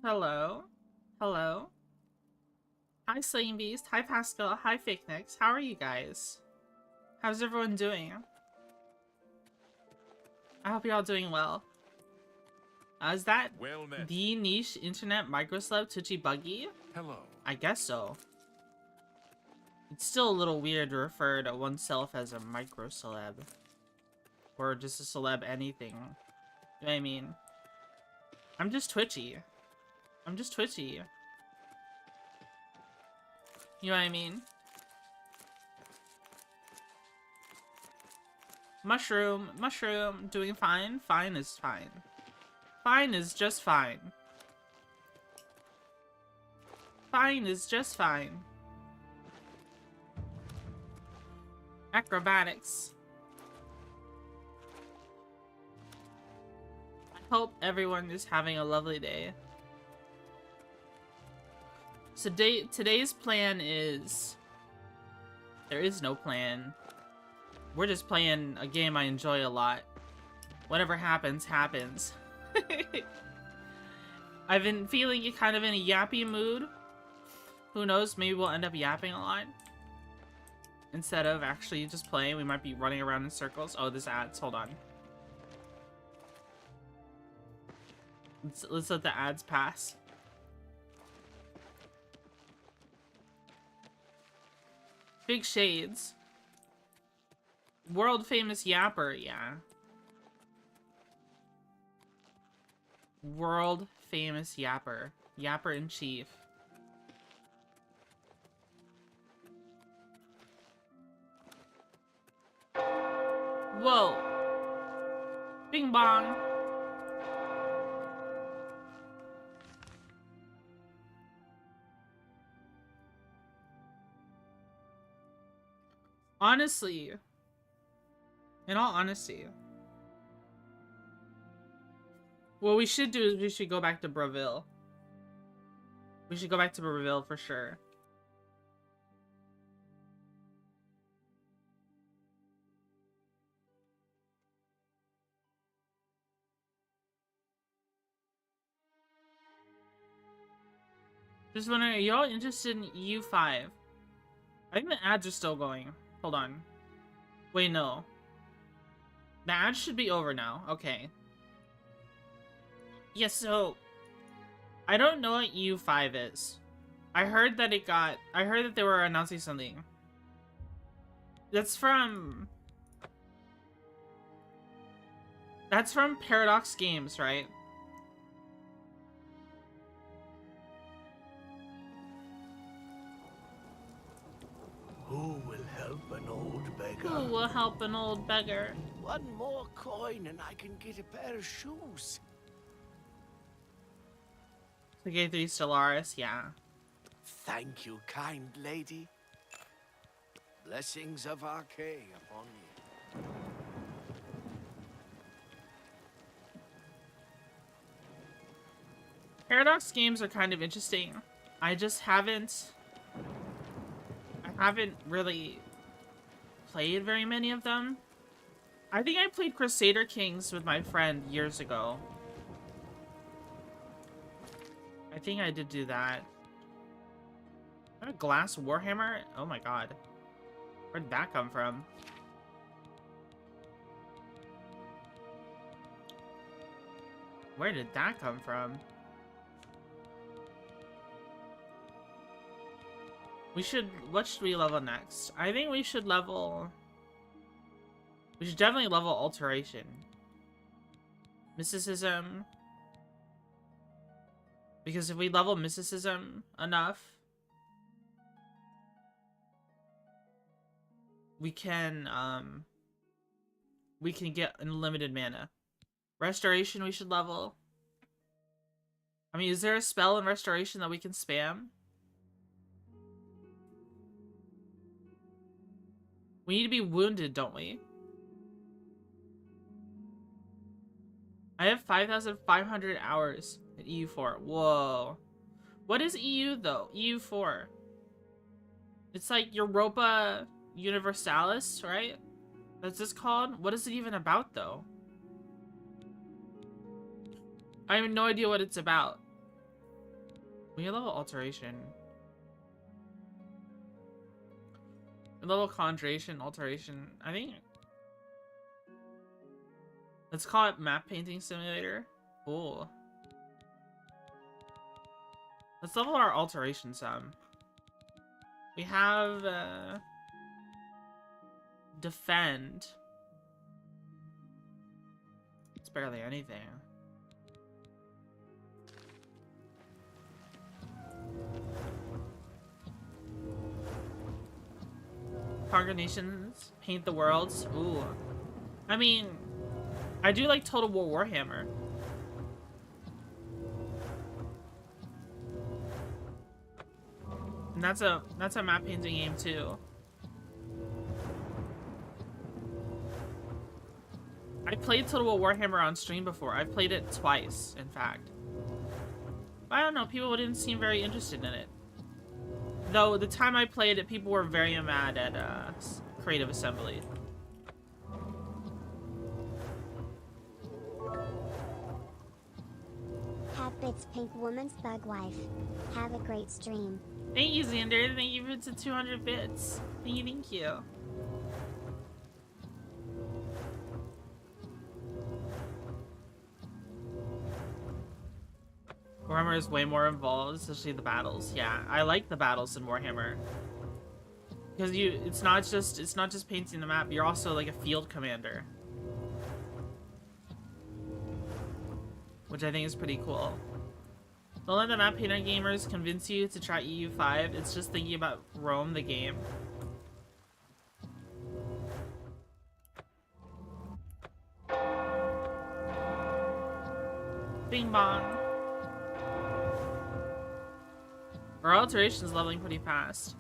Hello. Hello. Hi, Slaying Beast. Hi, Pascal. Hi, Fake Nix. How are you guys? How's everyone doing? I hope you're all doing well. Is that the niche internet microceleb Twitchy Buggy? Hello. I guess so. It's still a little weird to refer to oneself as a microceleb. Or just a celeb anything. You know what I mean? I'm just Twitchy. I'm just Twitchy. You know what I mean? Mushroom, mushroom, doing fine. Fine is fine. Fine is just fine. Fine is just fine. Acrobatics. I hope everyone is having a lovely day. So today's plan is... There is no plan. We're just playing a game I enjoy a lot. Whatever happens, happens. I've been feeling kind of in a yappy mood. Who knows, maybe we'll end up yapping a lot. Instead of actually just playing, we might be running around in circles. Oh, there's ads, hold on. Let's let the ads pass. Big shades. World famous yapper, yeah. World famous yapper. Yapper in chief. Whoa. Bing bong. Honestly, in all honesty, what we should do is we should go back to Braville. We should go back to Braville for sure. Just wondering, are y'all interested in EU5? I think the ads are still going. Hold on. Wait, no. The ads should be over now. Okay. Yeah, so... I don't know what EU5 is. I heard that they were announcing something. That's from Paradox Games, right? Who will help an old beggar? Who will help an old beggar? One more coin and I can get a pair of shoes. The K3 Stellaris, yeah. Thank you, kind lady. Blessings of Arcade upon you. Paradox games are kind of interesting. I just haven't really played very many of them. I think I played Crusader Kings with my friend years ago. I think I did do that. A glass warhammer? Oh my god. Where did that come from? Where did that come from? What should we level next? I think we should definitely level Alteration. Mysticism. Because if we level Mysticism enough, we can get unlimited mana. Restoration we should level. I mean, is there a spell in Restoration that we can spam? We need to be wounded, don't we? I have 5,500 hours at EU4. Whoa. What is EU, though? EU4. It's like Europa Universalis, right? That's this called? What is it even about, though? I have no idea what it's about. We level alteration. Level conjuration, alteration. I think. Let's call it map painting simulator. Cool. Let's level our alteration some. We have defend. It's barely anything. Congregations, paint the worlds. Ooh. I mean, I do like Total War Warhammer. And that's a map painting game too. I played Total War Warhammer on stream before. I've played it twice, in fact. I don't know, people didn't seem very interested in it. Though, the time I played it, people were very mad at Creative Assembly. Have bits pink woman's bug wife. Have a great stream. Thank you, Xander. Thank you for the 200 bits. Thank you, thank you. Warhammer is way more involved, especially the battles. Yeah, I like the battles in Warhammer. Because it's not just painting the map, you're also like a field commander. Which I think is pretty cool. Don't let the map painter gamers convince you to try EU5. It's just thinking about Rome, the game. Bing bong. Our alteration's leveling pretty fast.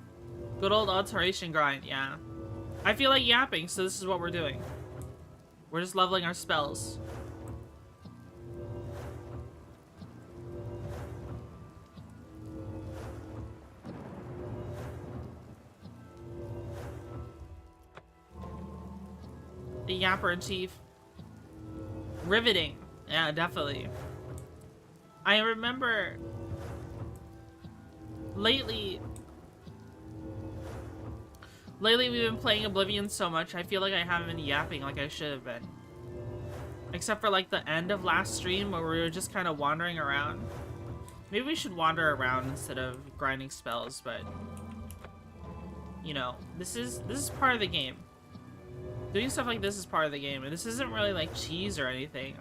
Good old alteration grind, yeah. I feel like yapping, so this is what we're doing. We're just leveling our spells. The Yapper in Chief. Riveting. Yeah, definitely. I remember lately we've been playing Oblivion so much, I feel like I haven't been yapping like I should have been. Except for like the end of last stream where we were just kind of wandering around. Maybe we should wander around instead of grinding spells, but you know, this is part of the game. Doing stuff like this is part of the game, and this isn't really like cheese or anything.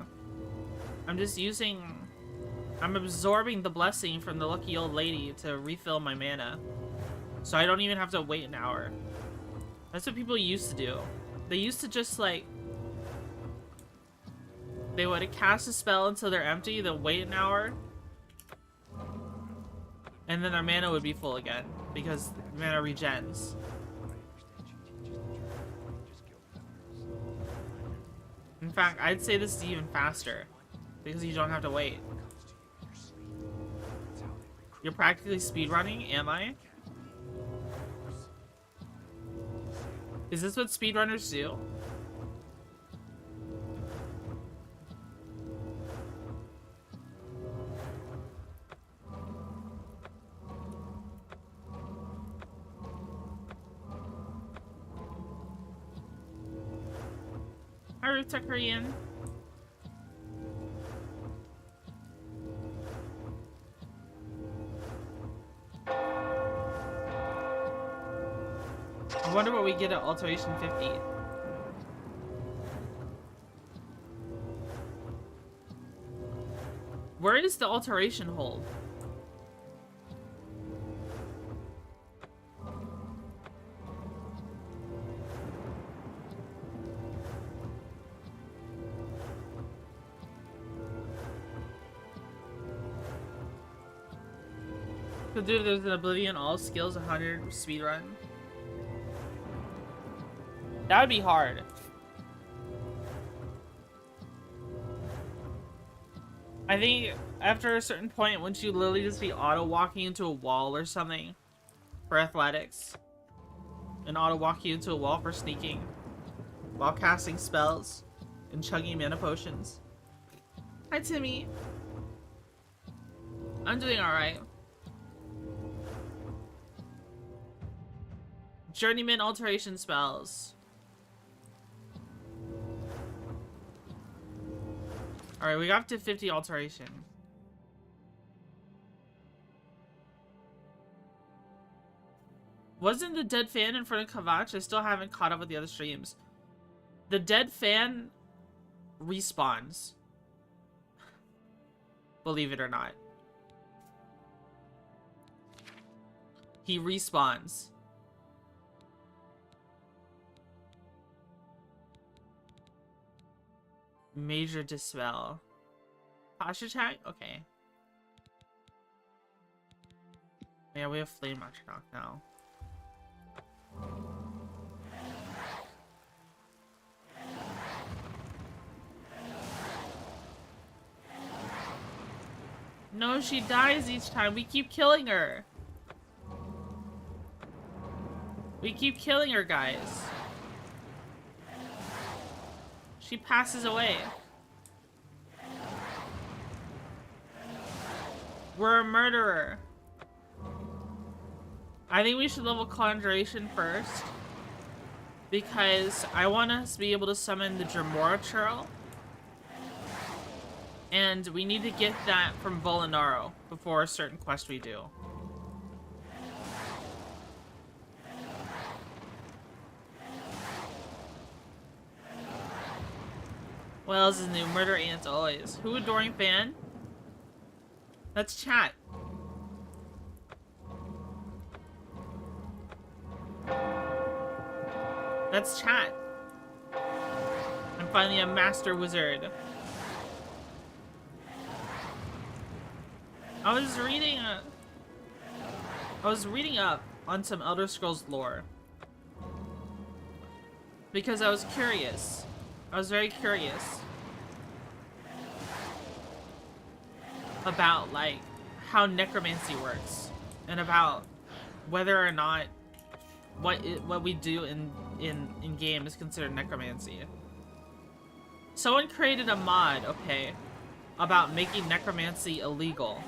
I'm absorbing the blessing from the lucky old lady to refill my mana. So I don't even have to wait an hour. That's what people used to do. They used to just like... They would cast a spell until they're empty, then wait an hour. And then their mana would be full again, because mana regens. In fact, I'd say this is even faster, because you don't have to wait. You're practically speedrunning, am I? Is this what speedrunners do? Hi, Ruta Korean. I wonder what we get at Alteration 50. Where is the Alteration hold? So dude, there's an Oblivion all skills 100 speedrun. That would be hard. I think after a certain point, wouldn't you literally just be auto-walking into a wall or something for athletics? And auto-walking into a wall for sneaking while casting spells and chugging mana potions. Hi, Timmy. I'm doing alright. Journeyman alteration spells. Alright, we got up to 50 alteration. Wasn't the dead fan in front of Kavach? I still haven't caught up with the other streams. The dead fan respawns. Believe it or not. He respawns. Major dispel. Posture attack? Okay. Yeah, we have flame knock now. No, she dies each time. We keep killing her. We keep killing her, guys. She passes away. We're a murderer. I think we should level Conjuration first. Because I want us to be able to summon the Dremora Churl. And we need to get that from Volinaro before a certain quest we do. What else is new? Murder ants always. Who adoring fan? That's chat. That's chat. I'm finally a master wizard. I was reading up on some Elder Scrolls lore. Because I was curious. I was very curious about like how necromancy works and about whether or not what we do in game is considered necromancy. Someone created a mod, okay, about making necromancy illegal,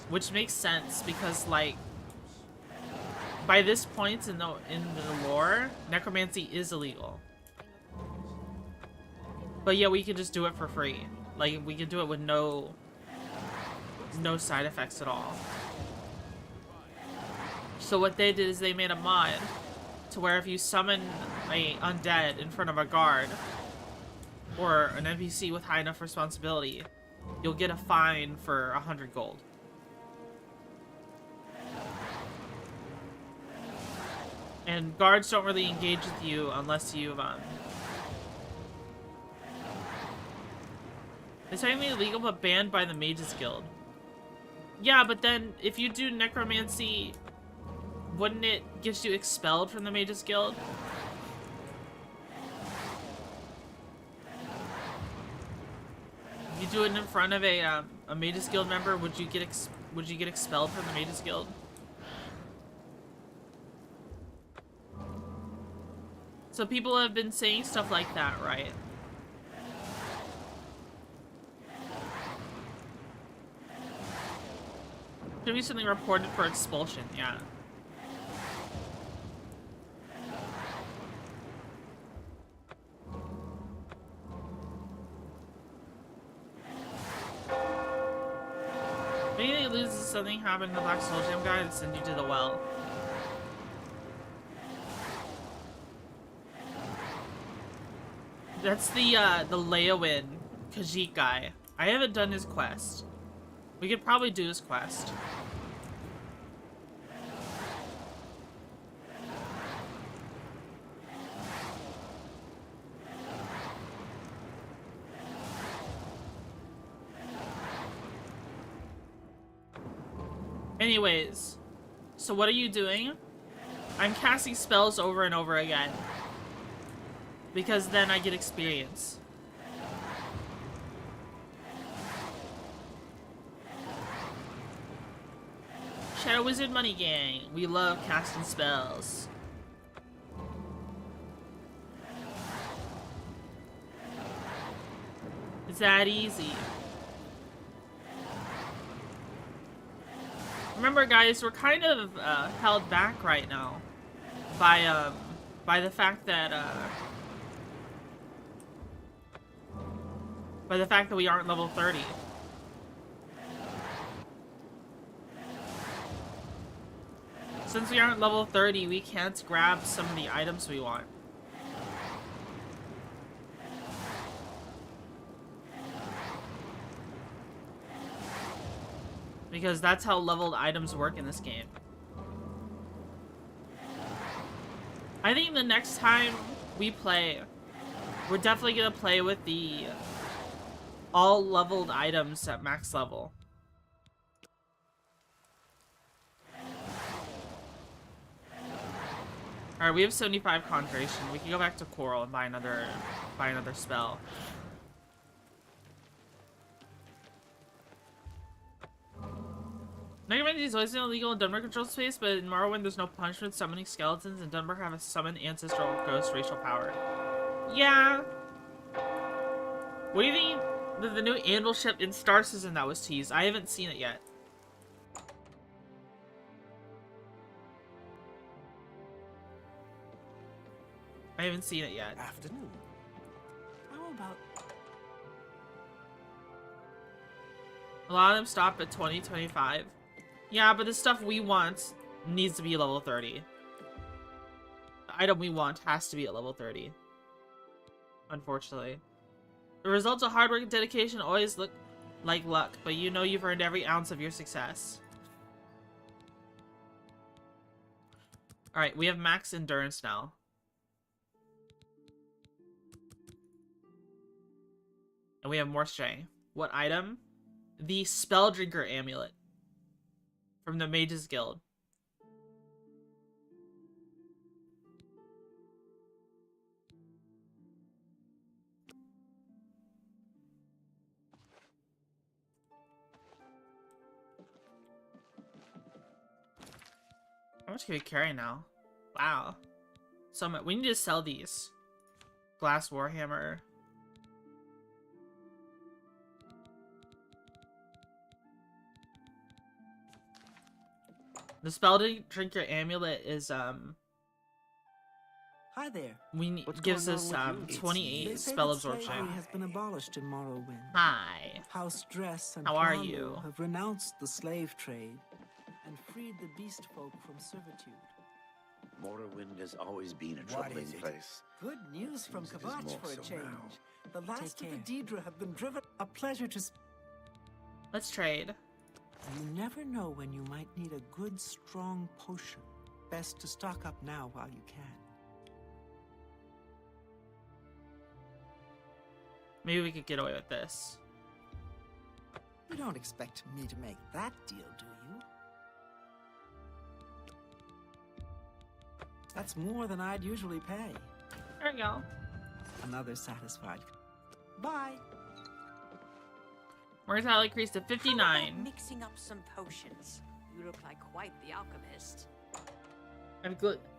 which makes sense because like by this point in the lore, necromancy is illegal. But yeah, we can just do it for free. Like, we can do it with no side effects at all. So what they did is they made a mod to where if you summon a undead in front of a guard or an NPC with high enough responsibility, you'll get a fine for 100 gold. And guards don't really engage with you unless you've it's technically illegal but banned by the Mages Guild. Yeah, but then if you do necromancy, wouldn't it get you expelled from the Mages Guild? If you do it in front of a Mages Guild member, would you get expelled from the Mages Guild? So people have been saying stuff like that, right? Should be something reported for expulsion, yeah. Maybe they lose something happened in the Black Soul Gem guy and send you to the well. That's the Leowin Khajiit guy. I haven't done his quest. We could probably do his quest. Anyways, so what are you doing? I'm casting spells over and over again. Because then I get experience. Shadow Wizard Money Gang. We love casting spells. It's that easy. Remember guys, we're kind of held back right now. by the fact that we aren't level 30. Since we aren't level 30, we can't grab some of the items we want. Because that's how leveled items work in this game. I think the next time we play, we're definitely gonna play with the all leveled items at max level. Alright, we have 75 concentration. We can go back to Coral and buy another spell. Necromancy is always illegal in Dunbar control space, but in Morrowind there's no punishment summoning skeletons, and Dunbar have a summon ancestral ghost racial power. Yeah. What do you think the new Anvil ship in Star Citizen that was teased? I haven't seen it yet. I haven't seen it yet. Afternoon. How about... A lot of them stop at 20, 25. Yeah, but the stuff we want needs to be level 30. The item we want has to be at level 30. Unfortunately. The results of hard work and dedication always look like luck, but you know you've earned every ounce of your success. Alright, we have max endurance now. And we have more strength. What item? The Spelldrinker Amulet. From the Mages Guild. How much can we carry now? Wow. So much. We need to sell these. Glass Warhammer. The Spelldrinker Amulet is Hi there. gives us 28 spell absorption. Slavery has been abolished in Morrowind. Hi. House Dress and How are Clandu you? have renounced the slave trade and freed the beast folk from servitude. Morrowind has always been a What troubling is it? place. Good news from Seems it is Kvatch more for a so change. now. The last of the Daedra have been driven. A pleasure to. Let's trade. You never know when you might need a good, strong potion. Best to stock up now while you can. Maybe we could get away with this. You don't expect me to make that deal, do you? That's more than I'd usually pay. There we go. Another satisfied. Bye. Mortality increased to 59. Mixing up some potions. You look like quite the alchemist.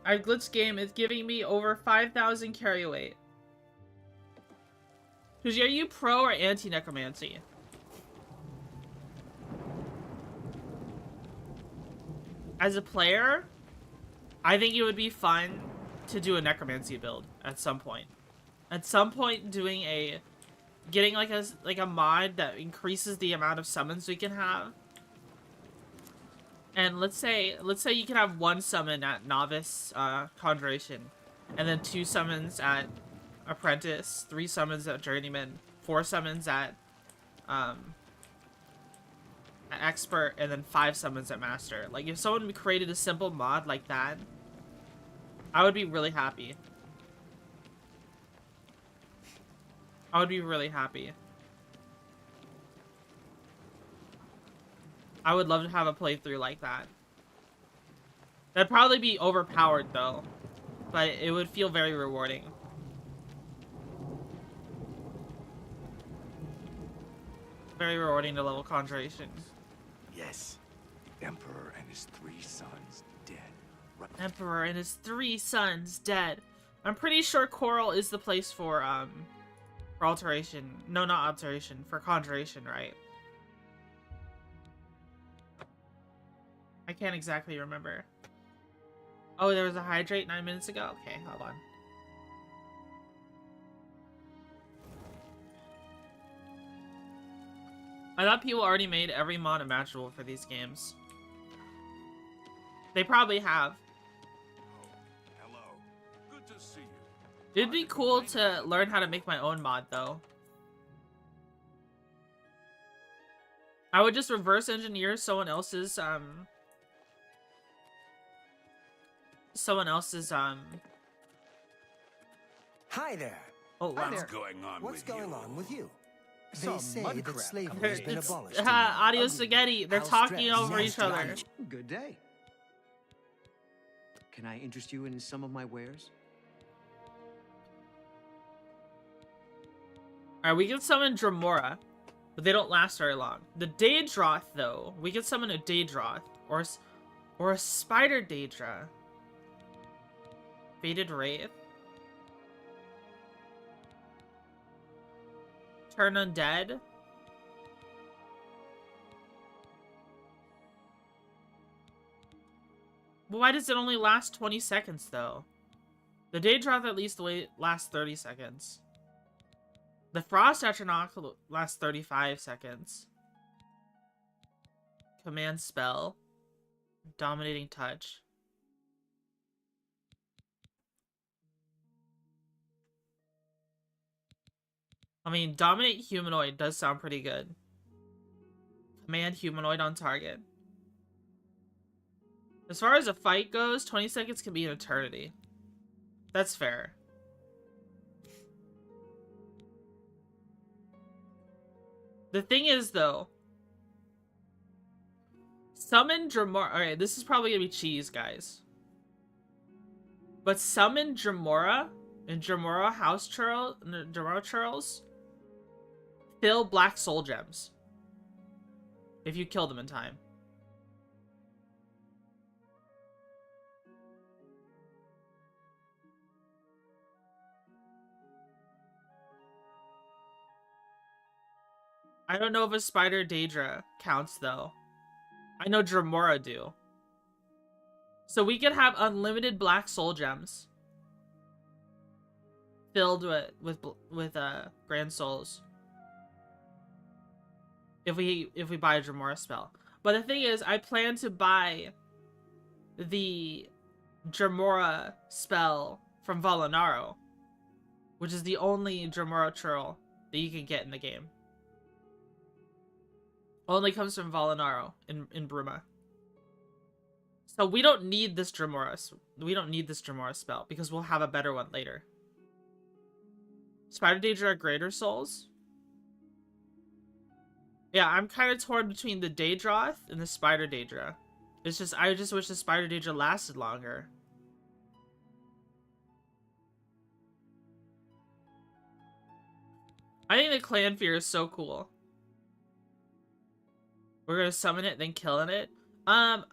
Our glitch game is giving me over 5,000 carry weight. Are you pro or anti necromancy? As a player, I think it would be fun to do a necromancy build at some point. At some point, getting like a mod that increases the amount of summons we can have. And let's say you can have one summon at novice conjuration, and then 2 summons at apprentice, 3 summons at journeyman, 4 summons at expert, and then 5 summons at master. Like, if someone created a simple mod like that, I would be really happy. I would be really happy. I would love to have a playthrough like that. That'd probably be overpowered though, but it would feel very rewarding. Very rewarding to level conjuration. Yes. Emperor and his 3 sons dead. Emperor and his 3 sons dead. I'm pretty sure Coral is the place for alteration. No, not alteration. For conjuration, right? I can't exactly remember. Oh, there was a hydrate 9 minutes ago? Okay, hold on. I thought people already made every mod imaginable for these games. They probably have. Hello. Good to see you. It'd be cool to learn how to make my own mod, though. I would just reverse engineer someone else's, Hi there. Oh, wow. Hi there. What's going on with you? They say that slavery has been It's, abolished. in audio Oblivion. spaghetti. They're House talking dress. over Yes, each other. right. Good day. Can I interest you in some of my wares? Alright, we can summon Dramora, but they don't last very long. The Daedroth, though, we can summon a Daedroth, or a Spider Daedra. Fated Wraith. Turn Undead. Well, why does it only last 20 seconds, though? The Daedroth at least lasts 30 seconds. The Frost Atronach lasts 35 seconds. Command Spell. Dominating Touch. I mean, Dominate Humanoid does sound pretty good. Command Humanoid on target. As far as a fight goes, 20 seconds can be an eternity. That's fair. The thing is, though, summon Dramora. Alright, this is probably gonna be cheese, guys. But summon Dramora and Dramora House Churls, Dramora Churls, fill black soul gems. If you kill them in time. I don't know if a Spider Daedra counts, though. I know Dramora do. So we could have unlimited black soul gems filled with grand souls if we buy a Dramora spell. But the thing is, I plan to buy the Dramora spell from Valinaro, which is the only Dramora churl that you can get in the game. Only comes from Valinaro in Bruma. So we don't need this Dramora. We don't need this Dramora spell because we'll have a better one later. Spider Daedra Greater Souls. Yeah, I'm kind of torn between the Daedroth and the Spider Daedra. It's just, I just wish the Spider Daedra lasted longer. I think the Clan Fear is so cool. We're gonna summon it, then killing it. I'm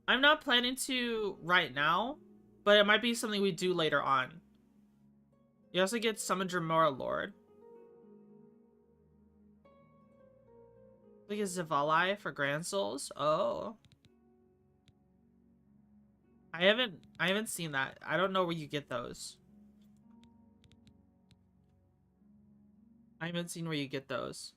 not planning to right now, but it might be something we do later on. You also get Summon Dramora Lord. Like a Zavali for Grand Souls. Oh. I haven't seen that. I don't know where you get those. I haven't seen where you get those.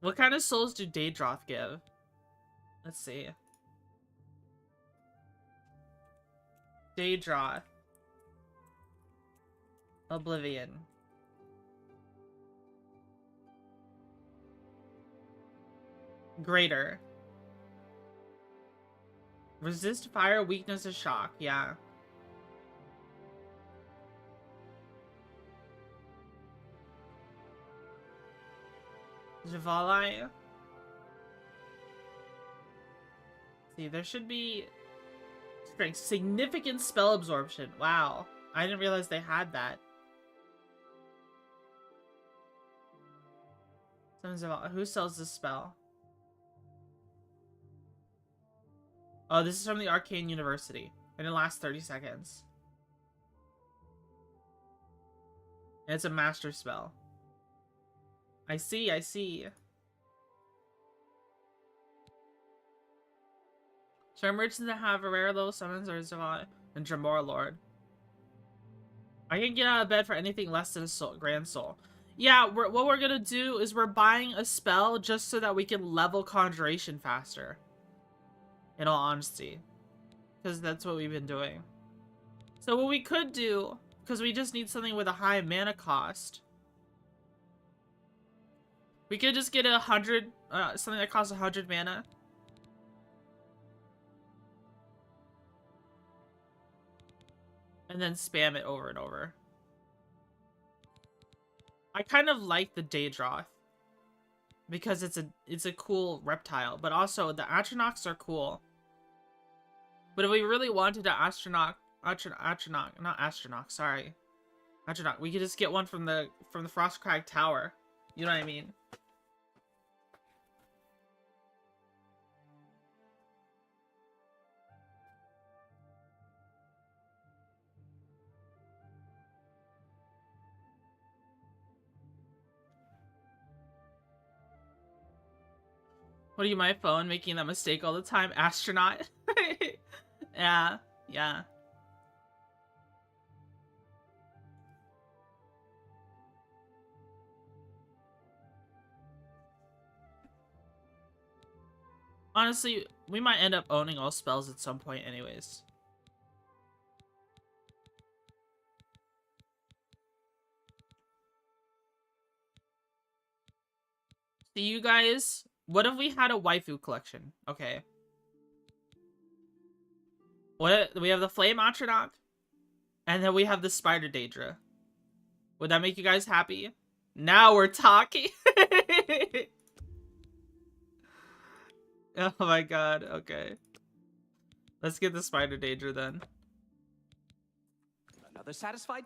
What kind of souls do Daedroth give? Let's see. Daedroth. Oblivion. Greater. Resist fire, weakness, and shock. Yeah. Javali. See, there should be strength. Significant spell absorption. Wow. I didn't realize they had that. Who sells this spell? Oh, this is from the Arcane University. And it lasts 30 seconds. And it's a master spell. I see, I see. So merchants that have a rare level summons or Zavant and Dremora Lord. I can get out of bed for anything less than a soul, Grand Soul. Yeah, what we're gonna do is we're buying a spell just so that we can level Conjuration faster. In all honesty. Because that's what we've been doing. So what we could do, because we just need something with a high mana cost. We could just get 100, something that costs 100 mana. And then spam it over and over. I kind of like the Daedroth. Because it's a cool reptile. But also, the Atronachs are cool. But if we really wanted an Astronach, not Astronaut, sorry. Atronach, we could just get one from the Frostcrag Tower. You know what I mean? What are you, my phone, making that mistake all the time? Astronaut? Yeah, yeah. Honestly, we might end up owning all spells at some point anyways. So you guys, what if we had a waifu collection? Okay. What, we have the Flame Atronach, and then we have the Spider Daedra. Would that make you guys happy? Now we're talking. Oh my god, okay. Let's get the Spider Daedra then. Another satisfied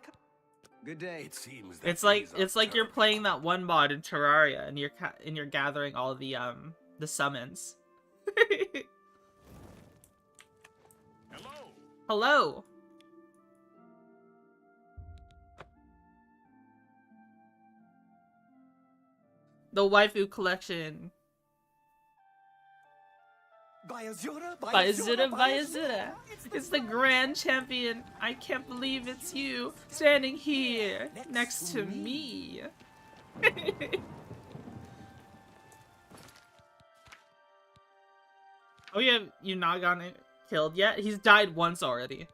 Good day. It seems that It's like you're playing that one mod in Terraria and you're gathering all the summons. Hello. Hello. The waifu collection. Bayazura. It's the grand champion. I can't believe it's you standing here next to me. Oh yeah, you not gotten killed yet? He's died once already.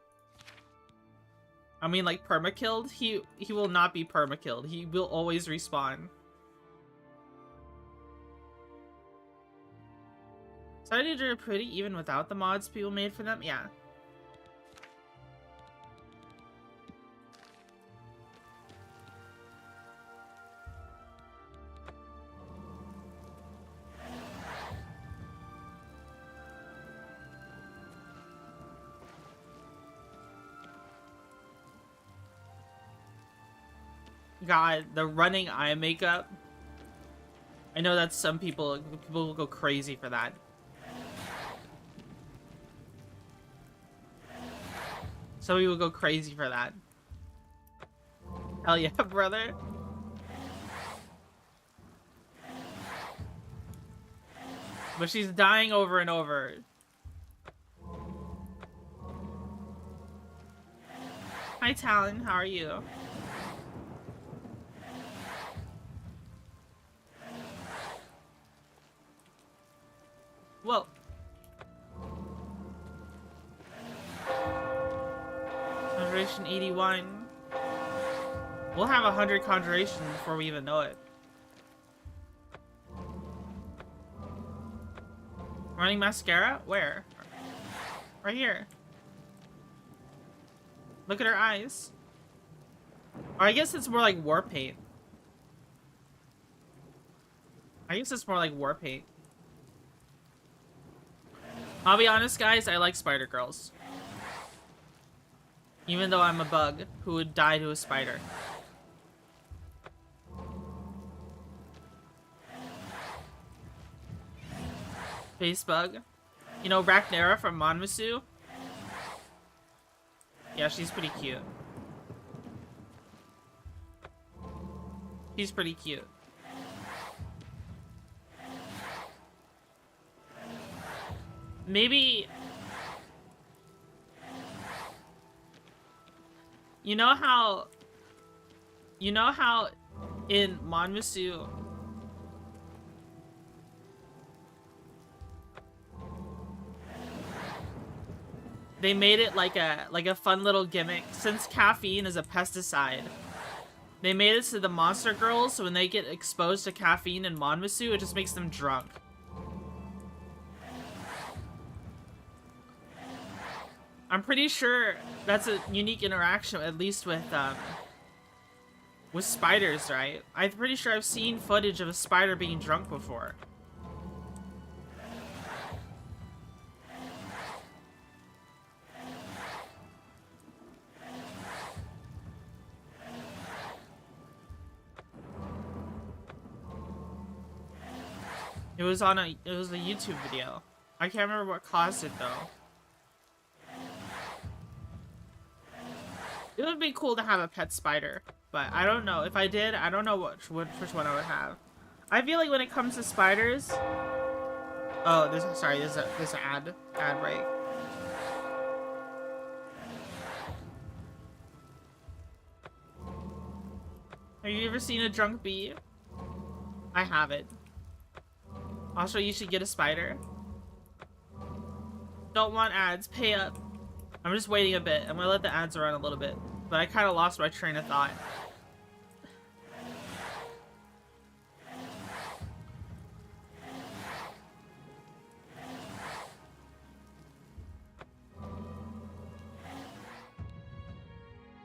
I mean, like perma-killed? He will not be perma-killed. He will always respawn. Started are pretty even without the mods people made for them? Yeah. God, the running eye makeup. I know that some people will go crazy for that. Some people go crazy for that. Hell yeah, brother. But she's dying over and over. Hi, Talon. How are you? Whoa. Conjuration 81. We'll have 100 conjurations before we even know it. Running mascara? Where? Right here. Look at her eyes. Or I guess it's more like war paint. I guess it's more like war paint. I'll be honest, guys, I like spider girls. Even though I'm a bug who would die to a spider. Face bug. You know Rhaenyra from Monmasu? Yeah, she's pretty cute. She's pretty cute. Maybe... You know how in Monmusu they made it like a fun little gimmick, since caffeine is a pesticide. They made it to the monster girls, so when they get exposed to caffeine in Monmusu, it just makes them drunk. I'm pretty sure that's a unique interaction, at least with spiders, right? I'm pretty sure I've seen footage of a spider being drunk before. It was a YouTube video. I can't remember what caused it though. It would be cool to have a pet spider, but I don't know. If I did, I don't know which one I would have. I feel like when it comes to spiders... Oh, there's an ad break. Have you ever seen a drunk bee? I haven't. Also, you should get a spider. Don't want ads. Pay up. I'm just waiting a bit. I'm gonna let the ads run a little bit. But I kind of lost my train of thought.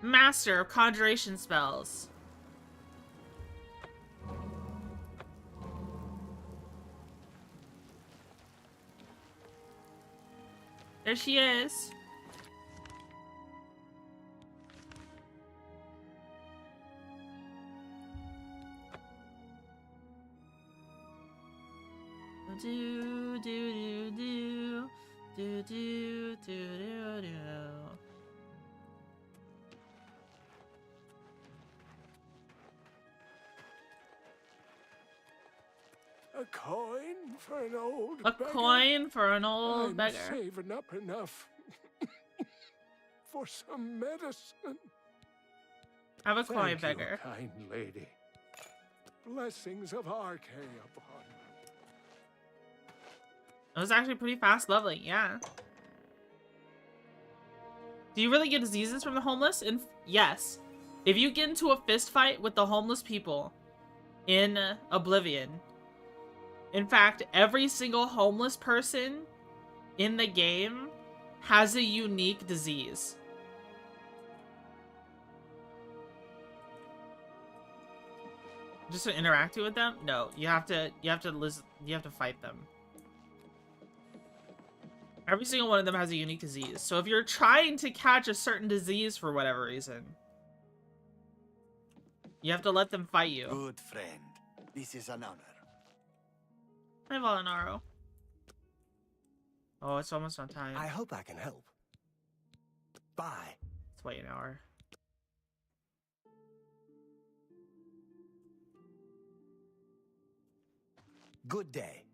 Master of conjuration spells. There she is. Do do do do do do do do do. A coin for an old A beggar? coin for an old beggar. I'm saving up enough for some medicine. Have a coin, Thank beggar. you, kind lady. Blessings of Arche upon you. It was actually pretty fast leveling, yeah. Do you really get diseases from the homeless? Yes. If you get into a fist fight with the homeless people in Oblivion, in fact, every single homeless person in the game has a unique disease. Just for interacting with them? No, you have to fight them. Every single one of them has a unique disease. So if you're trying to catch a certain disease for whatever reason, you have to let them fight you. Good friend. This is an honor. Hi, Valinaro. Oh, it's almost on time. I hope I can help. Bye. Let's wait an hour. Good day.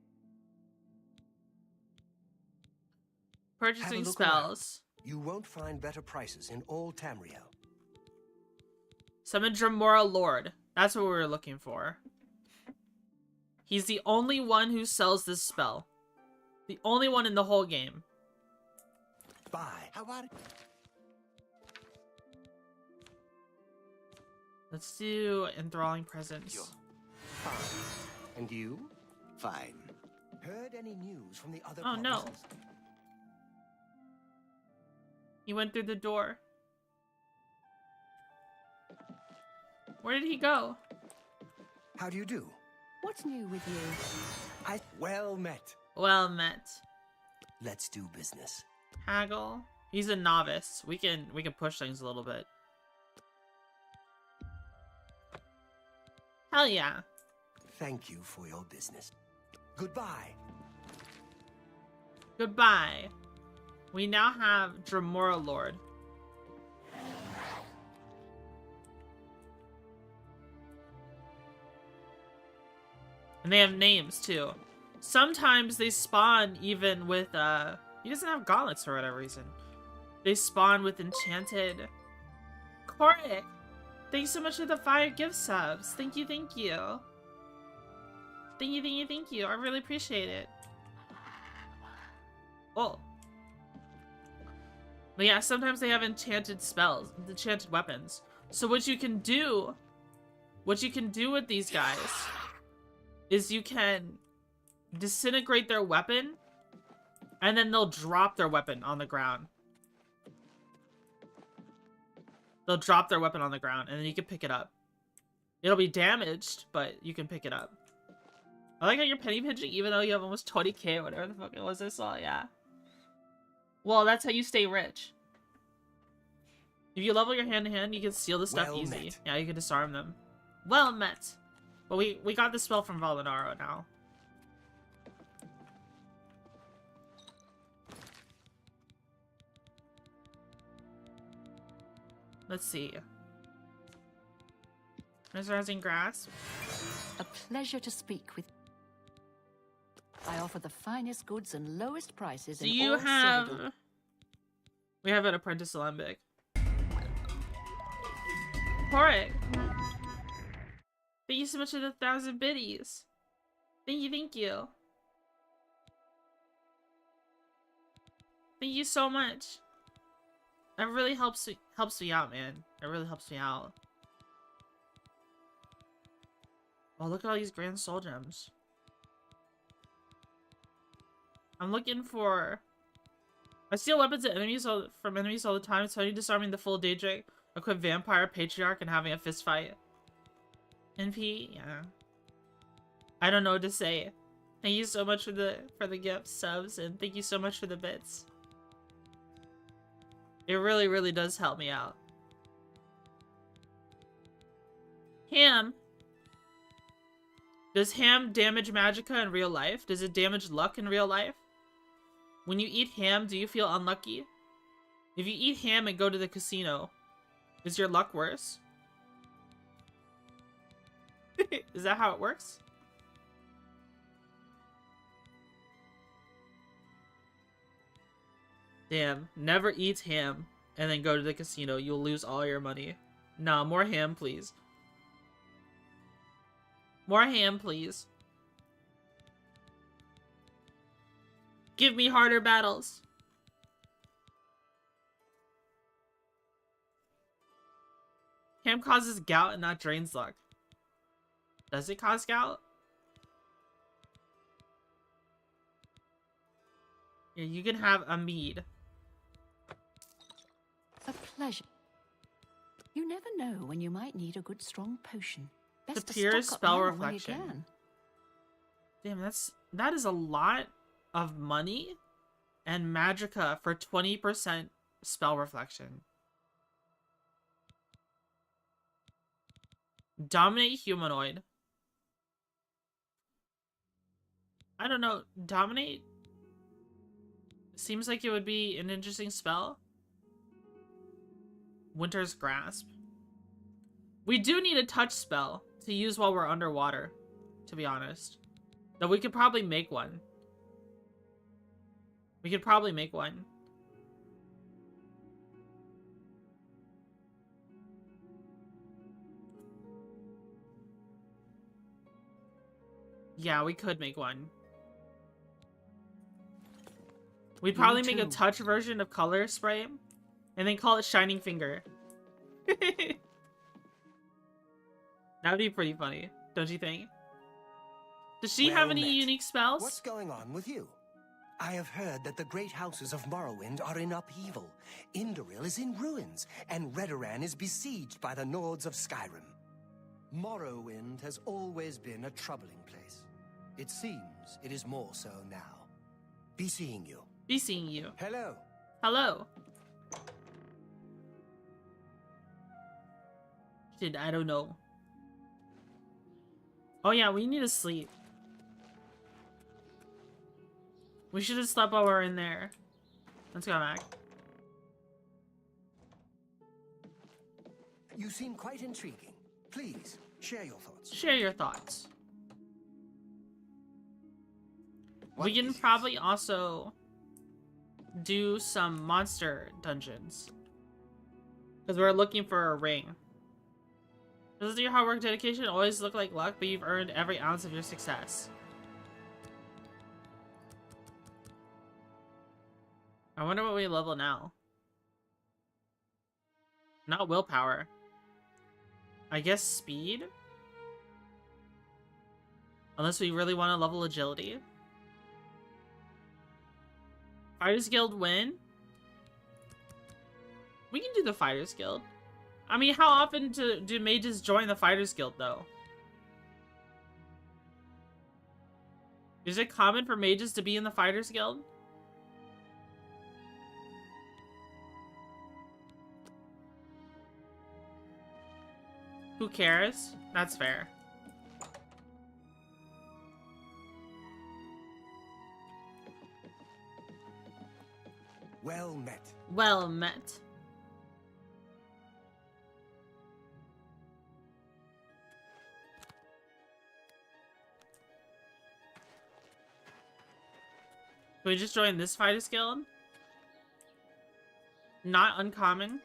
Purchasing Have a look spells. around. You won't find better prices in all Tamriel. Summon Dremora Lord. That's what we were looking for. He's the only one who sells this spell. The only one in the whole game. Bye. How are you? Let's do enthralling presence. Fine. And you? Fine. Heard any news from the other Oh, no. provinces? He went through the door. Where did he go? How do you do? What's new with you? Well met. Well met. Let's do business. Haggle. He's a novice. We can push things a little bit. Hell yeah. Thank you for your business. Goodbye. Goodbye. We now have Dremora Lord. And they have names too. sometimes they spawn even with, he doesn't have gauntlets for whatever reason. They spawn with enchanted... Korik! Thank you so much for the 5 gift subs. Thank you, thank you. Thank you, thank you, thank you. I really appreciate it. Oh. But yeah, sometimes they have enchanted spells, enchanted weapons. So what you can do with these guys is you can disintegrate their weapon and then they'll drop their weapon on the ground. They'll drop their weapon on the ground and then you can pick it up. It'll be damaged, but you can pick it up. I like how you're penny pinching even though you have almost 20k or whatever the fuck it was I saw, yeah. Well, that's how you stay rich. If you level your hand-to-hand, you can steal the stuff easy. Met. Yeah, you can disarm them. Well met. But we got the spell from Valinaro now. Let's see. Mesmerizing Grasp. A pleasure to speak with. I offer the finest goods and lowest prices in all Citadel. We have an apprentice alembic. Korik. Thank you so much for the 1,000 biddies. Thank you, thank you. Thank you so much. That really helps me out, man. It really helps me out. Oh, look at all these grand soul gems. I'm looking for... I steal weapons from enemies all the time, so I need disarming the full Daedric, equip Vampire, Patriarch, and having a fist fight. NP? Yeah. I don't know what to say. Thank you so much for the gifts, subs, and thank you so much for the bits. It really, really does help me out. Ham. Does ham damage magicka in real life? Does it damage luck in real life? When you eat ham, do you feel unlucky? If you eat ham and go to the casino, is your luck worse? Is that how it works? Damn, never eat ham and then go to the casino. You'll lose all your money. Nah, more ham, please. More ham, please. Give me harder battles. Ham causes gout and not drains luck. Does it cause gout? Yeah, you can have a mead. A pleasure. You never know when you might need a good strong potion. Best The pure spell now reflection. Damn, that is a lot of money and magicka for 20% spell reflection. Dominate humanoid. I don't know. Dominate seems like it would be an interesting spell. Winter's Grasp. We do need a touch spell to use while we're underwater, to be honest. Though we could probably make one. We could probably make one. Yeah, we could make one. We'd probably make a touch version of color spray and then call it Shining Finger. That'd be pretty funny, don't you think? Does she have any unique spells? What's going on with you? I have heard that the great houses of Morrowind are in upheaval. Indoril is in ruins, and Redoran is besieged by the Nords of Skyrim. Morrowind has always been a troubling place. It seems it is more so now. Be seeing you. Be seeing you. Hello. Hello. Dude, I don't know. Oh yeah, we need to sleep. We should have slept while we were in there. Let's go back. You seem quite intriguing. Please, share your thoughts. Share your thoughts. What We can is it? probably also do some monster dungeons. Because we're looking for a ring. Doesn't your hard work dedication always look like luck, but you've earned every ounce of your success? I wonder what we level now. Not willpower. I guess speed? Unless we really want to level agility. Fighters Guild win? We can do the Fighters Guild. I mean, how often do mages join the Fighters Guild, though? Is it common for mages to be in the Fighters Guild? Who cares? That's fair. Well met. Well met. Can we just join this Fighters Guild? Not uncommon.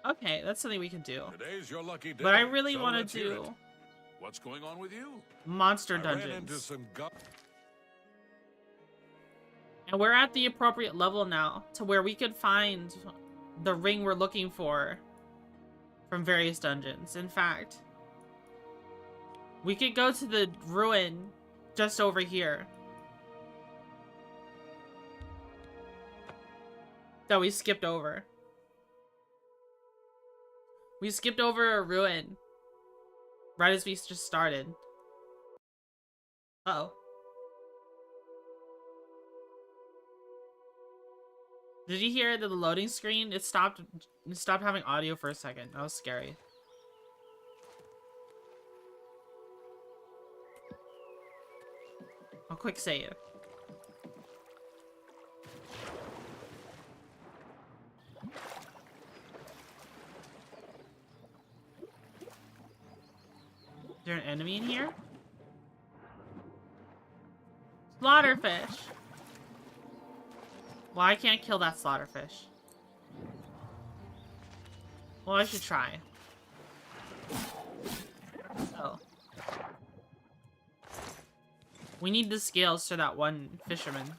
Okay, that's something we can do. Today's your lucky day. But I really so want let's to hear do it. What's going on with you? monster I ran into dungeons. some And we're at the appropriate level now to where we could find the ring we're looking for from various dungeons. In fact, we could go to the ruin just over here that we skipped over. We skipped over a ruin right as we just started. Uh-oh. Did you hear the loading screen? It stopped having audio for a second. That was scary. I'll quick save. Is there an enemy in here? Slaughterfish! Well, I can't kill that slaughterfish. Well, I should try. Oh. We need the scales for that one fisherman.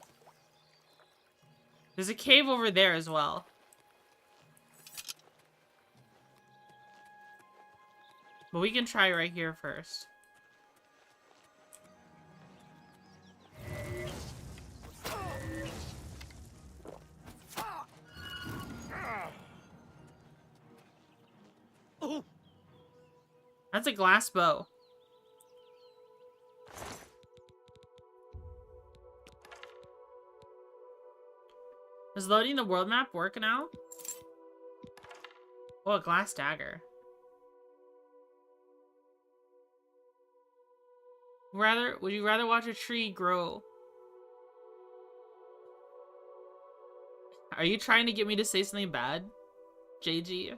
There's a cave over there as well. But we can try right here first. That's a glass bow. Is loading the world map work now? Oh, a glass dagger. Would you rather watch a tree grow? Are you trying to get me to say something bad, JG?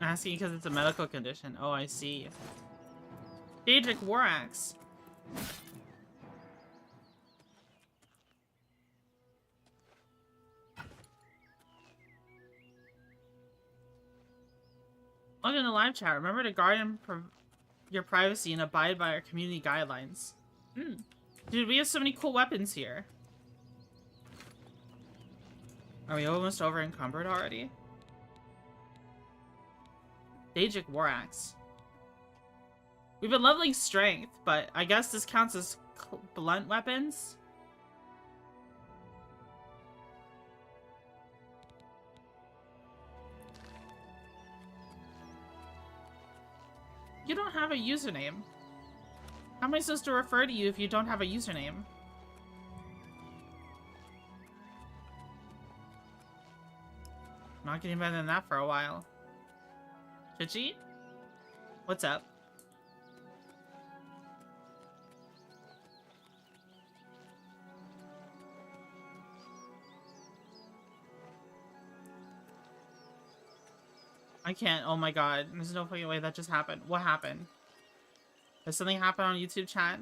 Asking because it's a medical condition. Oh, I see. Daedric War Axe. Welcome to live chat. Remember to guard your privacy and abide by our community guidelines. Dude, we have so many cool weapons here. Are we almost over encumbered already? Daedric War Axe. We've been leveling strength, but I guess this counts as blunt weapons. You don't have a username. How am I supposed to refer to you if you don't have a username? Not getting better than that for a while. Twitchy? What's up? I can't. Oh my god. There's no fucking way that just happened. What happened? Did something happen on YouTube chat?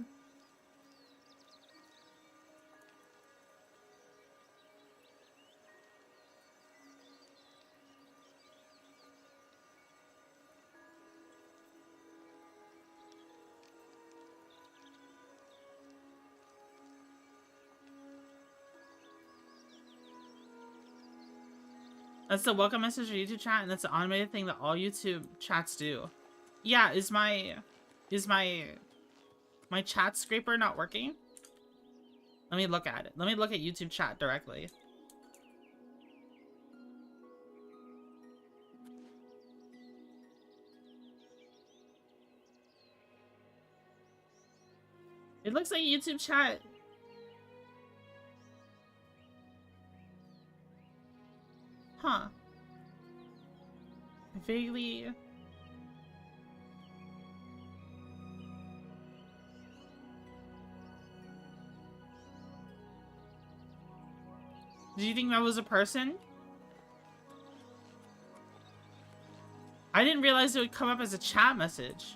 That's the welcome message for YouTube chat, and that's the automated thing that all YouTube chats do. Yeah, is my chat scraper not working? Let me look at it. Let me look at YouTube chat directly. It looks like YouTube chat. Huh. Vaguely. Do you think that was a person? I didn't realize it would come up as a chat message.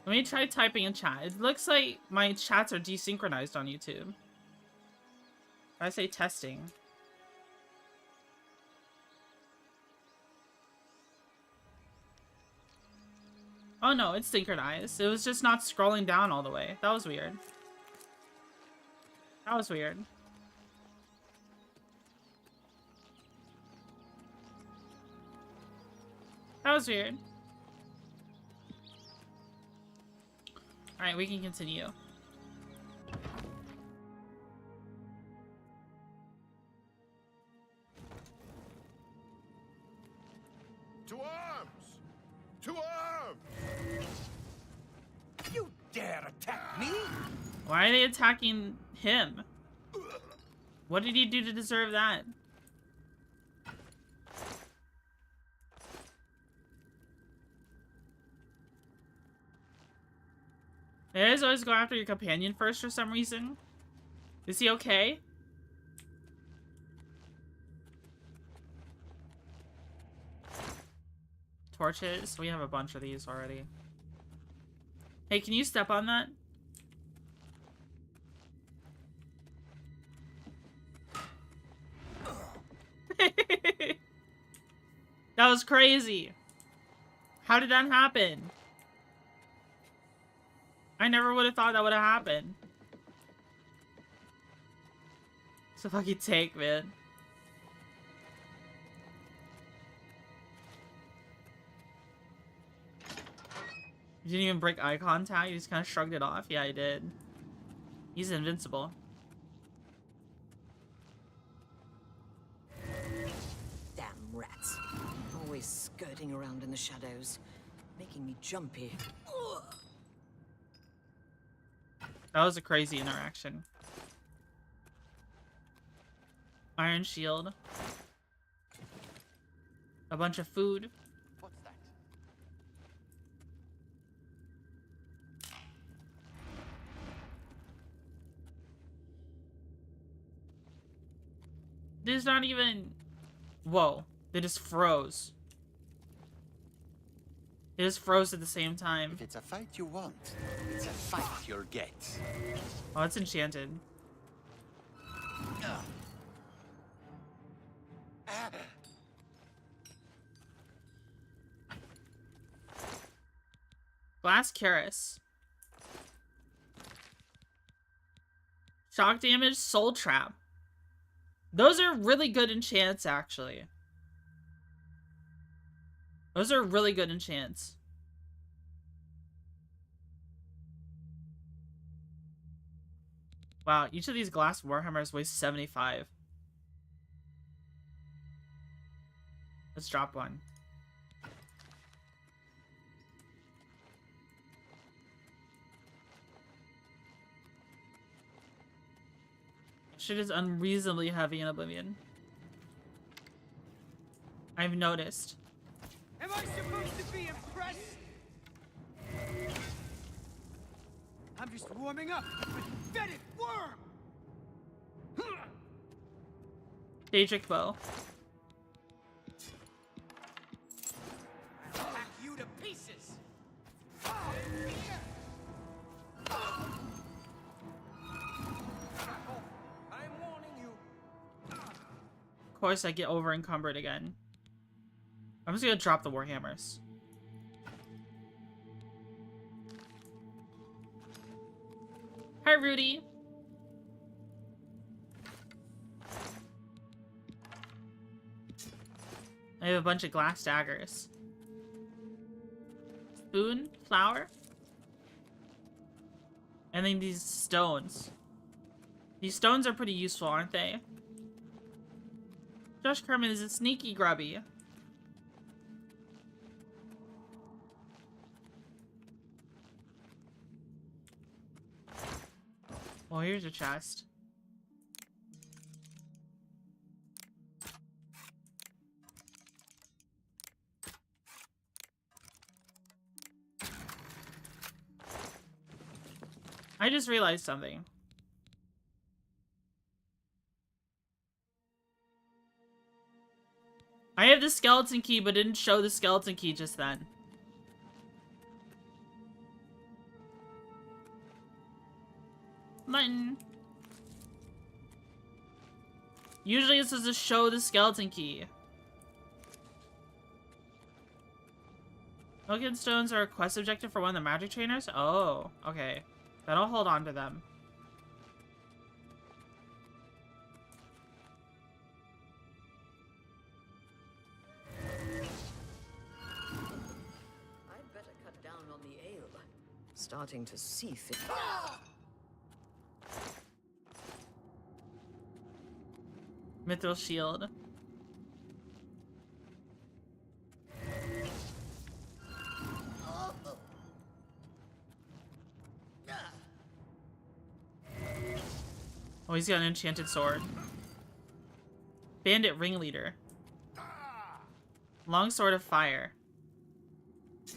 Let me try typing in chat. It looks like my chats are desynchronized on YouTube. I say testing. Oh no, it's synchronized. It was just not scrolling down all the way. That was weird. That was weird. That was weird. Alright, we can continue. To arms! To arms! You dare attack me? Why are they attacking him? What did he do to deserve that? You guys always go after your companion first for some reason. Is he okay? Torches? We have a bunch of these already. Hey, can you step on that? That was crazy. How did that happen? I never would have thought that would have happened. It's a fucking take, man. You didn't even break eye contact, you just kind of shrugged it off. Yeah, I did. He's invincible. Damn rats. Always skirting around in the shadows, making me jumpy. Ugh. That was a crazy interaction. Iron shield. A bunch of food. What's that? There's not even... Whoa. They just froze. They just froze at the same time. If it's a fight you want, it's a fight you'll get. Oh, it's enchanted. Glass Keras. Shock damage, soul trap. Those are really good enchants, actually. Those are really good enchants. Wow, each of these glass warhammers weighs 75. Let's drop one. shit is unreasonably heavy in Oblivion. I've noticed. Am I supposed to be impressed? I'm just warming up. Pathetic worm! Daedric bow. I'll hack you to pieces! I'm warning you. Of course, I get over encumbered again. I'm just gonna drop the warhammers. Hi, Rudy. I have a bunch of glass daggers. Spoon, flour, and then these stones. These stones are pretty useful, aren't they? Josh Kerman is a sneaky grubby. Well, here's a chest. I just realized something. I have the skeleton key, but didn't show the skeleton key just then. Button. Usually it's supposed to show the skeleton key. Milken stones are a quest objective for one of the magic trainers? Oh, okay. Then I'll hold on to them. I'd better cut down on the ale. Starting to seethe it. Mithril shield. Oh, he's got an enchanted sword. Bandit ringleader. Longsword of fire.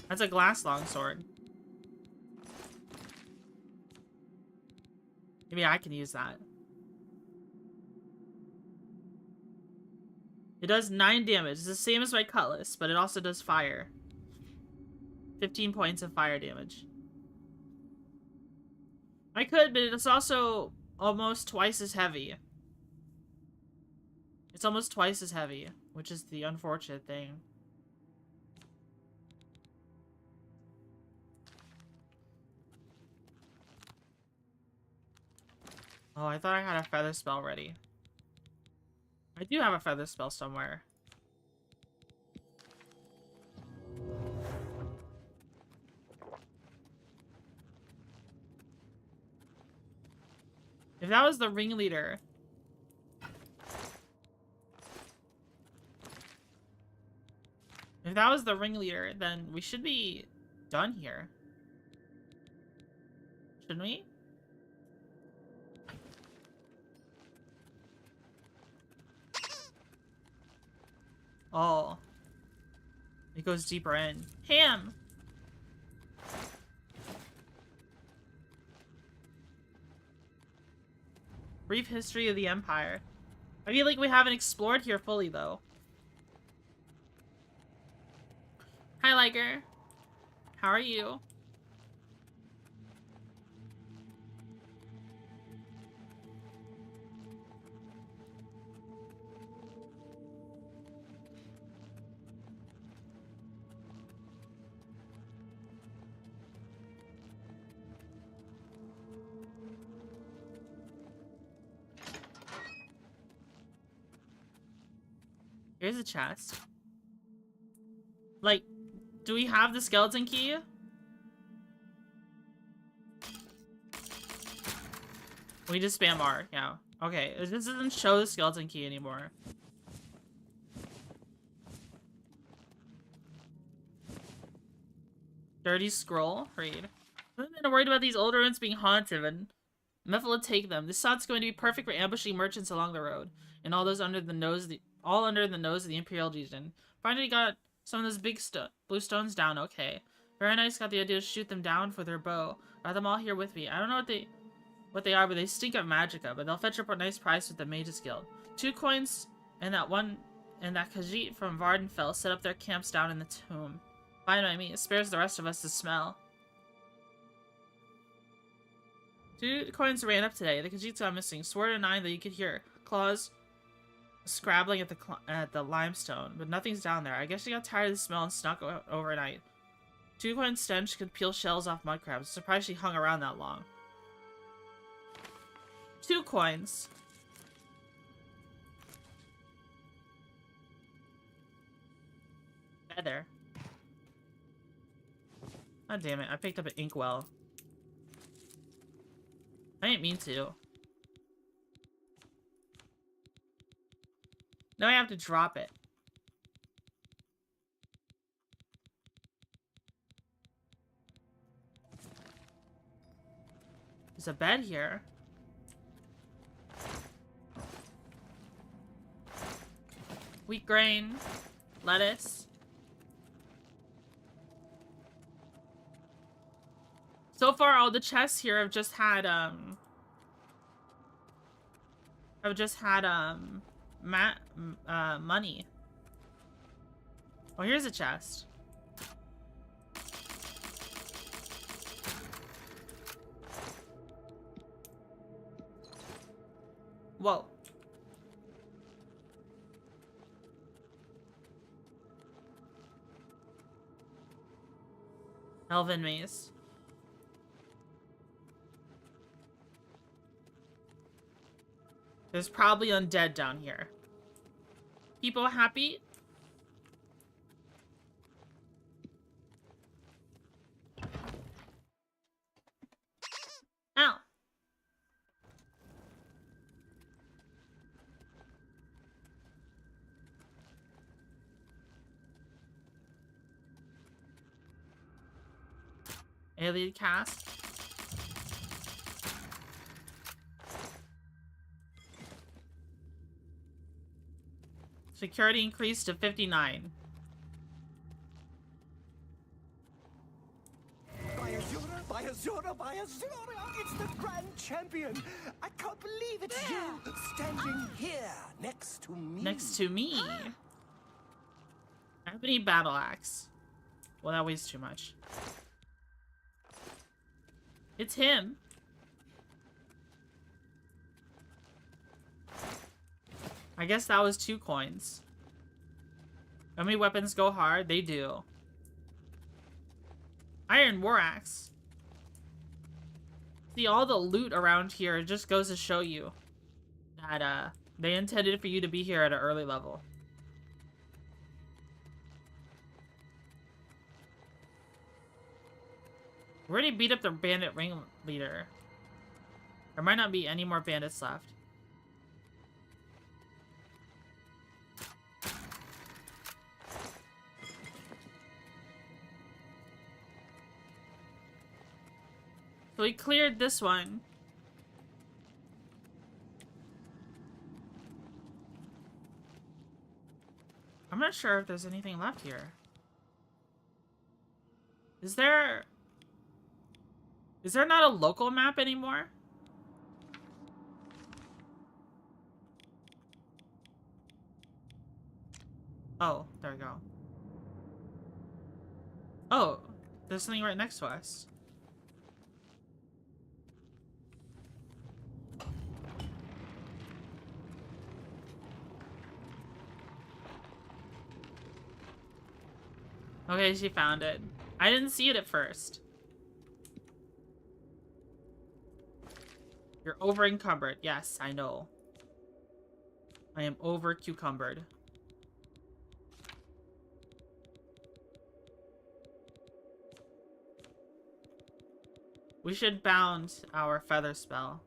That's a glass longsword. Maybe I can use that. It does 9 damage. It's the same as my cutlass, but it also does fire. 15 points of fire damage. I could, but it's also almost twice as heavy. It's almost twice as heavy, which is the unfortunate thing. Oh, I thought I had a feather spell ready. I do have a feather spell somewhere. If that was the ringleader... If that was the ringleader, then we should be done here. Shouldn't we? Oh. It goes deeper in. Ham! Brief history of the Empire. I feel like we haven't explored here fully, though. Hi, Liger. How are you? Here's a chest. Like, do we have the skeleton key? We just spam R, yeah. Okay, this doesn't show the skeleton key anymore. Dirty scroll, read. I'm not worried about these old ruins being haunted, and Mephill will take them. This spot's going to be perfect for ambushing merchants along the road, and all those under the nose, all under the nose of the Imperial Legion. Finally got some of those big blue stones down. Okay, very nice. Got the idea to shoot them down with their bow. Got them all here with me. I don't know what they are, but they stink of magicka. But they'll fetch up a nice price with the Mages Guild. 2 coins, and that Khajiit from Vardenfell set up their camps down in the tomb. Fine by me. It spares the rest of us the smell. 2 coins ran up today. The Khajiit's gone missing. Swore to 9 that you could hear claws scrabbling at the limestone, but nothing's down there. I guess she got tired of the smell and snuck overnight. 2 coin stench could peel shells off mud crabs. Surprised she hung around that long. 2 coins. Feather. God damn it! I picked up an inkwell. I didn't mean to. Now I have to drop it. There's a bed here. Wheat grain. Lettuce. So far, all the chests here have just had, money. Oh, here's a chest. Whoa. Elven maze. There's probably undead down here. People happy? Ow. Alien cast. Security increased to 59. By Azura, by Azura, by Azura! It's the Grand Champion! I can't believe it's you standing here next to me. Next to me? I have any battle axe. Well, that weighs too much. It's him. I guess that was 2 coins. How many weapons go hard? They do. Iron War Axe. See, all the loot around here just goes to show you that they intended for you to be here at an early level. We already beat up the bandit ringleader. There might not be any more bandits left. So we cleared this one. I'm not sure if there's anything left here. Is there not a local map anymore? Oh, there we go. Oh, there's something right next to us. Okay, she found it. I didn't see it at first. You're over encumbered. Yes, I know. I am over cucumbered. We should bound our feather spell.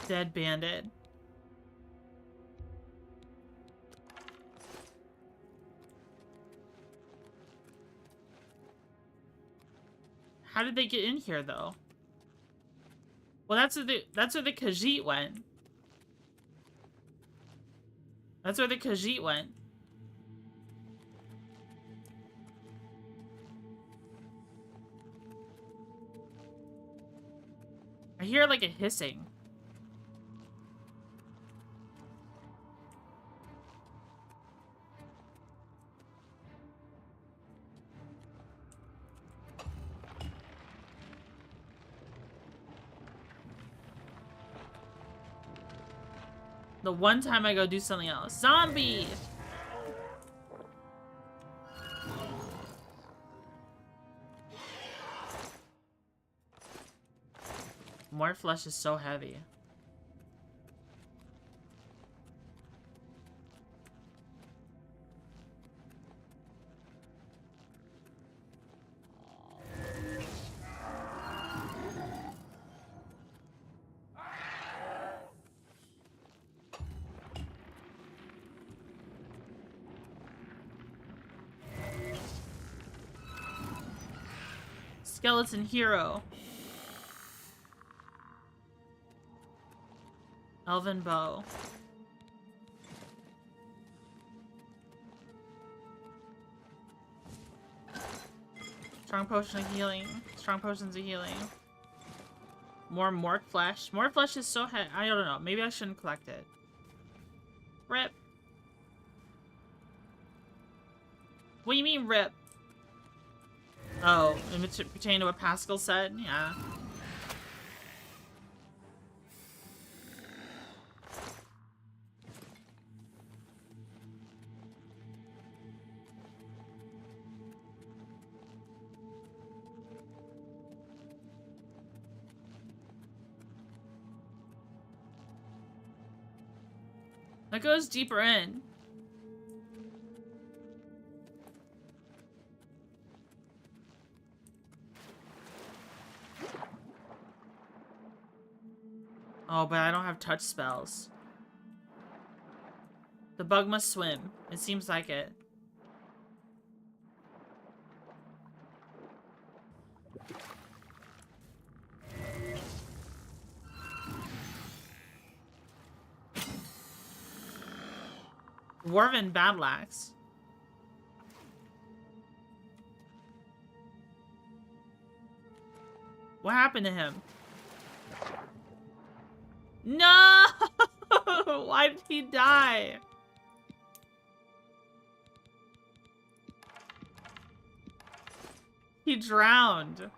Dead bandit. How did they get in here, though? Well, that's where the Khajiit went. That's where the Khajiit went. I hear like a hissing. The one time I go do something else. Zombie! More flesh is so heavy. Skeleton hero. Elven bow. Strong potion of healing. Strong potions of healing. More mork flesh. More flesh is so heavy. I don't know. Maybe I shouldn't collect it. Rip. What do you mean rip? Oh, it pertaining to a Pascal set? Yeah. That goes deeper in. Oh, but I don't have touch spells. The bug must swim. It seems like it. Dwarven battle axe. What happened to him? No! Why did he die? He drowned.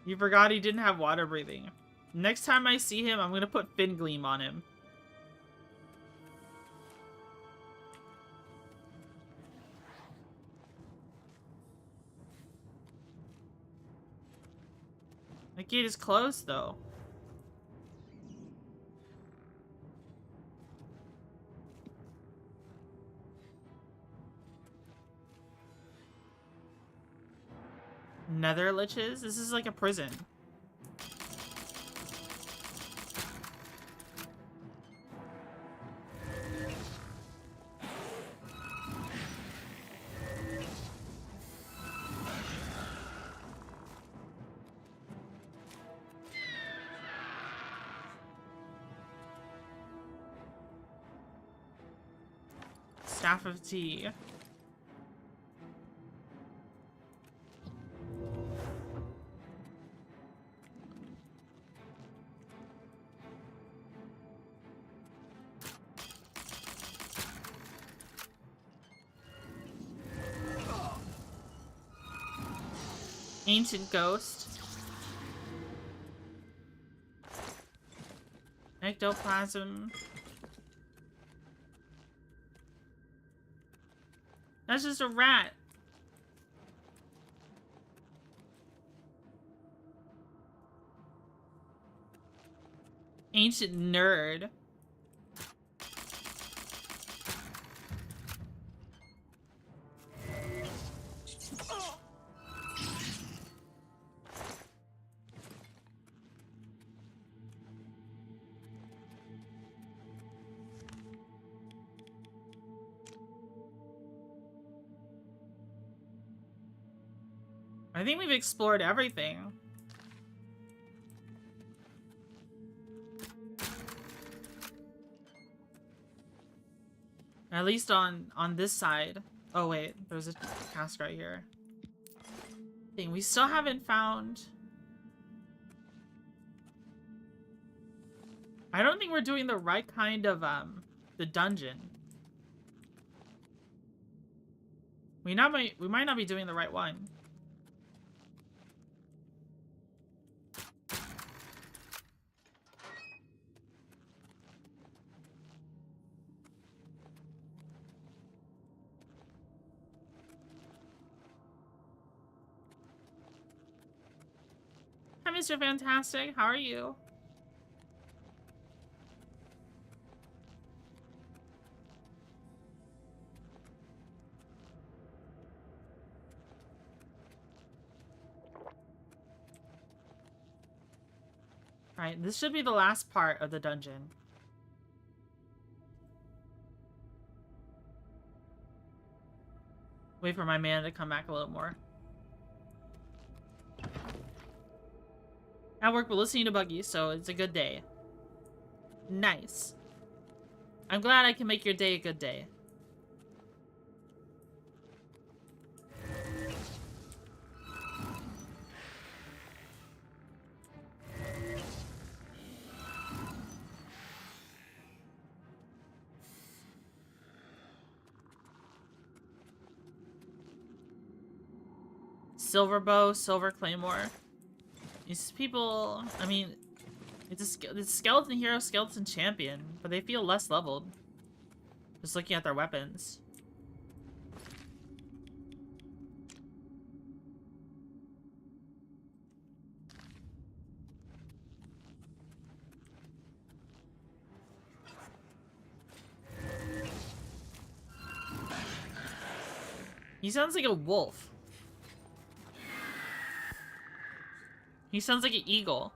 You forgot he didn't have water breathing. Next time I see him, I'm gonna put Fin Gleam on him. The gate is closed, though. Nether liches? This is like a prison. Staff of tea. Ancient ghost. Ectoplasm. That's just a rat. Ancient nerd. I think we've explored everything. At least on this side. Oh wait, there's a cask right here. Thing we still haven't found. I don't think we're doing the right kind of the dungeon. We might not be doing the right one. Hi, Mr. Fantastic. How are you? Alright, this should be the last part of the dungeon. Wait for my mana to come back a little more. At work, but listening to Buggy, so it's a good day. Nice. I'm glad I can make your day a good day. Silver bow, silver claymore. These people, I mean, it's a skeleton hero, skeleton champion, but they feel less leveled. Just looking at their weapons. He sounds like a wolf. He sounds like an eagle.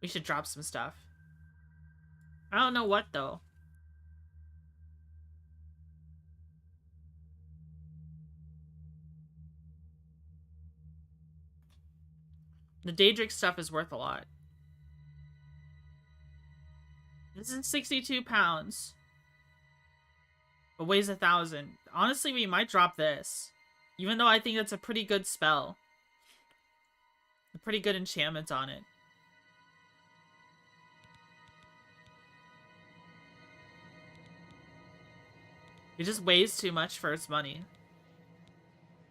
We should drop some stuff. I don't know what, though. The Daedric stuff is worth a lot. This is 62 pounds. But weighs 1,000. Honestly, we might drop this. Even though I think that's a pretty good spell. A pretty good enchantment on it. It just weighs too much for its money.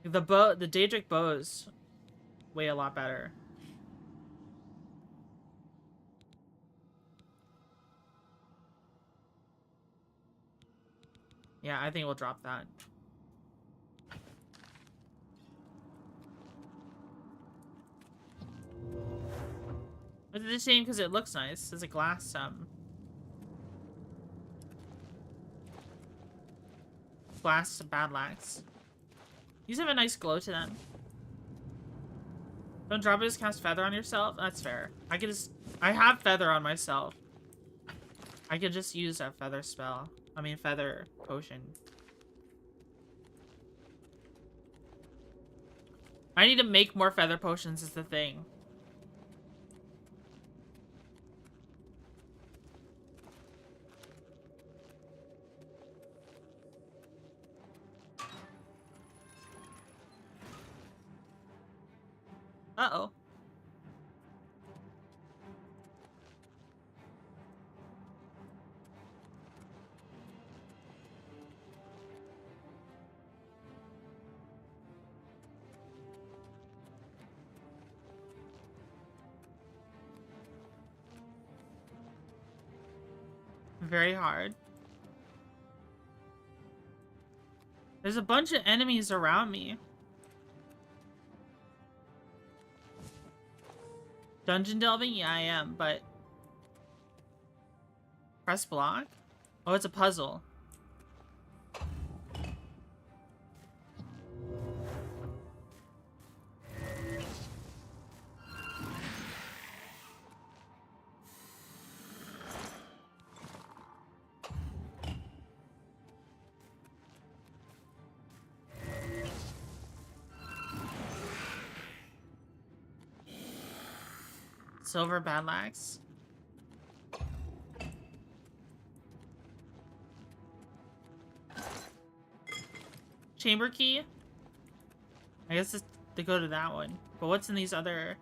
The Daedric bows weigh a lot better. Yeah, I think we'll drop that. But it's a shame because it looks nice. It's a glass, glass bad lax. These have a nice glow to them. Don't drop it, just cast feather on yourself? That's fair. I have feather on myself. I could just use that feather spell. I mean, feather potion. I need to make more feather potions is the thing. Uh-oh. Very hard. There's a bunch of enemies around me. Dungeon delving? Yeah, I am, but... Press block? Oh, it's a puzzle. Silver Badlax. Chamber key? I guess it's to go to that one. But what's in these other...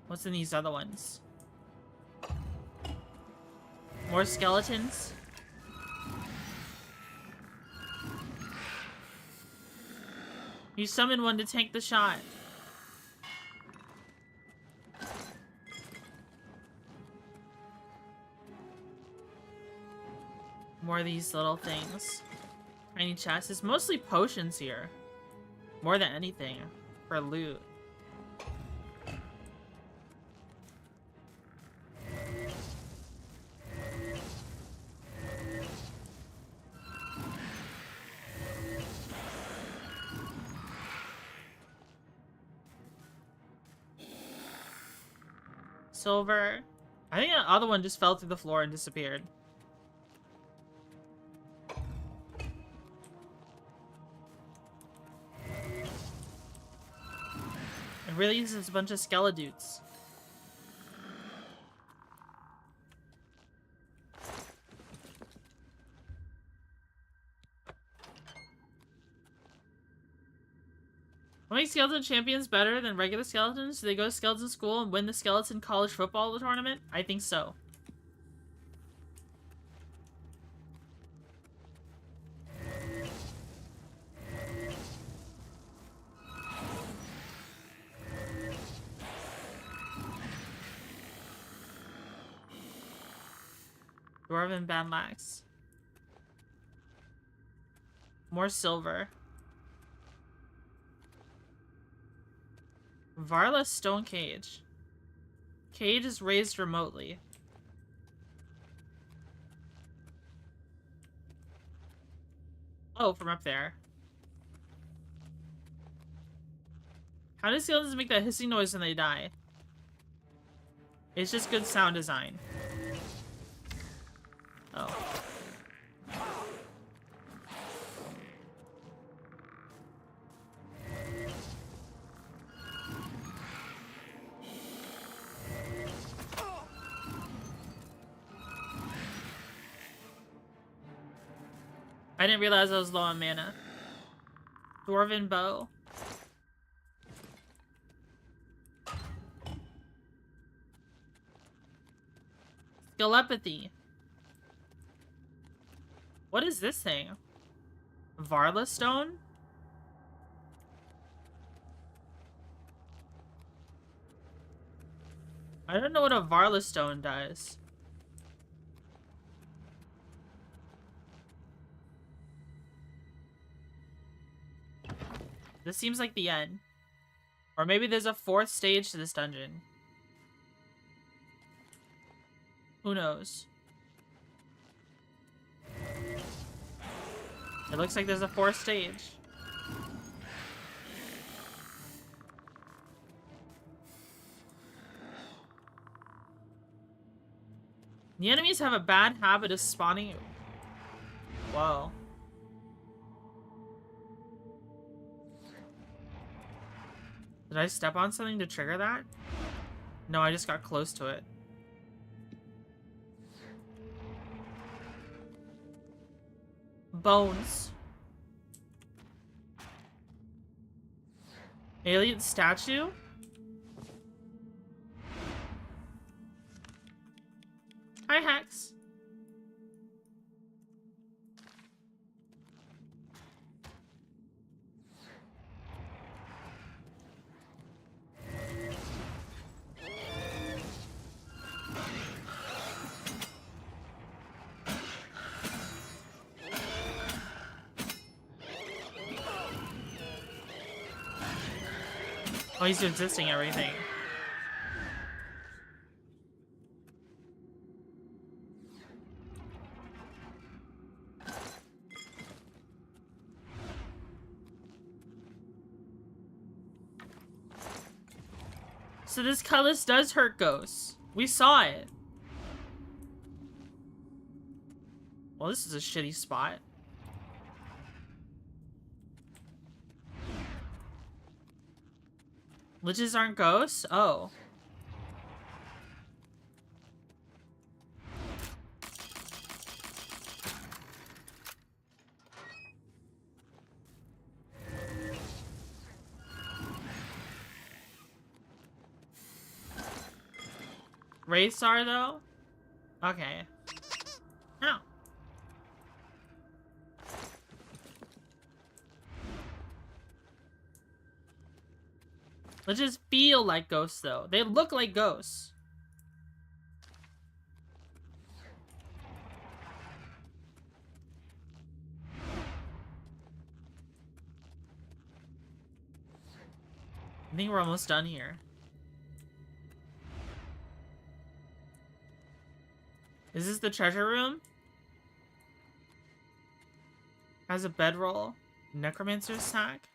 What's in these other ones? More skeletons? You summon one to tank the shot. More of these little things. Tiny chests. It's mostly potions here. More than anything. For loot. Silver. I think the other one just fell through the floor and disappeared. It really is just a bunch of skeledudes. What makes skeleton champions better than regular skeletons? Do they go to skeleton school and win the skeleton college football tournament? I think so. Dwarven Bandlax. More silver. Varla Stone Cage. Cage is raised remotely. Oh, from up there. How do skeletons make that hissing noise when they die? It's just good sound design. Oh. I didn't realize I was low on mana. Dwarven Bow. Skelepathy. What is this thing? Varla Stone? I don't know what a Varla Stone does. This seems like the end. Or maybe there's a fourth stage to this dungeon. Who knows? It looks like there's a fourth stage. The enemies have a bad habit of spawning. Whoa. Did I step on something to trigger that? No, I just got close to it. Bones. Alien statue? Hi, Hex. Oh, he's resisting everything. So this cutlass does hurt ghosts. We saw it. Well, this is a shitty spot. Liches aren't ghosts? Oh. Wraiths are though? Okay. Oh. Let's just feel like ghosts though. They look like ghosts. I think we're almost done here. Is this the treasure room? Has a bedroll. Necromancer's sack.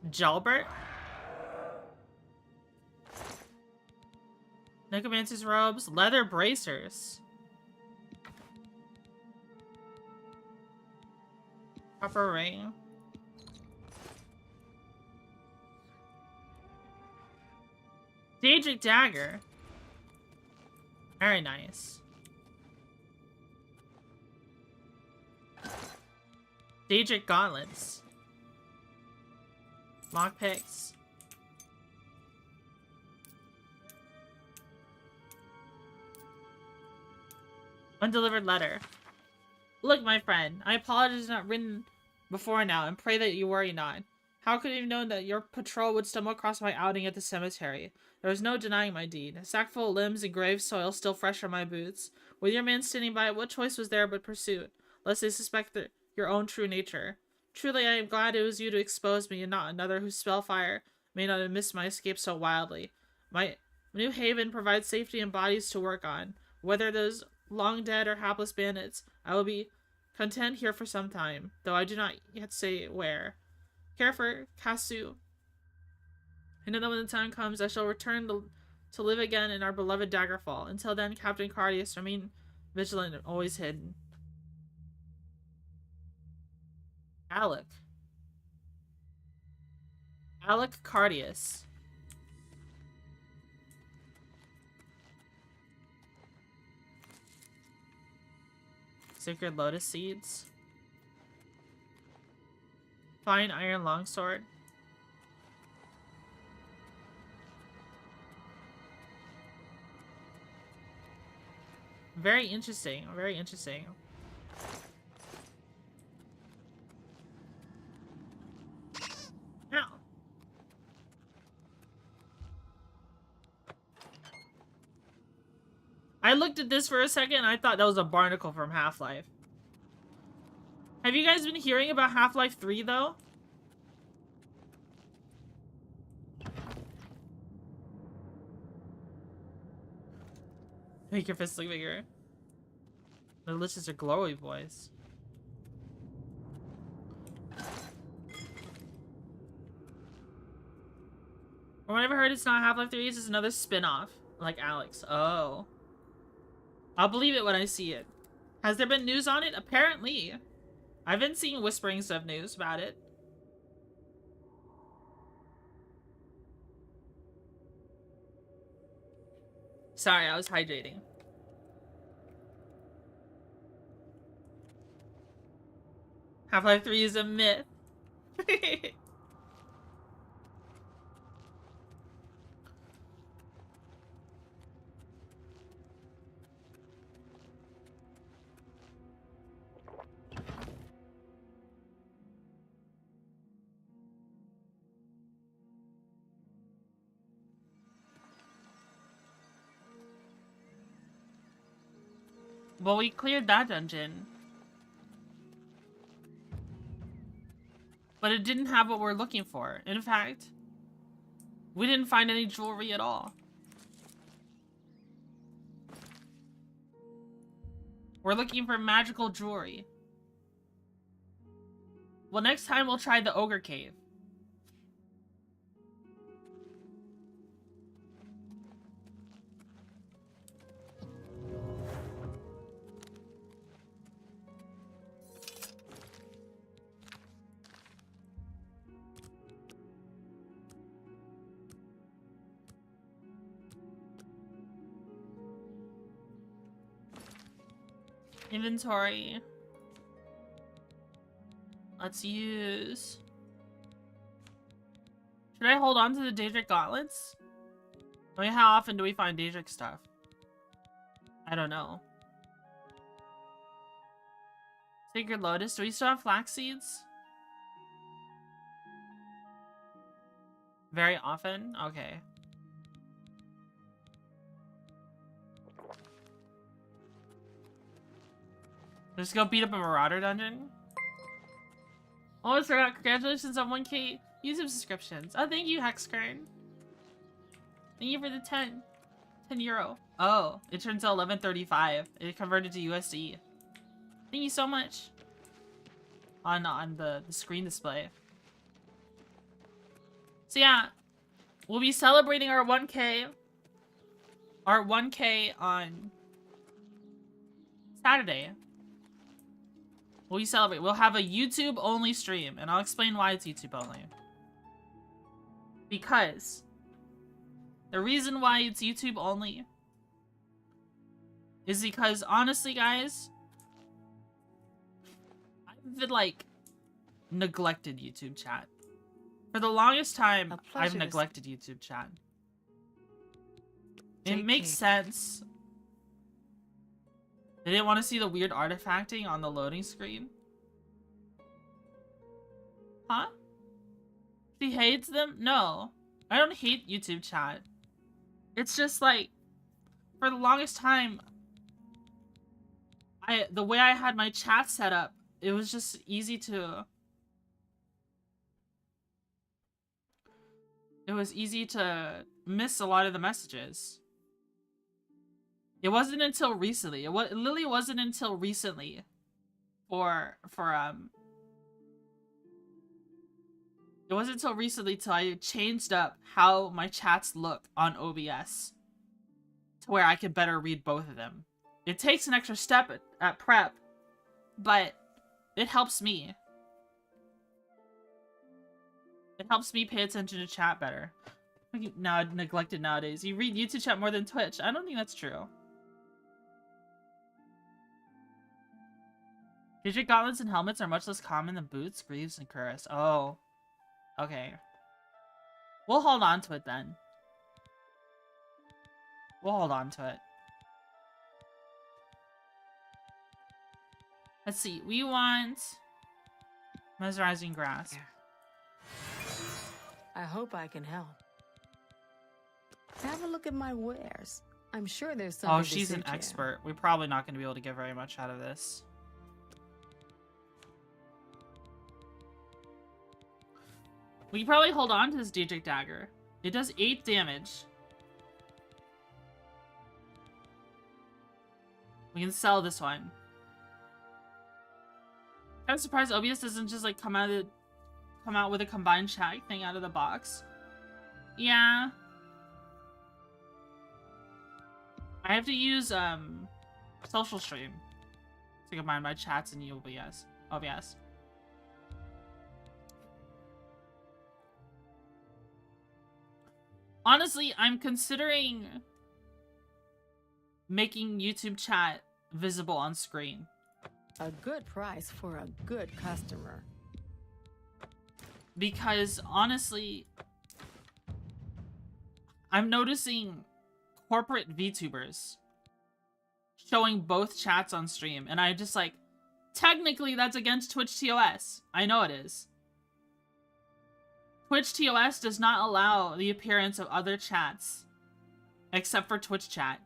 Jalbert. Necromancer's robes. Leather bracers. Copper ring. Daedric dagger. Very nice. Daedric gauntlets. Lockpicks. Undelivered letter. Look, my friend, I apologize not written before now, and pray that you worry not. How could I have known that your patrol would stumble across my outing at the cemetery? There was no denying my deed. A sack full of limbs and grave soil still fresh on my boots. With your man standing by, what choice was there but pursuit, lest they suspect your own true nature? Truly, I am glad it was you to expose me, and not another whose spellfire may not have missed my escape so wildly. My new haven provides safety and bodies to work on. Whether those long dead or hapless bandits, I will be content here for some time, though I do not yet say where. Care for Kasu. I know that when the time comes, I shall return to live again in our beloved Daggerfall. Until then, Captain Cardius, remain vigilant and always hidden. Alec. Alec Cardius. Sacred Lotus Seeds. Fine Iron Longsword. Very interesting. Very interesting. Now. I looked at this for a second and I thought that was a barnacle from Half-Life. Have you guys been hearing about Half-Life 3 though? Make your fist look bigger. The liches are glowy boys. From what I've heard, it's not Half-Life 3, it's just another spin-off. Like Alex. Oh. I'll believe it when I see it. Has there been news on it? Apparently. I've been seeing whisperings of news about it. Sorry, I was hydrating. Half-Life 3 is a myth. Well, we cleared that dungeon. But it didn't have what we're looking for. In fact, we didn't find any jewelry at all. We're looking for magical jewelry. Well, next time we'll try the Ogre Cave. Inventory. Let's use... Should I hold on to the Daedric gauntlets? I mean, how often do we find Daedric stuff? I don't know. Sacred Lotus. Do we still have flax seeds? Very often? Okay. Let's go beat up a Marauder dungeon. Oh, forgot. Congratulations on 1K YouTube subscriptions. Oh, thank you, Hexkern. Thank you for the 10 euro. Oh, it turns out 11.35. It converted to USD. Thank you so much. On the screen display. So yeah, we'll be celebrating our 1K. Our 1K on Saturday. We'll celebrate. We'll have a YouTube only stream, and I'll explain why it's YouTube only. Because the reason why it's YouTube only is because, honestly, guys, I've been, like, neglected YouTube chat. For the longest time, I've neglected YouTube chat. It makes sense. They didn't want to see the weird artifacting on the loading screen. Huh? She hates them? No. I don't hate YouTube chat. It's just like, for the longest time, the way I had my chat set up, it was just easy to... It was easy to miss a lot of the messages. It wasn't until recently. It literally wasn't until recently it wasn't until recently till I changed up how my chats look on OBS to where I could better read both of them. It takes an extra step at prep, but it helps me. It helps me pay attention to chat better. Now neglected nowadays. You read YouTube chat more than Twitch. I don't think that's true. Daedric gauntlets and helmets are much less common than boots, greaves, and cuirass. Oh. Okay. We'll hold on to it then. We'll hold on to it. Let's see. We want mesmerizing grass. I hope I can help. Have a look at my wares. I'm sure there's something. Oh, she's an expert. We're probably not going to be able to get very much out of this. We can probably hold on to this Daedric dagger. It does 8 damage. We can sell this one. I'm surprised OBS doesn't just like come out with a combined chat thing out of the box. Yeah. I have to use social stream to combine my chats in OBS. Honestly, I'm considering making YouTube chat visible on screen. A good price for a good customer. Because honestly, I'm noticing corporate VTubers showing both chats on stream, and I just like, technically that's against Twitch TOS. I know it is. Twitch TOS does not allow the appearance of other chats, except for Twitch chat,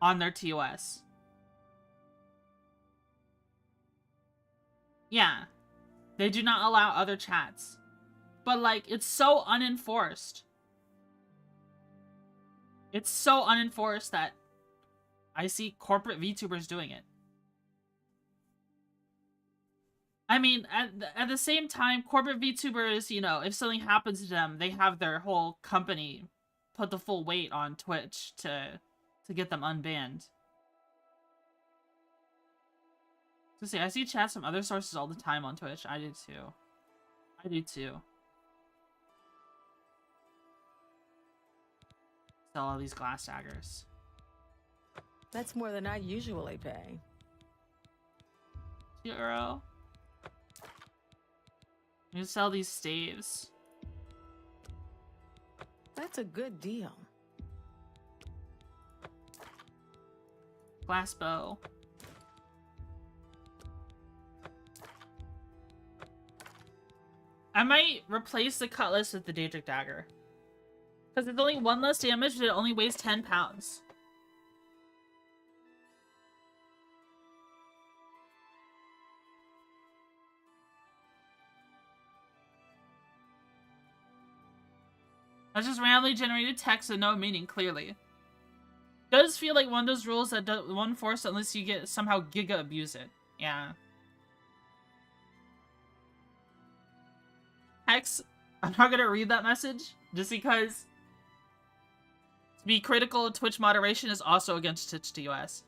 on their TOS. Yeah, they do not allow other chats. But like, it's so unenforced. It's so unenforced that I see corporate VTubers doing it. I mean, at the same time, corporate VTubers, you know, if something happens to them, they have their whole company put the full weight on Twitch to get them unbanned. So see, I see chats from other sources all the time on Twitch. I do too. I do too. Sell all these glass daggers. That's more than I usually pay. €2. You can sell these staves. That's a good deal. Glass bow. I might replace the cutlass with the Daedric dagger. Because it's only 1 less damage, but it only weighs 10 pounds. That's just randomly generated text with no meaning, clearly. Does feel like one of those rules that one force unless you get somehow giga abuse it. Yeah. Hex, I'm not gonna read that message just because to be critical of Twitch moderation is also against Twitch TOS.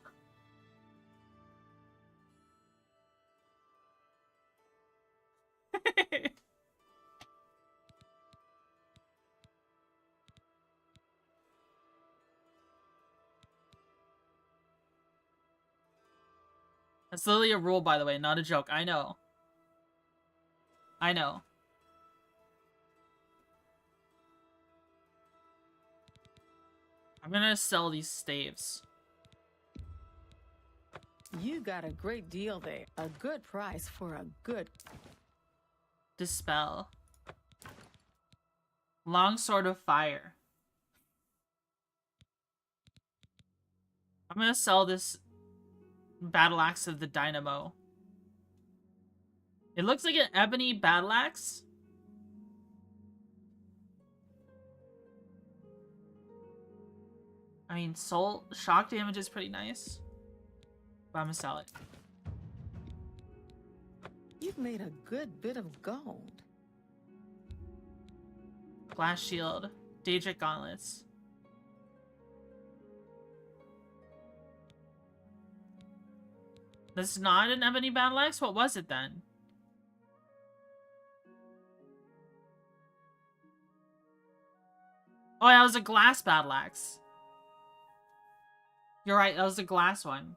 That's literally a rule, by the way, not a joke. I know. I know. I'm gonna sell these staves. You got a great deal there. A good price for a good... Dispel. Long Sword of Fire. I'm gonna sell this Battle Axe of the Dynamo. It looks like an ebony battle axe. I mean, soul shock damage is pretty nice. But I'm gonna sell it. You've made a good bit of gold. Glass shield. Daedric gauntlets. That's not an ebony battle axe? What was it then? Oh, that was a glass battle axe. You're right, that was a glass one.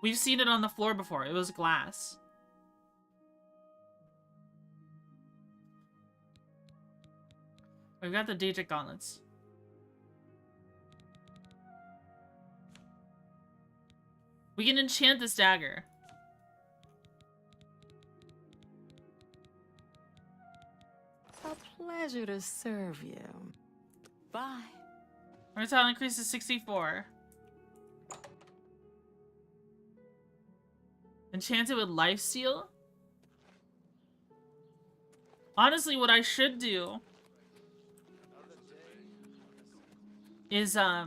We've seen it on the floor before. It was glass. We've got the Daedric gauntlets. We can enchant this dagger. A pleasure to serve you. Bye. Versatile increase to 64. Enchanted with lifesteal? Honestly, what I should do is, I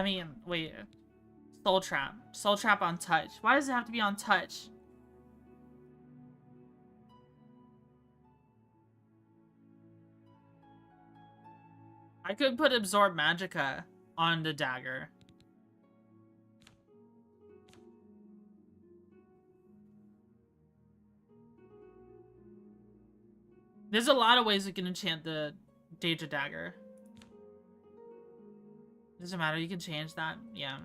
mean, wait. Soul Trap. Soul Trap on touch. Why does it have to be on touch? I could put Absorb Magicka on the dagger. There's a lot of ways we can enchant the Daedra dagger. Doesn't matter, you can change that. Yeah.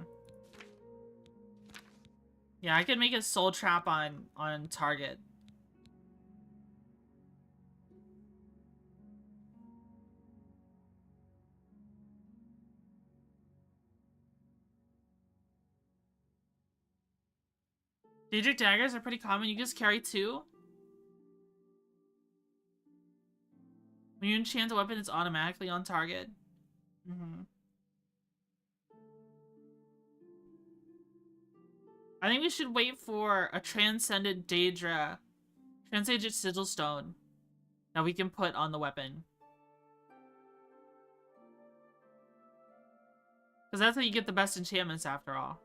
Yeah, I could make a soul trap on target. Daedric daggers are pretty common. You just carry 2. When you enchant a weapon, it's automatically on target. I think we should wait for a Transcendent Daedra, Transcendent Sigil Stone that we can put on the weapon. Because that's how you get the best enchantments after all.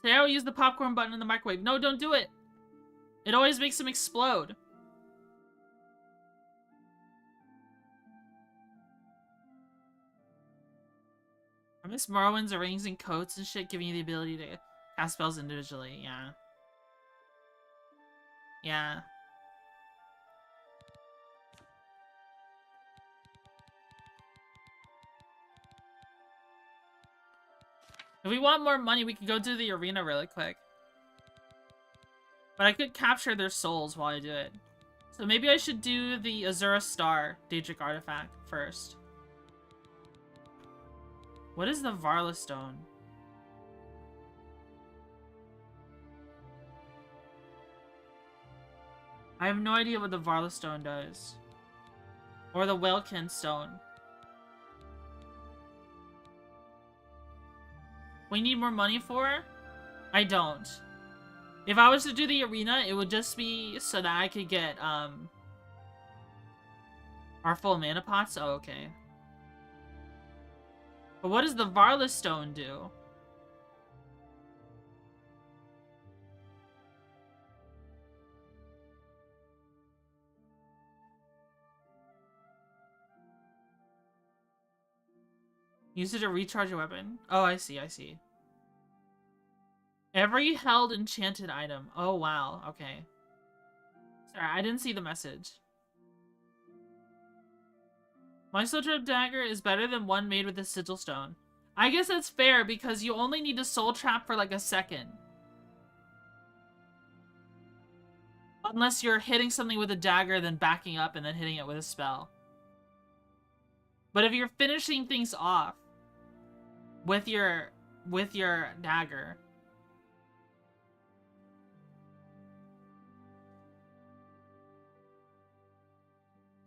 Today I will use the popcorn button in the microwave. No, don't do it! It always makes them explode. I miss Morrowind's rings and coats and shit, giving you the ability to cast spells individually. Yeah. Yeah. If we want more money, we can go do the arena really quick. But I could capture their souls while I do it. So maybe I should do the Azura Star Daedric artifact first. What is the Varla Stone? I have no idea what the Varla Stone does. Or the Whalekin Stone. We need more money for? I don't. If I was to do the arena, it would just be so that I could get, our full mana pots? Oh, okay. But what does the Varla Stone do? Use it to recharge your weapon? Oh, I see, I see. Every held enchanted item. Oh, wow. Okay. Sorry, I didn't see the message. My soul trap dagger is better than one made with a sigil stone. I guess that's fair because you only need a soul trap for like a second. Unless you're hitting something with a dagger, then backing up and then hitting it with a spell. But if you're finishing things off with your dagger,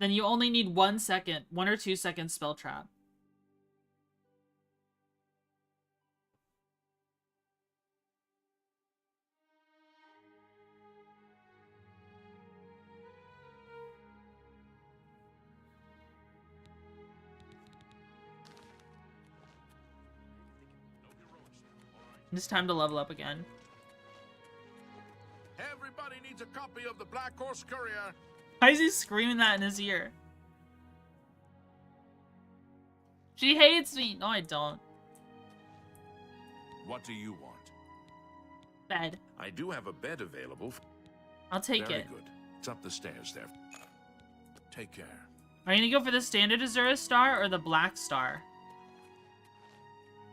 then you only need 1 second, 1 or 2 second spell trap. It's time to level up again. Everybody needs a copy of the Black Horse Courier. Why is he screaming that in his ear? She hates me! No, I don't. What do you want? Bed. I do have a bed available. I'll take Very it. good. It's up the stairs there. Take care. Are you gonna go for the standard Azura Star or the Black Star?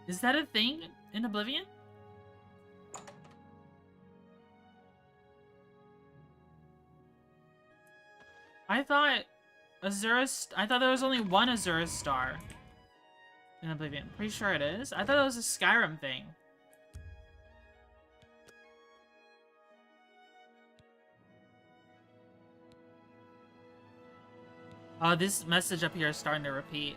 Is that a thing in Oblivion? I thought there was only one Azura Star in Oblivion. Pretty sure it is. I thought it was a Skyrim thing. Oh, this message up here is starting to repeat.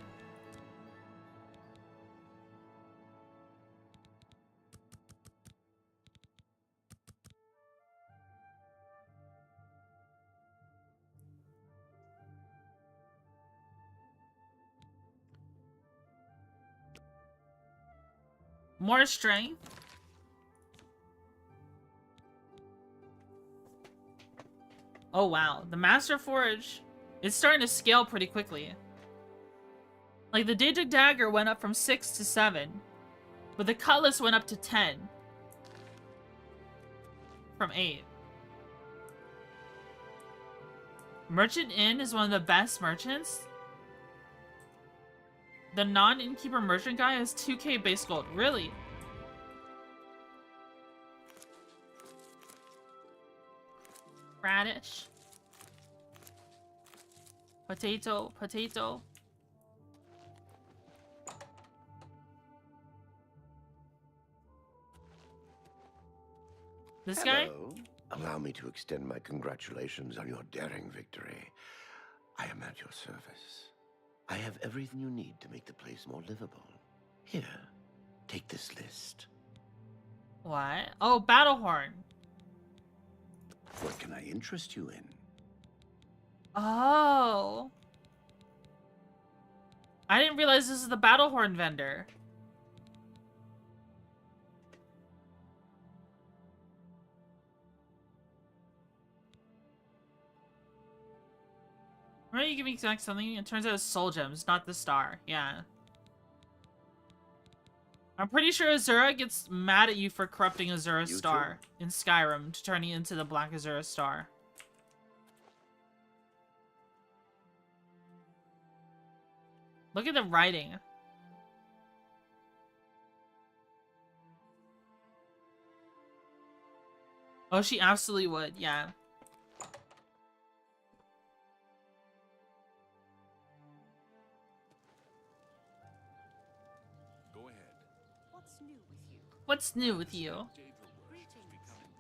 More strength. Oh wow, the Master Forge is starting to scale pretty quickly. Like the Daedric Dagger went up from 6 to 7, but the Cutlass went up to 10 from 8. Merchant Inn is one of the best merchants. The non-innkeeper merchant guy has 2k base gold. Really? Radish. Potato. Potato. This guy? Hello. Allow me to extend my congratulations on your daring victory. I am at your service. I have everything you need to make the place more livable. Here, take this list. What? Oh, Battlehorn. What can I interest you in? Oh. I didn't realize this is the Battlehorn vendor. Remember you give me something? It turns out it's soul gems, not the star. Yeah. I'm pretty sure Azura gets mad at you for corrupting Azura Star in Skyrim to turning into the Black Azura Star. Look at the writing. Oh, she absolutely would, yeah. Go ahead. What's new with you? What's new with you?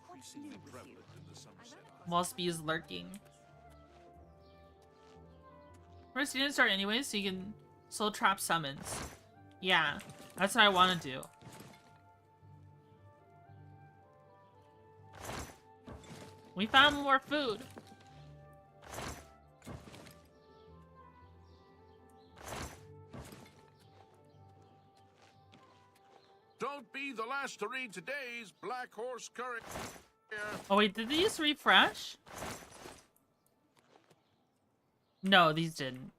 Increasingly prevalent in the Somerset Islands. Waspy is lurking. First, you didn't start anyways, so you can soul trap summons. Yeah, that's what I want to do. We found more food. Don't be the last to read today's Black Horse Courier. Oh wait, did these refresh? No, these didn't.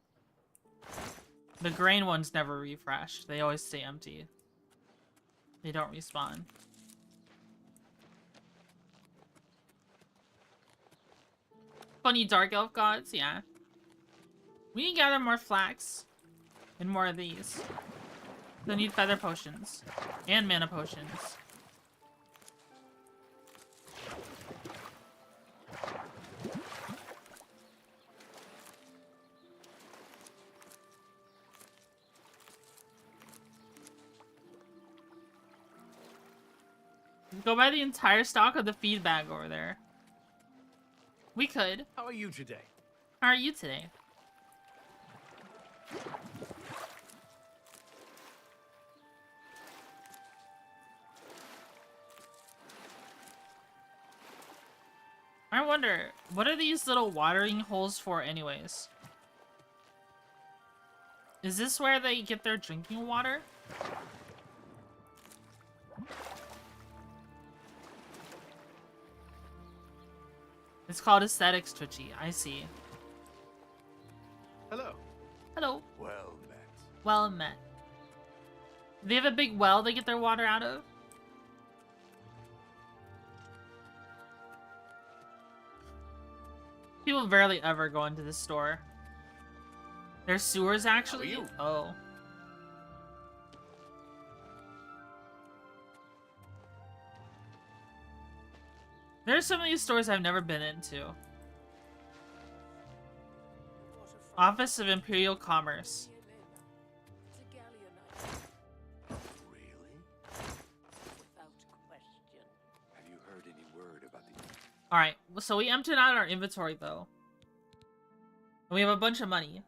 The grain ones never refresh. They always stay empty. They don't respawn. Funny dark elf gods, yeah. We can gather more flax and more of these. They need feather potions and mana potions. Go buy the entire stock of the feed bag over there. We could. How are you today? How are you today? I wonder, what are these little watering holes for anyways? Is this where they get their drinking water? It's called aesthetics, Twitchy. I see. Hello. Hello. Well met. Well met. Do they have a big well they get their water out of? People rarely ever go into this store. There's sewers, actually? How are you? Oh. There's some of these stores I've never been into. Office of Imperial Commerce. Really? Have you heard any word about the... Alright, so we emptied out our inventory, though. And we have a bunch of money.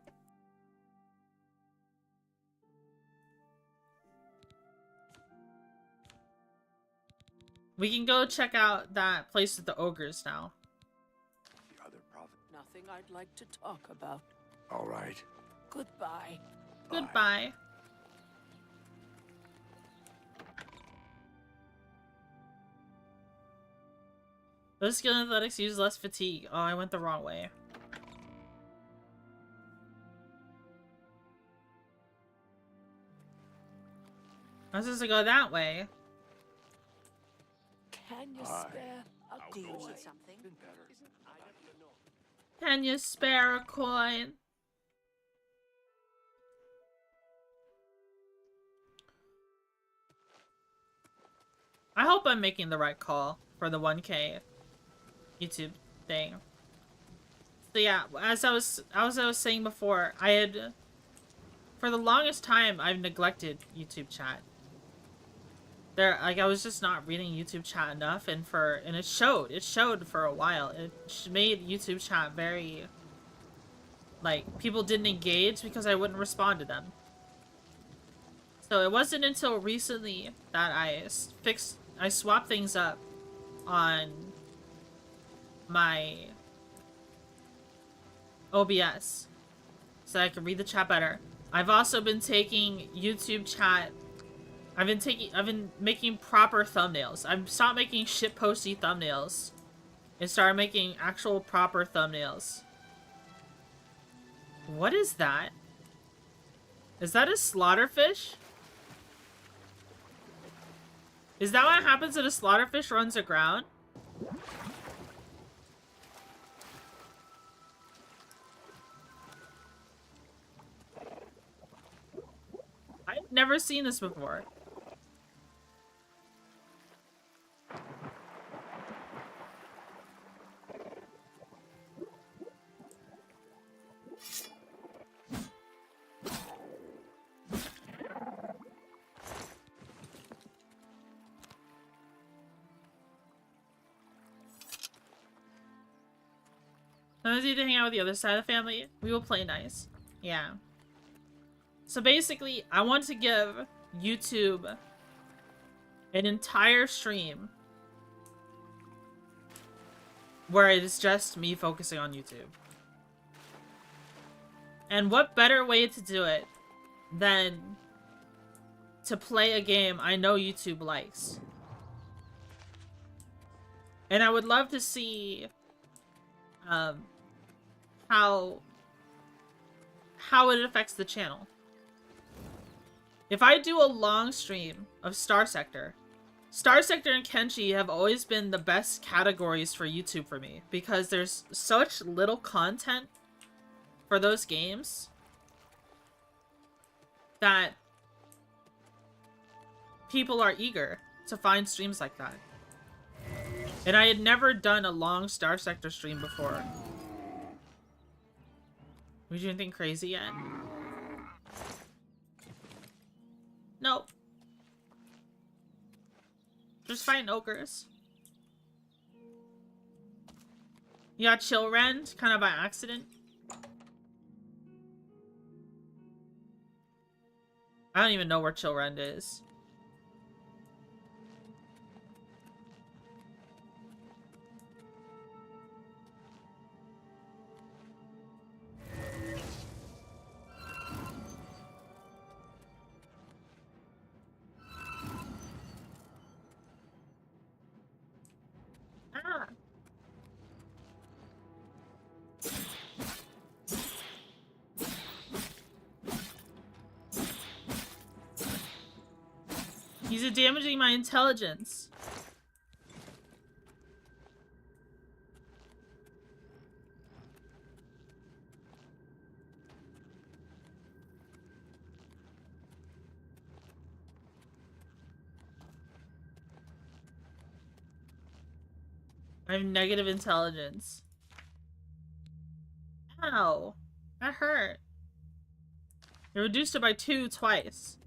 We can go check out that place with the ogres now. The other province? Nothing I'd like to talk about. All right. Goodbye. Goodbye. Those skill athletics use less fatigue. Oh, I went the wrong way. I was supposed to go that way. Can you Aye. spare a Do you coin? need something? Been better. Can you spare a coin? I hope I'm making the right call for the 1K YouTube thing. So yeah, as I was saying before, for the longest time I've neglected YouTube chat. I was just not reading YouTube chat enough, and it showed for a while. It made YouTube chat very, like, people didn't engage because I wouldn't respond to them. So it wasn't until recently that I swapped things up on my OBS so I can read the chat better. I've also been taking YouTube chat. I've been making proper thumbnails. I've stopped making shitposty thumbnails and started making actual proper thumbnails. What is that? Is that a slaughterfish? Is that what happens when a slaughterfish runs aground? I've never seen this before. Sometimes you need to hang out with the other side of the family. We will play nice. Yeah. So basically, I want to give YouTube an entire stream where it is just me focusing on YouTube. And what better way to do it than to play a game I know YouTube likes. And I would love to see how it affects the channel. If I do a long stream of Star Sector and Kenshi have always been the best categories for YouTube for me because there's such little content for those games that people are eager to find streams like that. And I had never done a long Star Sector stream before. We doing anything crazy yet? Nope. Just fighting ogres. You got chill rend kind of by accident. I don't even know where chill rend is. Ah. He's damaging my intelligence. I have negative intelligence. Ow. That hurt. They reduced it by 2 twice.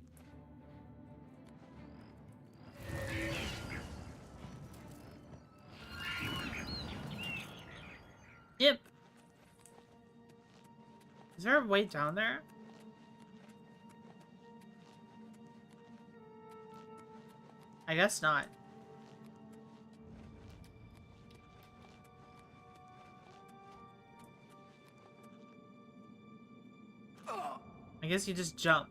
Yep. Is there a way down there? I guess not. I guess you just jump.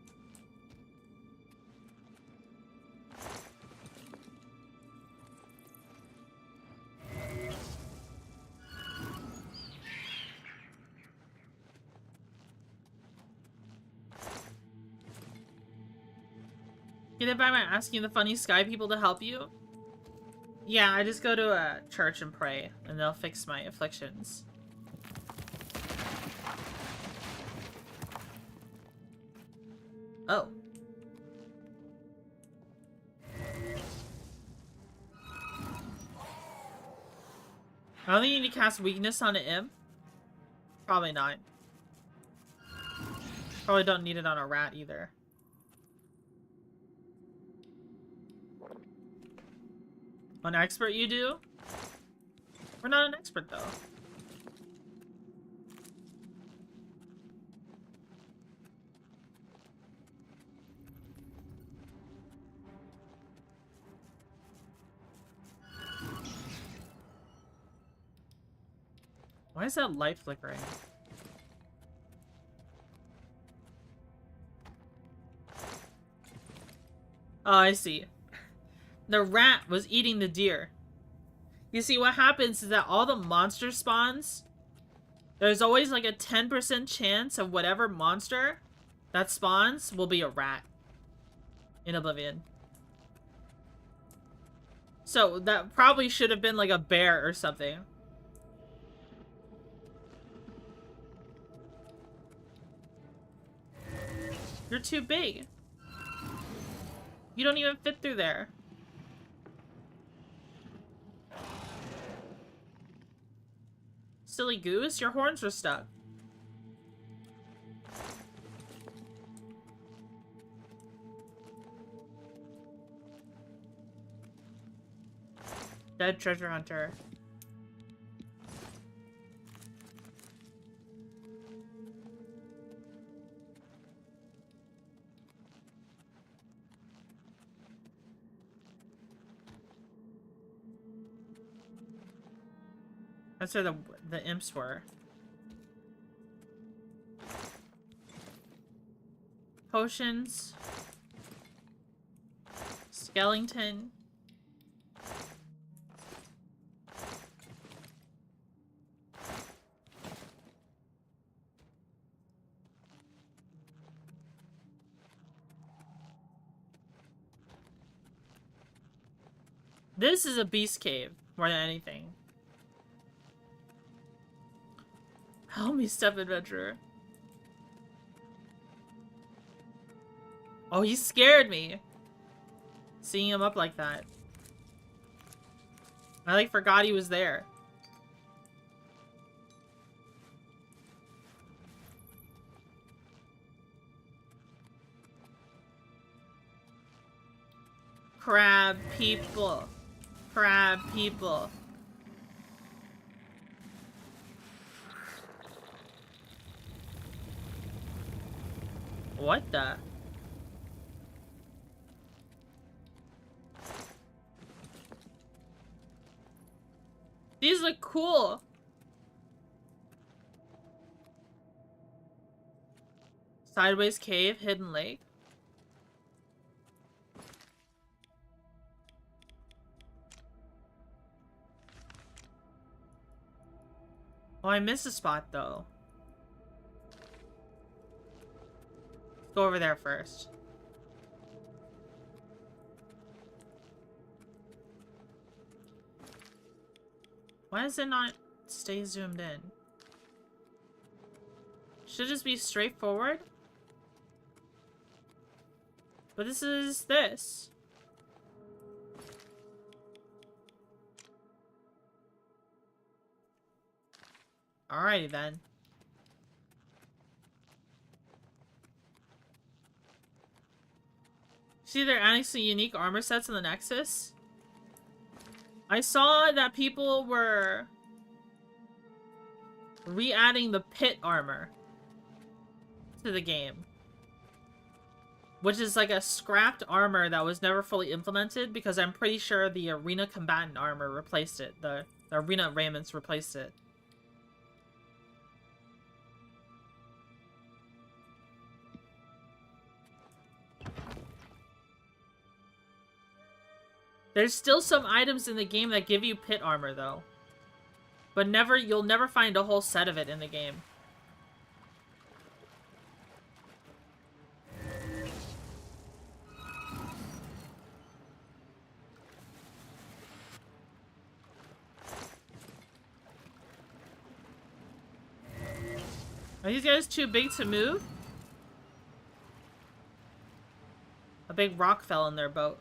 Get it by asking the funny sky people to help you? Yeah, I just go to a church and pray, and they'll fix my afflictions. Oh. I don't think you need to cast weakness on an imp. Probably not. Probably don't need it on a rat either. On expert you do? We're not an expert though. Why is that light flickering? Oh, I see. The rat was eating the deer. You see, what happens is that all the monster spawns, there's always like a 10% chance of whatever monster that spawns will be a rat in Oblivion. So that probably should have been like a bear or something. You're too big. You don't even fit through there. Silly goose, your horns are stuck. Dead treasure hunter. That's where the imps were. Potions. Skeleton. This is a beast cave more than anything. Help me, step adventurer. Oh, he scared me. Seeing him up like that. I like forgot he was there. Crab people. Crab people. What the? These look cool. Sideways cave, hidden lake. Oh, I missed a spot though. Let's go over there first. Why does it not stay zoomed in? Should just be straightforward? But this is this. Alrighty then. See, they're adding some unique armor sets in the Nexus. I saw that people were re-adding the pit armor to the game. Which is like a scrapped armor that was never fully implemented because I'm pretty sure the arena combatant armor replaced it. The arena raiments replaced it. There's still some items in the game that give you pit armor though. But you'll never find a whole set of it in the game. Are these guys too big to move? A big rock fell in their boat.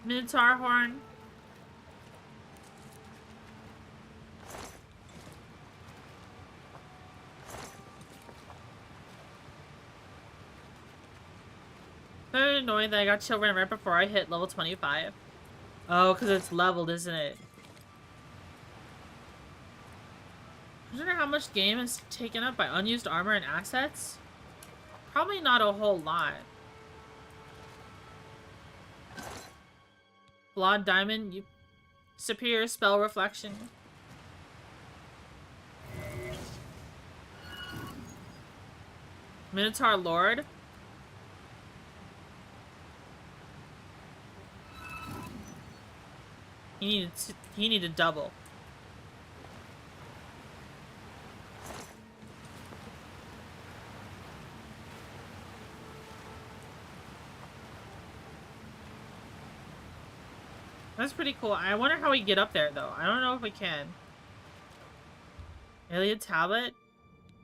Minotaur horn. Very annoying that I got children right before I hit level 25. Oh, because it's leveled, isn't it? I wonder how much game is taken up by unused armor and assets? Probably not a whole lot. Blood Diamond, superior spell reflection. Minotaur Lord. He needed double. That's pretty cool. I wonder how we get up there, though. I don't know if we can. Alien Tablet.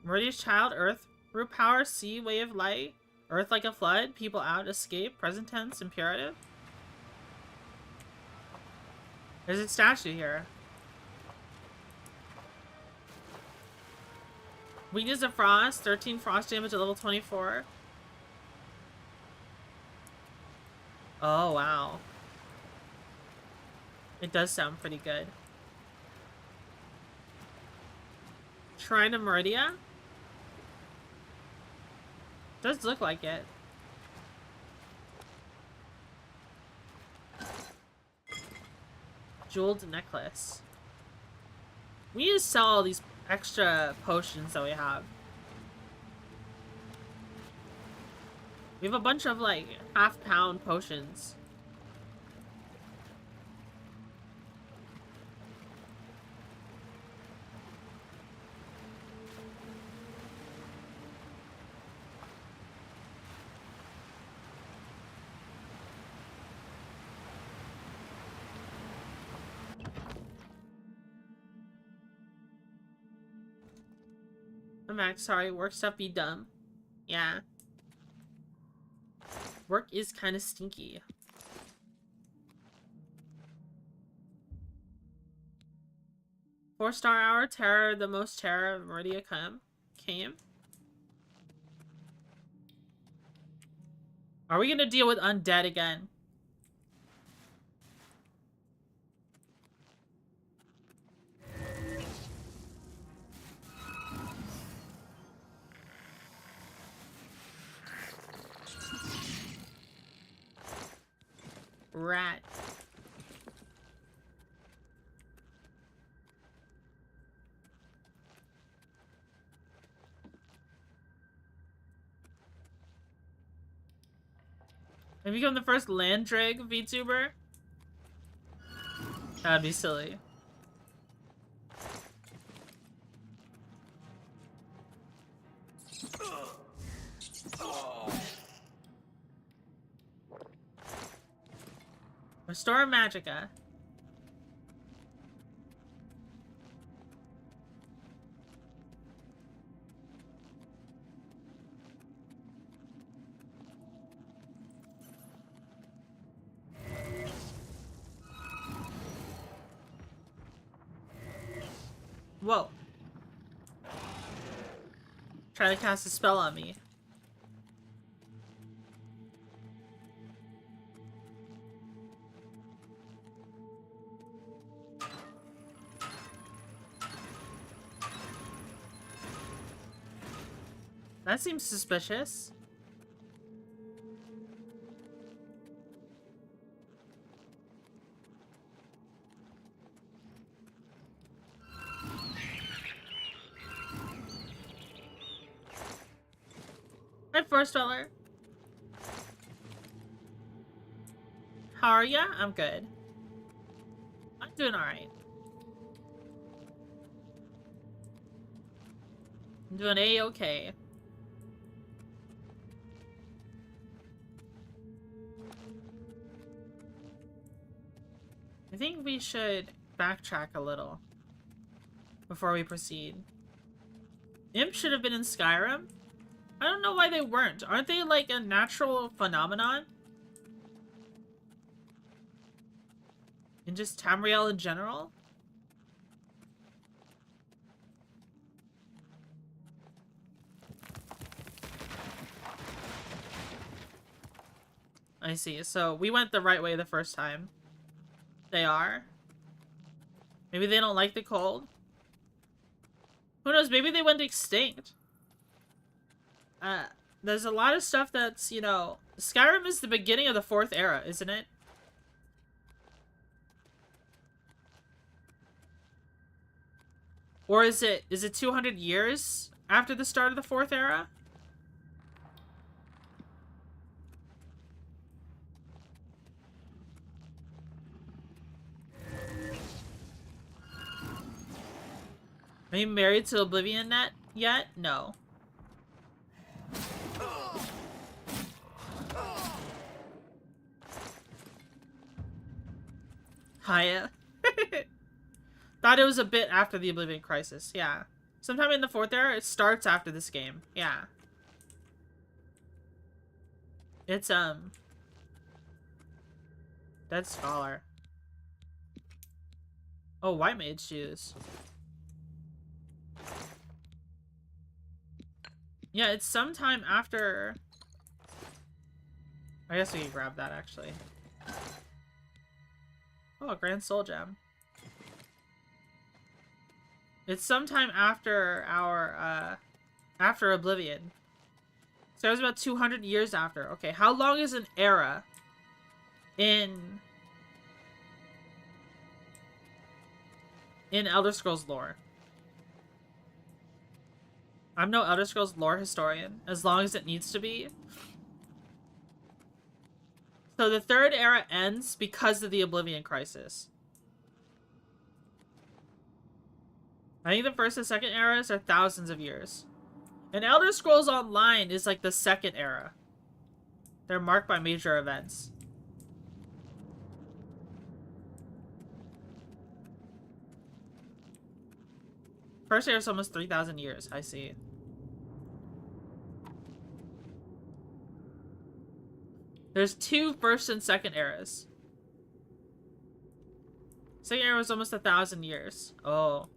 Meridia's Child. Earth. Root Power. Sea. Wave Light. Earth like a flood. People out. Escape. Present tense. Imperative. There's a statue here. Weakness of Frost, 13 frost damage at level 24. Oh, wow. It does sound pretty good. Shrine of Meridia? Does look like it. Jeweled necklace. We need to sell all these extra potions that we have. We have a bunch of like half-pound potions. Max, sorry, work stuff be dumb. Yeah. Work is kind of stinky. Four-star hour, terror, the most terror of Meridia came. Are we gonna deal with undead again? Rat. Have you become the first land drag VTuber? That'd be silly. Restore Magica. Whoa. Try to cast a spell on me. That seems suspicious. Hi, Force Dweller. How are ya? I'm good. I'm doing alright. I'm doing A-okay. I think we should backtrack a little before we proceed. Imp should have been in Skyrim. I don't know why they weren't. Aren't they like a natural phenomenon? And just Tamriel in general? I see. So we went the right way the first time. They are. Maybe they don't like the cold. Who knows? Maybe they went extinct. There's a lot of stuff that's, you know... Skyrim is the beginning of the 4th era, isn't it? Or is it 200 years after the start of the 4th era? Are you married to Oblivion yet? No. Hiya. Thought it was a bit after the Oblivion Crisis. Yeah. Sometime in the 4th era, it starts after this game. Yeah. It's, Dead Scholar. Oh, white maid shoes. Yeah, it's sometime after... I guess we can grab that, actually. Oh, a Grand Soul Gem. It's sometime after our, after Oblivion. So it was about 200 years after. Okay, how long is an era in Elder Scrolls lore? I'm no Elder Scrolls lore historian, as long as it needs to be. So the third era ends because of the Oblivion Crisis. I think the first and second eras are thousands of years. And Elder Scrolls Online is like the second era. They're marked by major events. First era is almost 3,000 years, I see. There's two first and second eras. Second era was almost 1,000 years. Oh.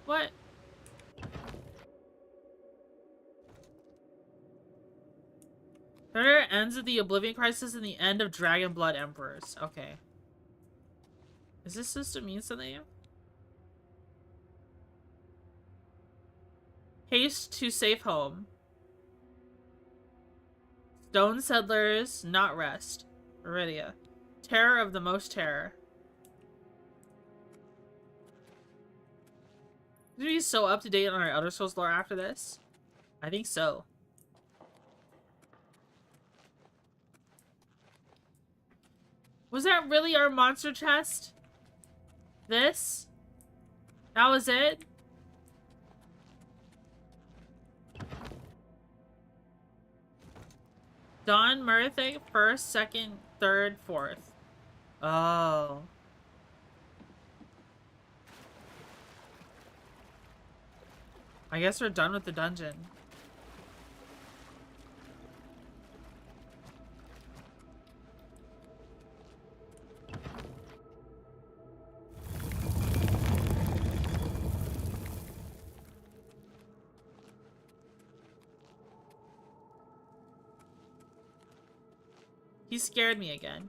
What? Third era ends at the Oblivion Crisis and the end of Dragon Blood Emperors. Okay. Is this supposed to mean something? Haste to safe home. Stone settlers, not rest. Iridia. Terror of the most terror. Are we so up to date on our Elder Scrolls lore after this? I think so. Was that really our monster chest? This? That was it? Dawn, Murthic, first, second, third, fourth. Oh. I guess we're done with the dungeon. He scared me again.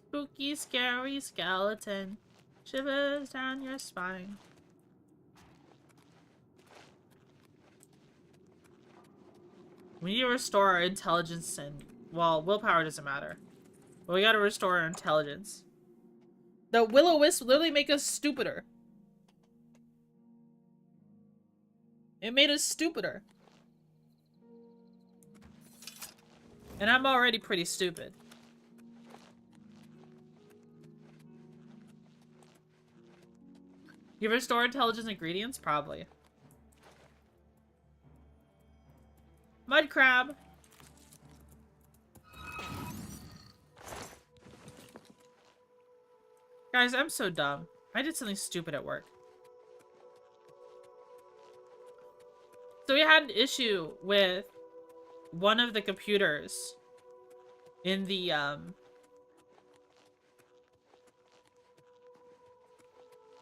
Spooky, scary skeleton. Shivers down your spine. We need to restore our intelligence and... well, willpower doesn't matter. But we gotta restore our intelligence. The Will-O-Wisp literally make us stupider. It made us stupider. And I'm already pretty stupid. You restore intelligence ingredients? Probably. Mud crab. Guys, I'm so dumb. I did something stupid at work. So we had an issue with one of the computers in the,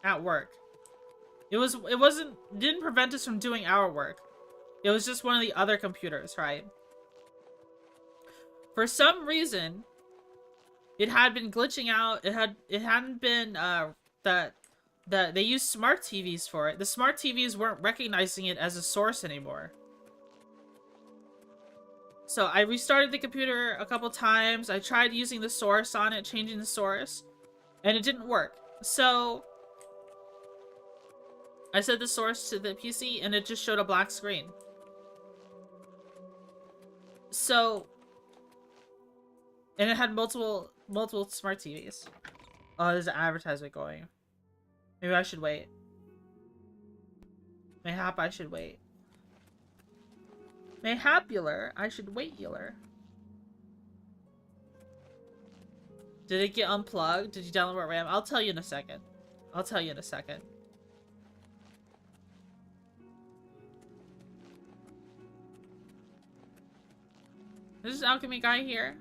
at work. Didn't prevent us from doing our work. It was just one of the other computers, right? For some reason, it had been glitching out. It hadn't been they used smart TVs for it. The smart TVs weren't recognizing it as a source anymore. So I restarted the computer a couple times. I tried using the source on it, changing the source, and it didn't work. So I set the source to the PC and it just showed a black screen. So, and it had multiple smart TVs. Oh, there's an advertisement going. Maybe I should wait. Mayhap I should wait. Mayhapular, I should wait-ular. Did it get unplugged? Did you download what RAM? I'll tell you in a second. I'll tell you in a second. There's an alchemy guy here.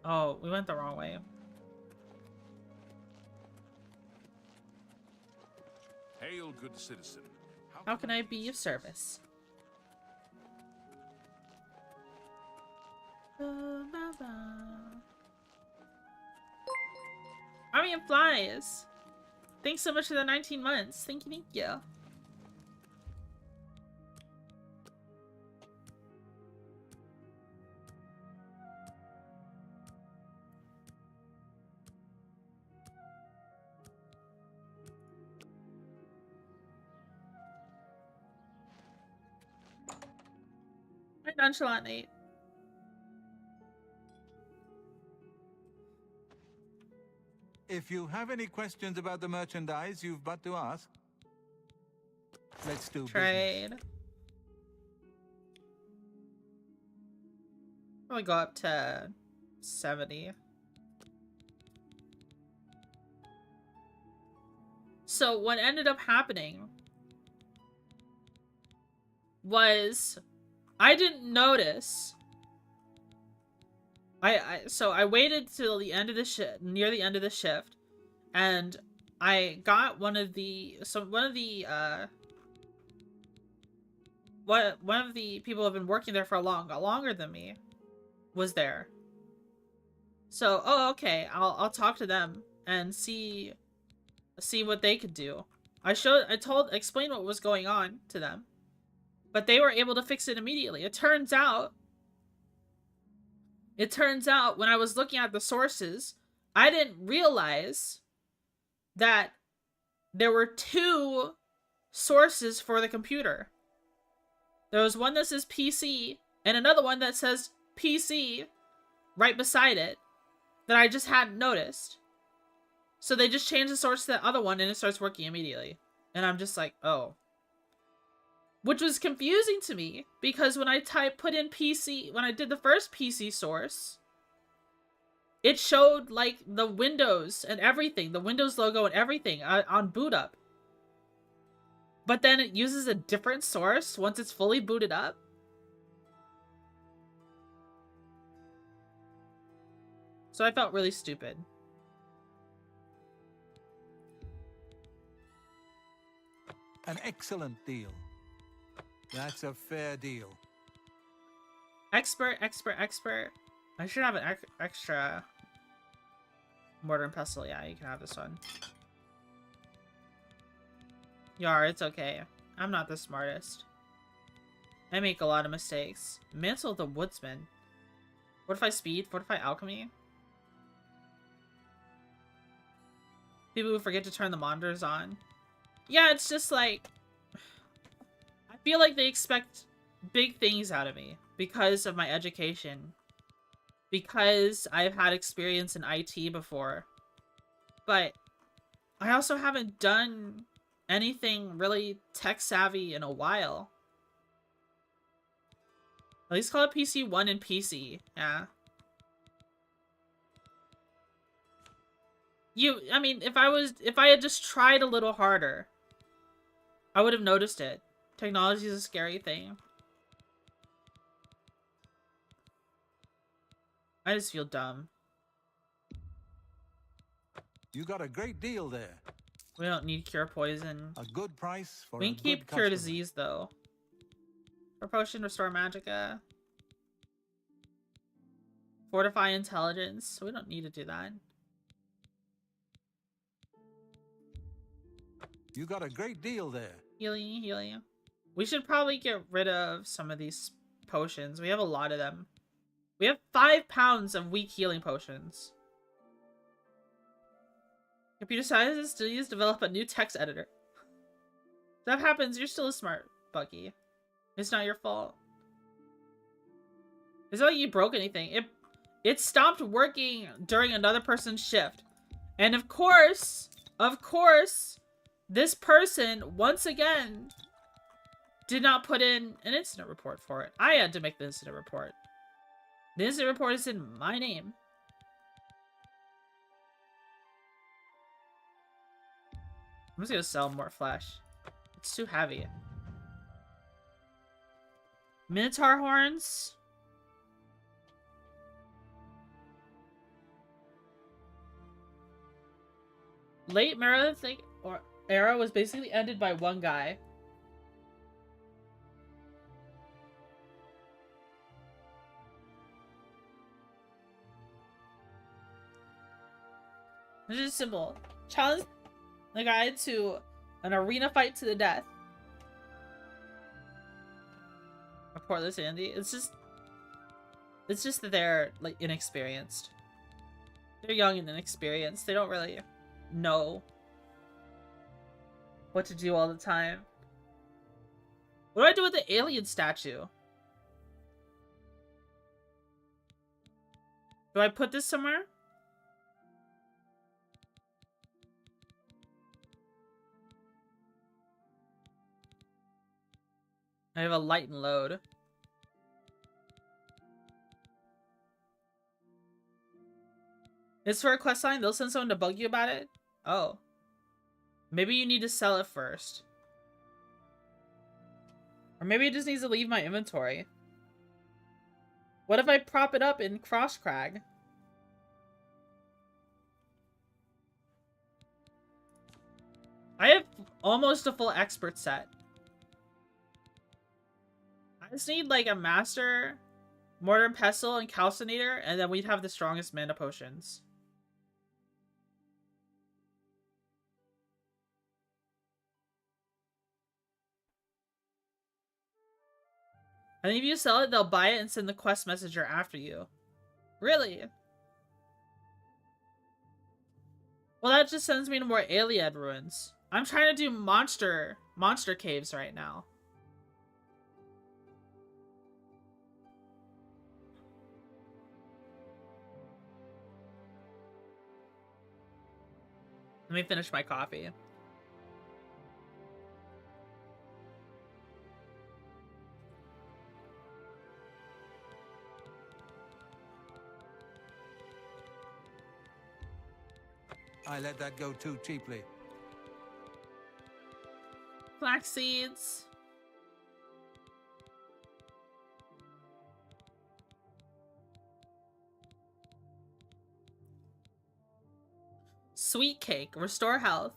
Oh, we went the wrong way. Hail, good citizen. How can I be of service? Army of Flies. Thanks so much for the 19 months. Thank you, thank you. Nonchalant Nate. If you have any questions about the merchandise, you've but to ask. Let's do trade. business. Probably go up to 70. So what ended up happening was I didn't notice. So I waited till the end of the shift, near the end of the shift, and I got one of the people who have been working there for longer than me was there. So, oh, okay, I'll talk to them and see what they could do. Explained what was going on to them. But they were able to fix it immediately. It turns out when I was looking at the sources, I didn't realize that there were two sources for the computer. There was one that says PC and another one that says PC right beside it that I just hadn't noticed. So they just changed the source to the other one and it starts working immediately. And I'm just like, oh. Which was confusing to me because when I put in PC, when I did the first PC source, it showed like the Windows and everything, the Windows logo and everything on boot up. But then it uses a different source once it's fully booted up. So I felt really stupid. An excellent deal. That's a fair deal. Expert. I should have an extra mortar and pestle. Yeah, you can have this one. Yar, it's okay. I'm not the smartest. I make a lot of mistakes. Mantle of the Woodsman. Fortify speed, fortify alchemy. People who forget to turn the monitors on. Yeah, it's just like... I feel like they expect big things out of me because of my education. Because I've had experience in IT before. But I also haven't done anything really tech-savvy in a while. At least call it PC 1 and PC. Yeah. I mean, if I had just tried a little harder, I would have noticed it. Technology is a scary thing. I just feel dumb. You got a great deal there. We don't need cure poison. A good price for we a can keep good cure customer. disease though. For potion, restore magicka. Fortify intelligence. We don't need to do that. You got a great deal there. Healing. We should probably get rid of some of these potions. We have a lot of them. We have 5 pounds of weak healing potions. Computer scientists studies develop a new text editor. If that happens, you're still a smart Bucky. It's not your fault. It's not like you broke anything. It stopped working during another person's shift. And of course, this person, once again, did not put in an incident report for it. I had to make the incident report. The incident report is in my name. I'm just gonna sell more flesh. It's too heavy. Minotaur horns. Late Merovingian era was basically ended by one guy. It's just simple. Challenge the guy to an arena fight to the death. Reportless Andy. It's just that they're like inexperienced. They're young and inexperienced. They don't really know what to do all the time. What do I do with the alien statue? Do I put this somewhere? I have a light and load. It's for a quest line. They'll send someone to bug you about it? Oh. Maybe you need to sell it first. Or maybe it just needs to leave my inventory. What if I prop it up in Crosscrag? I have almost a full expert set. I just need like a master, mortar and pestle, and calcinator, and then we'd have the strongest mana potions. I think if you sell it, they'll buy it and send the quest messenger after you. Really? Well, that just sends me to more Aliad ruins. I'm trying to do monster caves right now. Let me finish my coffee. I let that go too cheaply. Flax seeds. Sweet cake. Restore health.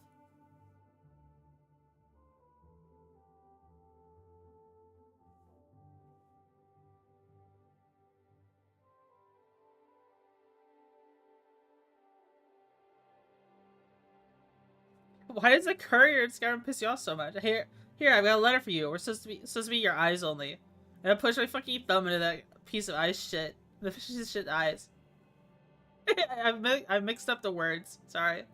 Why does the courier in Skyrim piss you off so much? Here, I've got a letter for you. We're supposed to be your eyes only. And I push my fucking thumb into that piece of ice shit. The fish's shit eyes. I've mixed up the words. Sorry.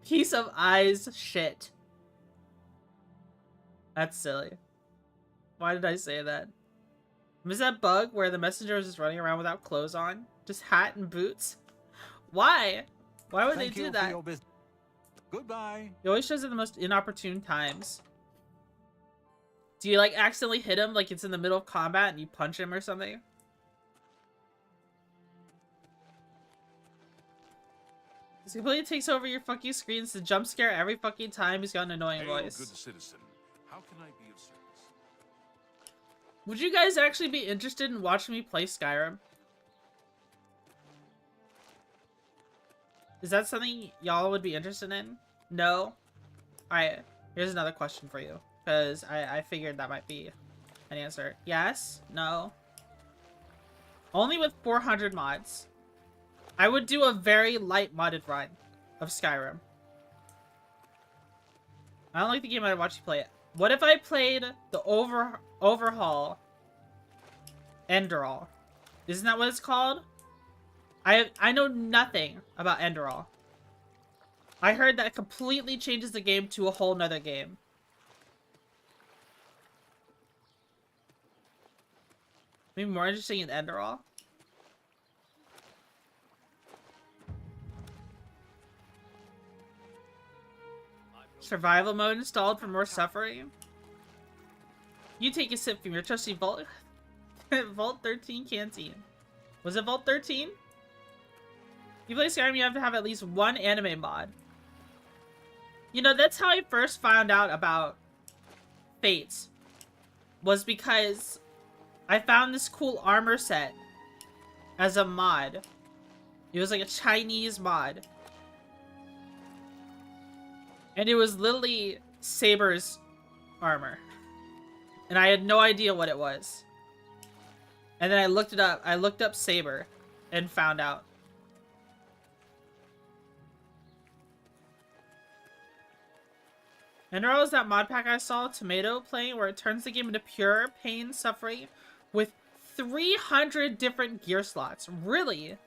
Piece of eyes shit. That's silly. Why did I say that? Was that bug where the messenger was just running around without clothes on? Just hat and boots? Why? Why would they do that? Goodbye. He always shows at the most inopportune times. Do you like accidentally hit him like it's in the middle of combat and you punch him or something? This completely takes over your fucking screens to jump scare every fucking time he's got an annoying voice. Good citizen. How can I be of service? Would you guys actually be interested in watching me play Skyrim? Is that something y'all would be interested in? No? Alright, here's another question for you. Because I figured that might be an answer. Yes? No? Only with 400 mods. I would do a very light modded run of Skyrim. I don't like the game. I'd watch you play it. What if I played the overhaul Enderall? Isn't that what it's called? I know nothing about Enderall. I heard that completely changes the game to a whole nother game. Maybe more interesting in Enderall. Survival mode installed for more suffering? You take a sip from your trusty Vault Vault 13 canteen. Was it Vault 13? You play Skyrim, you have to have at least one anime mod. You know, that's how I first found out about Fates. Was because I found this cool armor set as a mod. It was like a Chinese mod. And it was literally Saber's armor. And I had no idea what it was. And then I looked it up. I looked up Saber and found out. And there was that mod pack I saw, Tomato, playing, where it turns the game into pure pain suffering with 300 different gear slots. Really?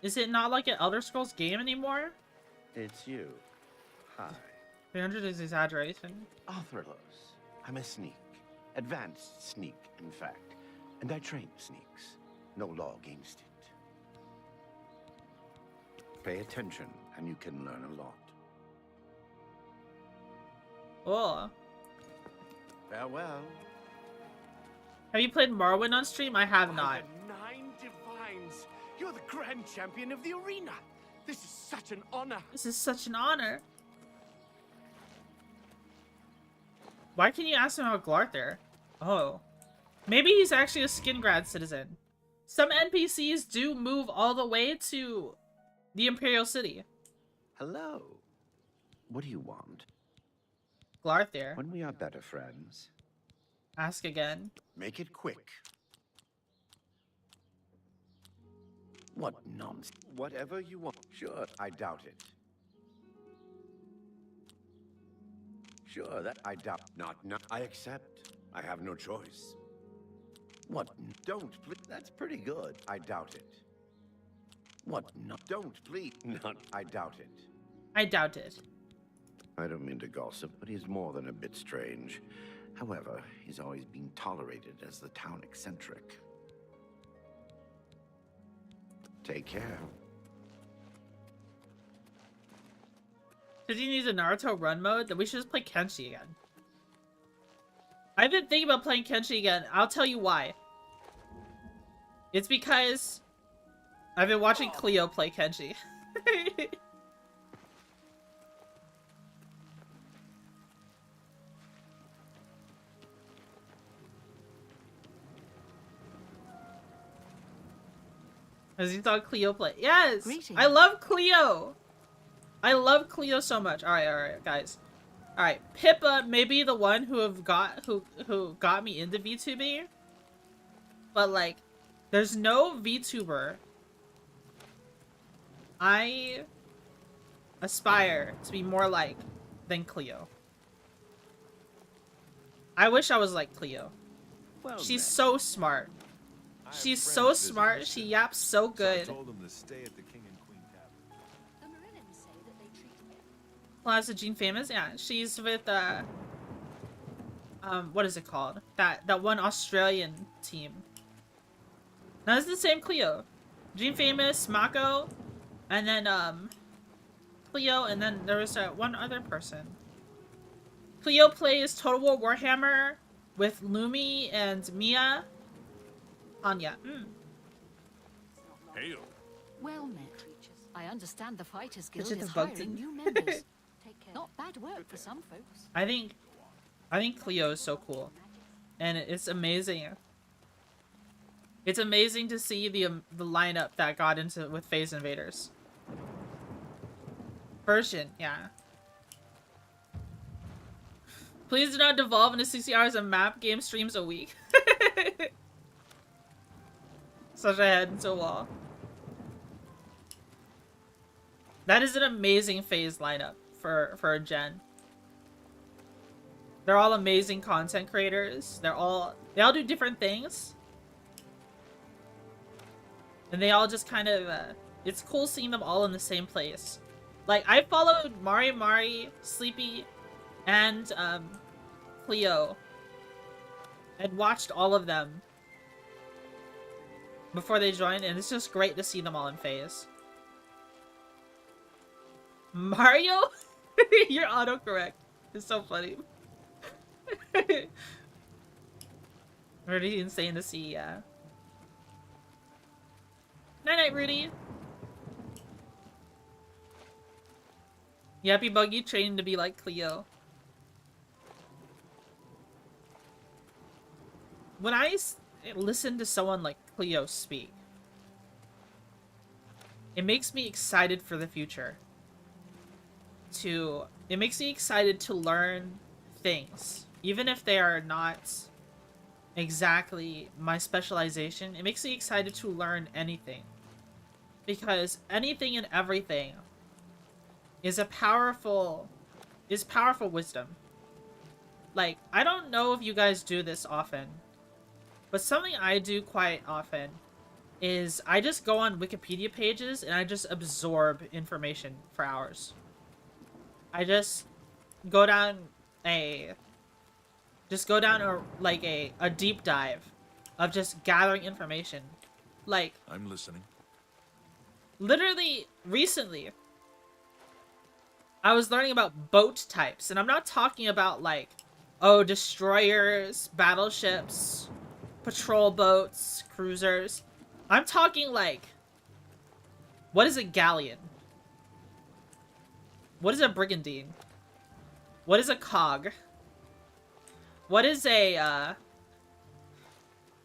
Is it not like an Elder Scrolls game anymore? It's you. Hi. 300 is exaggeration. Arthurlos. I'm a sneak. Advanced sneak, in fact. And I train sneaks. No law against it. Pay attention, and you can learn a lot. Oh. Farewell. Have you played Morrowind on stream? I have not. The 9 divines. You're the grand champion of the arena. This is such an honor. This is such an honor. Why can you ask him about Glarther? Oh. Maybe he's actually a Skingrad citizen. Some NPCs do move all the way to the Imperial City. Hello. What do you want? Glarther. When we are better friends. Ask again. Make it quick. What nonsense. Whatever you want. Sure, I doubt it. Sure, that I doubt. Not, I accept. I have no choice. What? Don't, please. That's pretty good. I doubt it. What? No, don't, please. Not, I doubt it. I doubt it. I don't mean to gossip, but he's more than a bit strange. However, he's always been tolerated as the town eccentric. Take care. Does he need a Naruto run mode? Then we should just play Kenshi again. I've been thinking about playing Kenshi again. I'll tell you why. It's because I've been watching Cleo play Kenshi. As you saw Cleo play. Yes! Greetings. I love Cleo! I love Cleo so much. Alright, guys. Alright, Pippa may be the one who got me into VTubing. But like, there's no VTuber I aspire to be more like than Cleo. I wish I was like Cleo. Well, She's then. so smart. She's so smart. She yaps so good. So I told them to stay at the King and Queen Tavern. The Marillans say that they treat me. Plaza Jean Famous? Yeah, she's with what is it called? That one Australian team. Now it's the same Cleo. Jean Famous, Mako, and then Cleo, and then there was one other person. Cleo plays Total War Warhammer with Lumi and Mia. Anya. Hail. Well met. I understand the Fighters Guild Picture is the bug hiring thing. new members. Take care. Not bad work for some folks. I think Cleo is so cool, and it's amazing. It's amazing to see the lineup that got into with Phase Invaders. Version, yeah. Please do not devolve into 60 hours of map game streams a week. Such a head into a wall. That is an amazing Phase lineup for a gen. They're all amazing content creators. They all do different things. And they all just kind of, it's cool seeing them all in the same place. Like, I followed Mari, Sleepy, and, Cleo. And watched all of them before they joined, and it's just great to see them all in Phase. Mario? Your autocorrect is so funny. Pretty insane to see, yeah. Night-night, Rudy. Yappy Buggy trained to be like Cleo. When I listen to someone like Cleo speak, it makes me excited for the future. It makes me excited to learn things. Even if they are not exactly my specialization, it makes me excited to learn anything. Because anything and everything is powerful wisdom. Like, I don't know if you guys do this often, but something I do quite often is I just go on Wikipedia pages and I just absorb information for hours. I just go down a deep dive of just gathering information. Like, I'm listening. Literally recently I was learning about boat types, and I'm not talking about like, oh, destroyers, battleships, patrol boats, cruisers. I'm talking like, what is a galleon? What is a brigandine? What is a cog? What is a,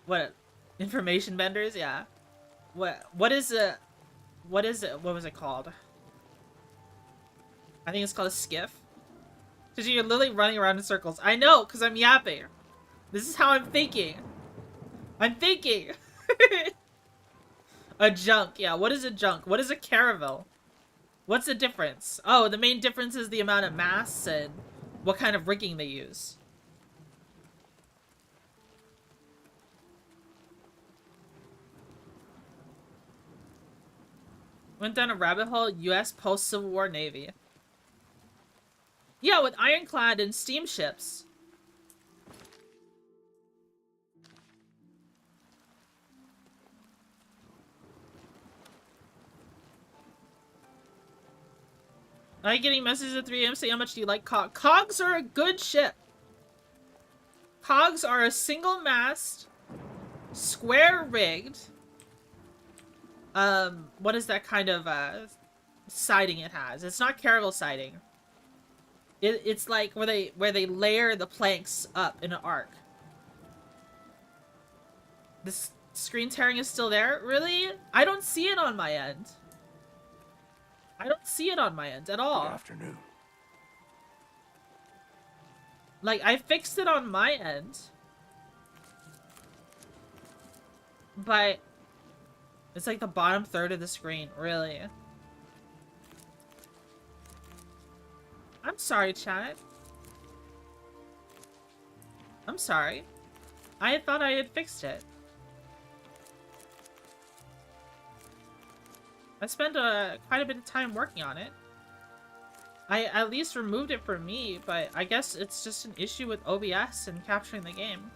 what, information vendors? Yeah. What was it called? I think it's called a skiff. Because you're literally running around in circles. I know, because I'm yapping. This is how I'm thinking. I'm thinking. A junk. Yeah, what is a junk? What is a caravel? What's the difference? Oh, the main difference is the amount of masts and what kind of rigging they use. Went down a rabbit hole. U.S. post-Civil War Navy. Yeah, with ironclad and steamships. I getting messages at 3 a.m. saying how much do you like cogs? Cogs are a good ship. Cogs are a single mast, square rigged. What is that kind of siding it has? It's not caravel siding. It's like where they layer the planks up in an arc. This screen tearing is still there? Really? I don't see it on my end. I don't see it on my end at all. Good afternoon. Like, I fixed it on my end. But it's like the bottom third of the screen, really. I'm sorry, chat. I'm sorry. I thought I had fixed it. I spent quite a bit of time working on it. I at least removed it for me, but I guess it's just an issue with OBS and capturing the game.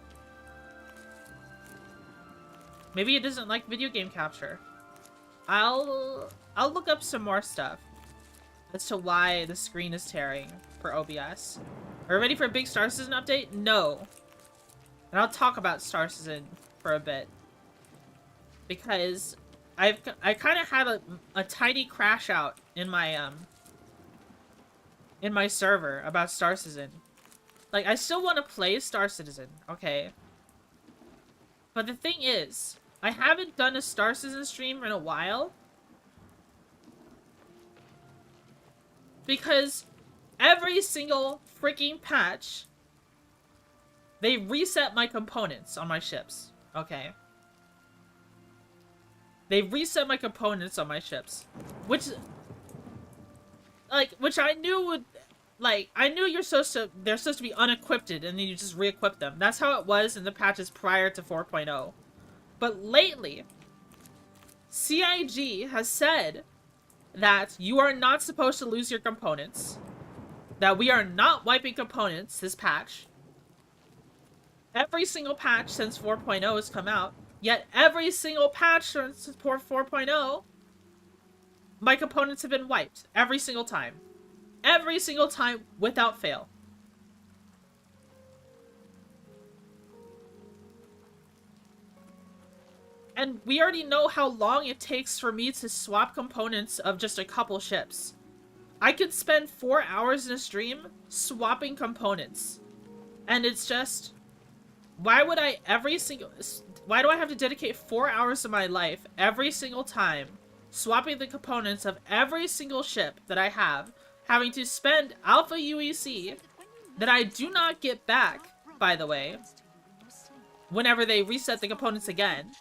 Maybe it doesn't like video game capture. I'll look up some more stuff as to why the screen is tearing for OBS. Are we ready for a big Star Citizen update? No. And I'll talk about Star Citizen for a bit. Because I kind of had a tiny crash out in my server about Star Citizen. Like, I still want to play Star Citizen, okay? But the thing is, I haven't done a Star Citizen stream in a while. Because every single freaking patch, they reset my components on my ships, okay? They reset my components on my ships. Which I knew would, like, I knew they're supposed to be unequipped and then you just re-equip them. That's how it was in the patches prior to 4.0. But lately, CIG has said that you are not supposed to lose your components. That we are not wiping components this patch. Every single patch since 4.0 has come out. Yet every single patch since 4.0 my components have been wiped every single time. Every single time without fail. And we already know how long it takes for me to swap components of just a couple ships. I could spend 4 hours in a stream swapping components. And it's just, why do I have to dedicate 4 hours of my life every single time swapping the components of every single ship that I have, having to spend Alpha UEC that I do not get back, by the way, whenever they reset the components again.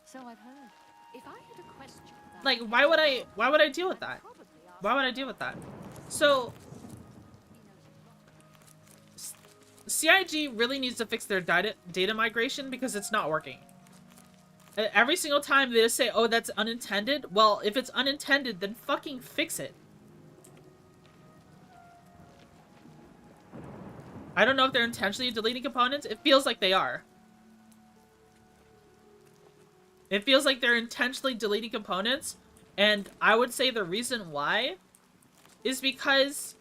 So I've heard. If I had a question about like, why would I deal with that? Why would I deal with that? So CIG really needs to fix their data migration because it's not working. Every single time they just say, oh, that's unintended. Well, if it's unintended, then fucking fix it. I don't know if they're intentionally deleting components. It feels like they are. It feels like they're intentionally deleting components, and I would say the reason why is because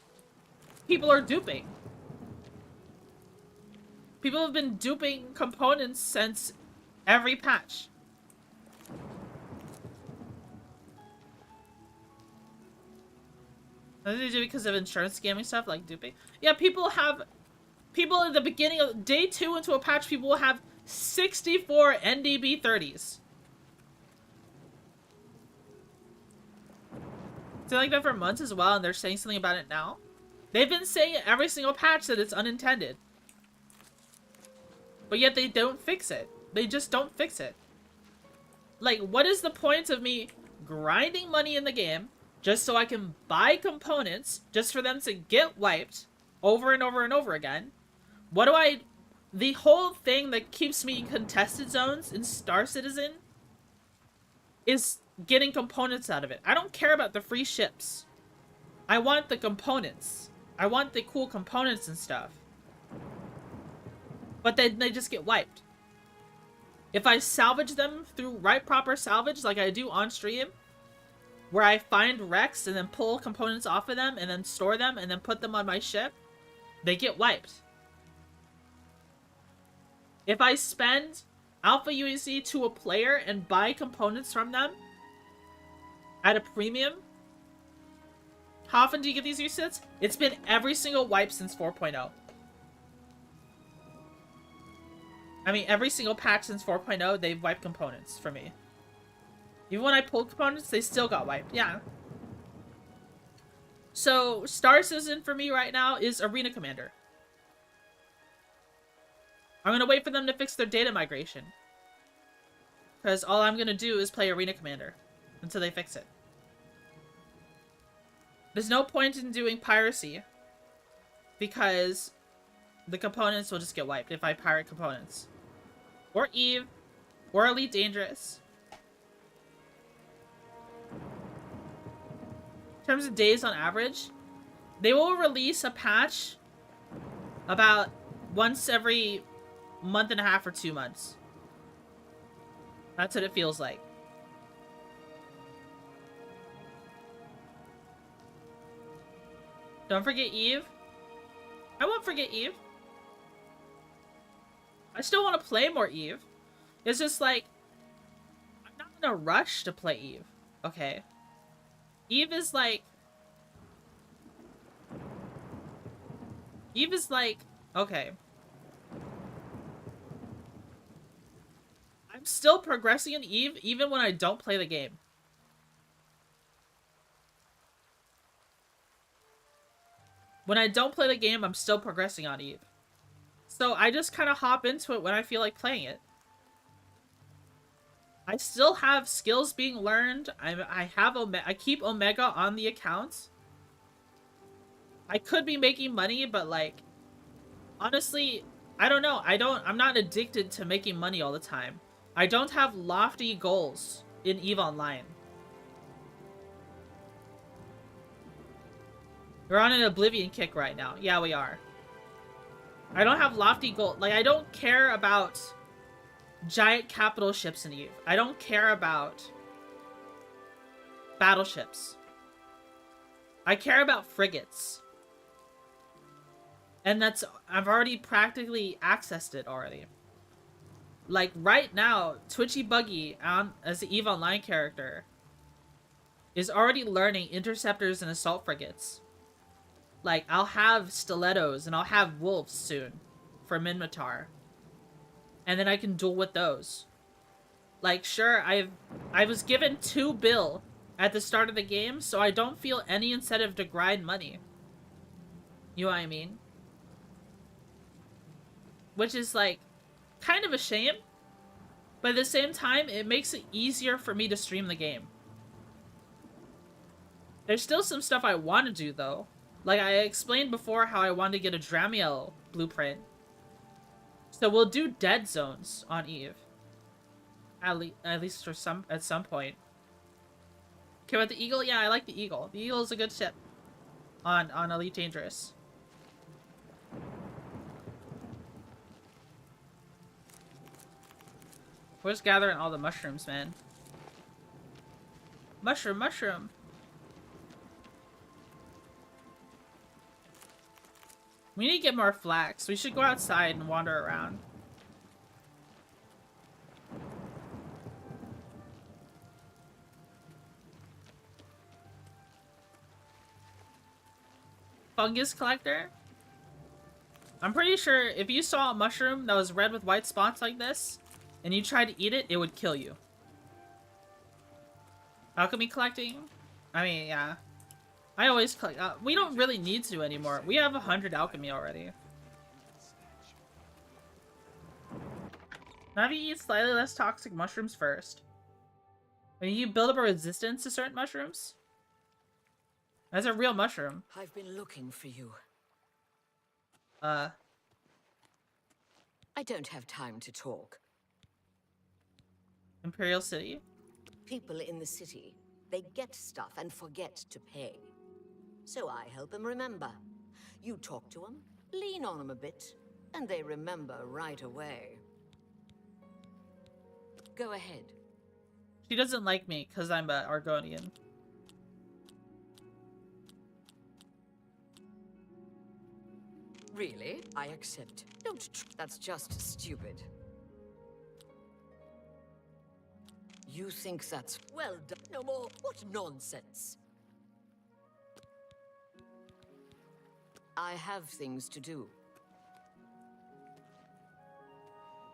people are duping. People have been duping components since every patch. I think they do it because of insurance scamming stuff, like duping. Yeah, people at the beginning of day 2 into a patch, people will have 64 NDB 30s. They're like that for months as well, and they're saying something about it now. They've been saying it every single patch that it's unintended. But yet they don't fix it. They just don't fix it. Like, what is the point of me grinding money in the game just so I can buy components just for them to get wiped over and over and over again? The whole thing that keeps me in contested zones in Star Citizen is getting components out of it. I don't care about the free ships. I want the components. I want the cool components and stuff. But then they just get wiped. If I salvage them through proper salvage like I do on stream, where I find wrecks and then pull components off of them and then store them and then put them on my ship, they get wiped. If I spend Alpha UEC to a player and buy components from them at a premium, how often do you get these resets? It's been every single wipe since 4.0. I mean, every single patch since 4.0, they've wiped components for me. Even when I pulled components, they still got wiped. Yeah. So, Star Citizen for me right now is Arena Commander. I'm gonna wait for them to fix their data migration. Because all I'm gonna do is play Arena Commander until they fix it. There's no point in doing piracy because the components will just get wiped if I pirate components. Or Eve, or Elite Dangerous. In terms of days on average, they will release a patch about once every month and a half or 2 months. That's what it feels like. Don't forget Eve. I won't forget Eve. I still want to play more Eve. It's just like, I'm not in a rush to play Eve. Okay. Eve is like, okay. I'm still progressing in Eve even when I don't play the game. When I don't play the game, I'm still progressing on Eve. So I just kind of hop into it when I feel like playing it. I still have skills being learned. I keep Omega on the account. I could be making money, but like, honestly, I don't know. I'm not addicted to making money all the time. I don't have lofty goals in EVE Online. We're on an Oblivion kick right now. Yeah, we are. I don't have lofty goals. Like, I don't care about giant capital ships in EVE. I don't care about battleships. I care about frigates. And I've already practically accessed it already. Like, right now, Twitchy Buggy, as the EVE Online character, is already learning interceptors and assault frigates. Like, I'll have stilettos and I'll have wolves soon for Minmatar. And then I can duel with those. Like, sure, I was given 2 bill at the start of the game, so I don't feel any incentive to grind money. You know what I mean? Which is, like, kind of a shame. But at the same time, it makes it easier for me to stream the game. There's still some stuff I want to do, though. Like, I explained before how I wanted to get a Dramiel blueprint. So we'll do dead zones on EVE. At least for at some point. Okay, with the Eagle? Yeah, I like the Eagle. The Eagle is a good ship on Elite Dangerous. We're just gathering all the mushrooms, man. Mushroom, mushroom. We need to get more flax. We should go outside and wander around. Fungus collector? I'm pretty sure if you saw a mushroom that was red with white spots like this, and you tried to eat it, it would kill you. Alchemy collecting? I mean, yeah. I always collect. We don't really need to anymore. We have 100 alchemy already. Now if you eat slightly less toxic mushrooms first. And you build up a resistance to certain mushrooms? That's a real mushroom. I've been looking for you. I don't have time to talk. Imperial City? People in the city, they get stuff and forget to pay. So I help them remember. You talk to them, lean on them a bit, and they remember right away. Go ahead. She doesn't like me because I'm a Argonian. Really? I accept. That's just stupid. You think that's well done? No more. What nonsense. I have things to do.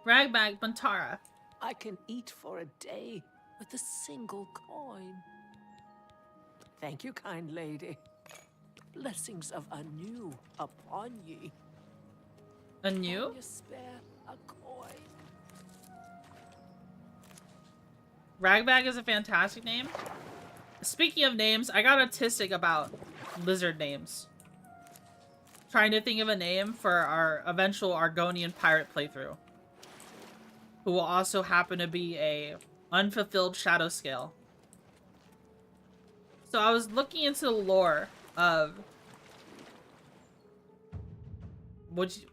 Ragbag Bantara. I can eat for a day with a single coin. Thank you, kind lady. Blessings of Anu upon ye. Anu? Can you spare a coin? Ragbag is a fantastic name. Speaking of names, I got autistic about lizard names. Trying to think of a name for our eventual Argonian pirate playthrough. Who will also happen to be a unfulfilled shadow scale. So I was looking into the lore of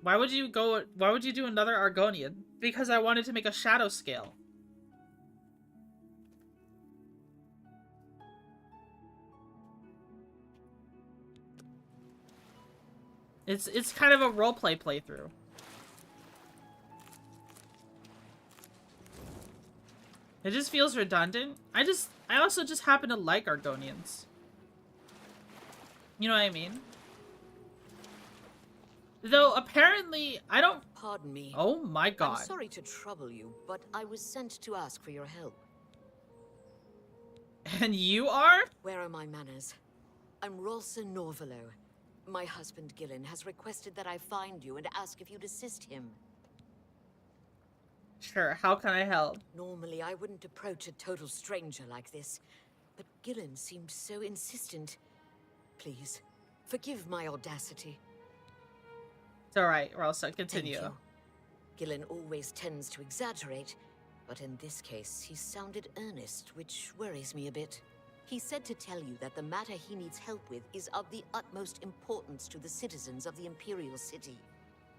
why would you do another Argonian? Because I wanted to make a shadow scale. It's kind of a roleplay playthrough. It just feels redundant. I also just happen to like Argonians. You know what I mean? Though apparently I don't. Pardon me. Oh my god. I'm sorry to trouble you, but I was sent to ask for your help. And you are? Where are my manners? I'm Rolsa Norvalo. My husband Gillen has requested that I find you and ask if you'd assist him. Sure, how can I help? Normally I wouldn't approach a total stranger like this, but Gillen seemed so insistent. Please, forgive my audacity. It's alright, Rolsa, continue. Thank you. Gillen always tends to exaggerate, but in this case he sounded earnest, which worries me a bit. He said to tell you that the matter he needs help with is of the utmost importance to the citizens of the Imperial City.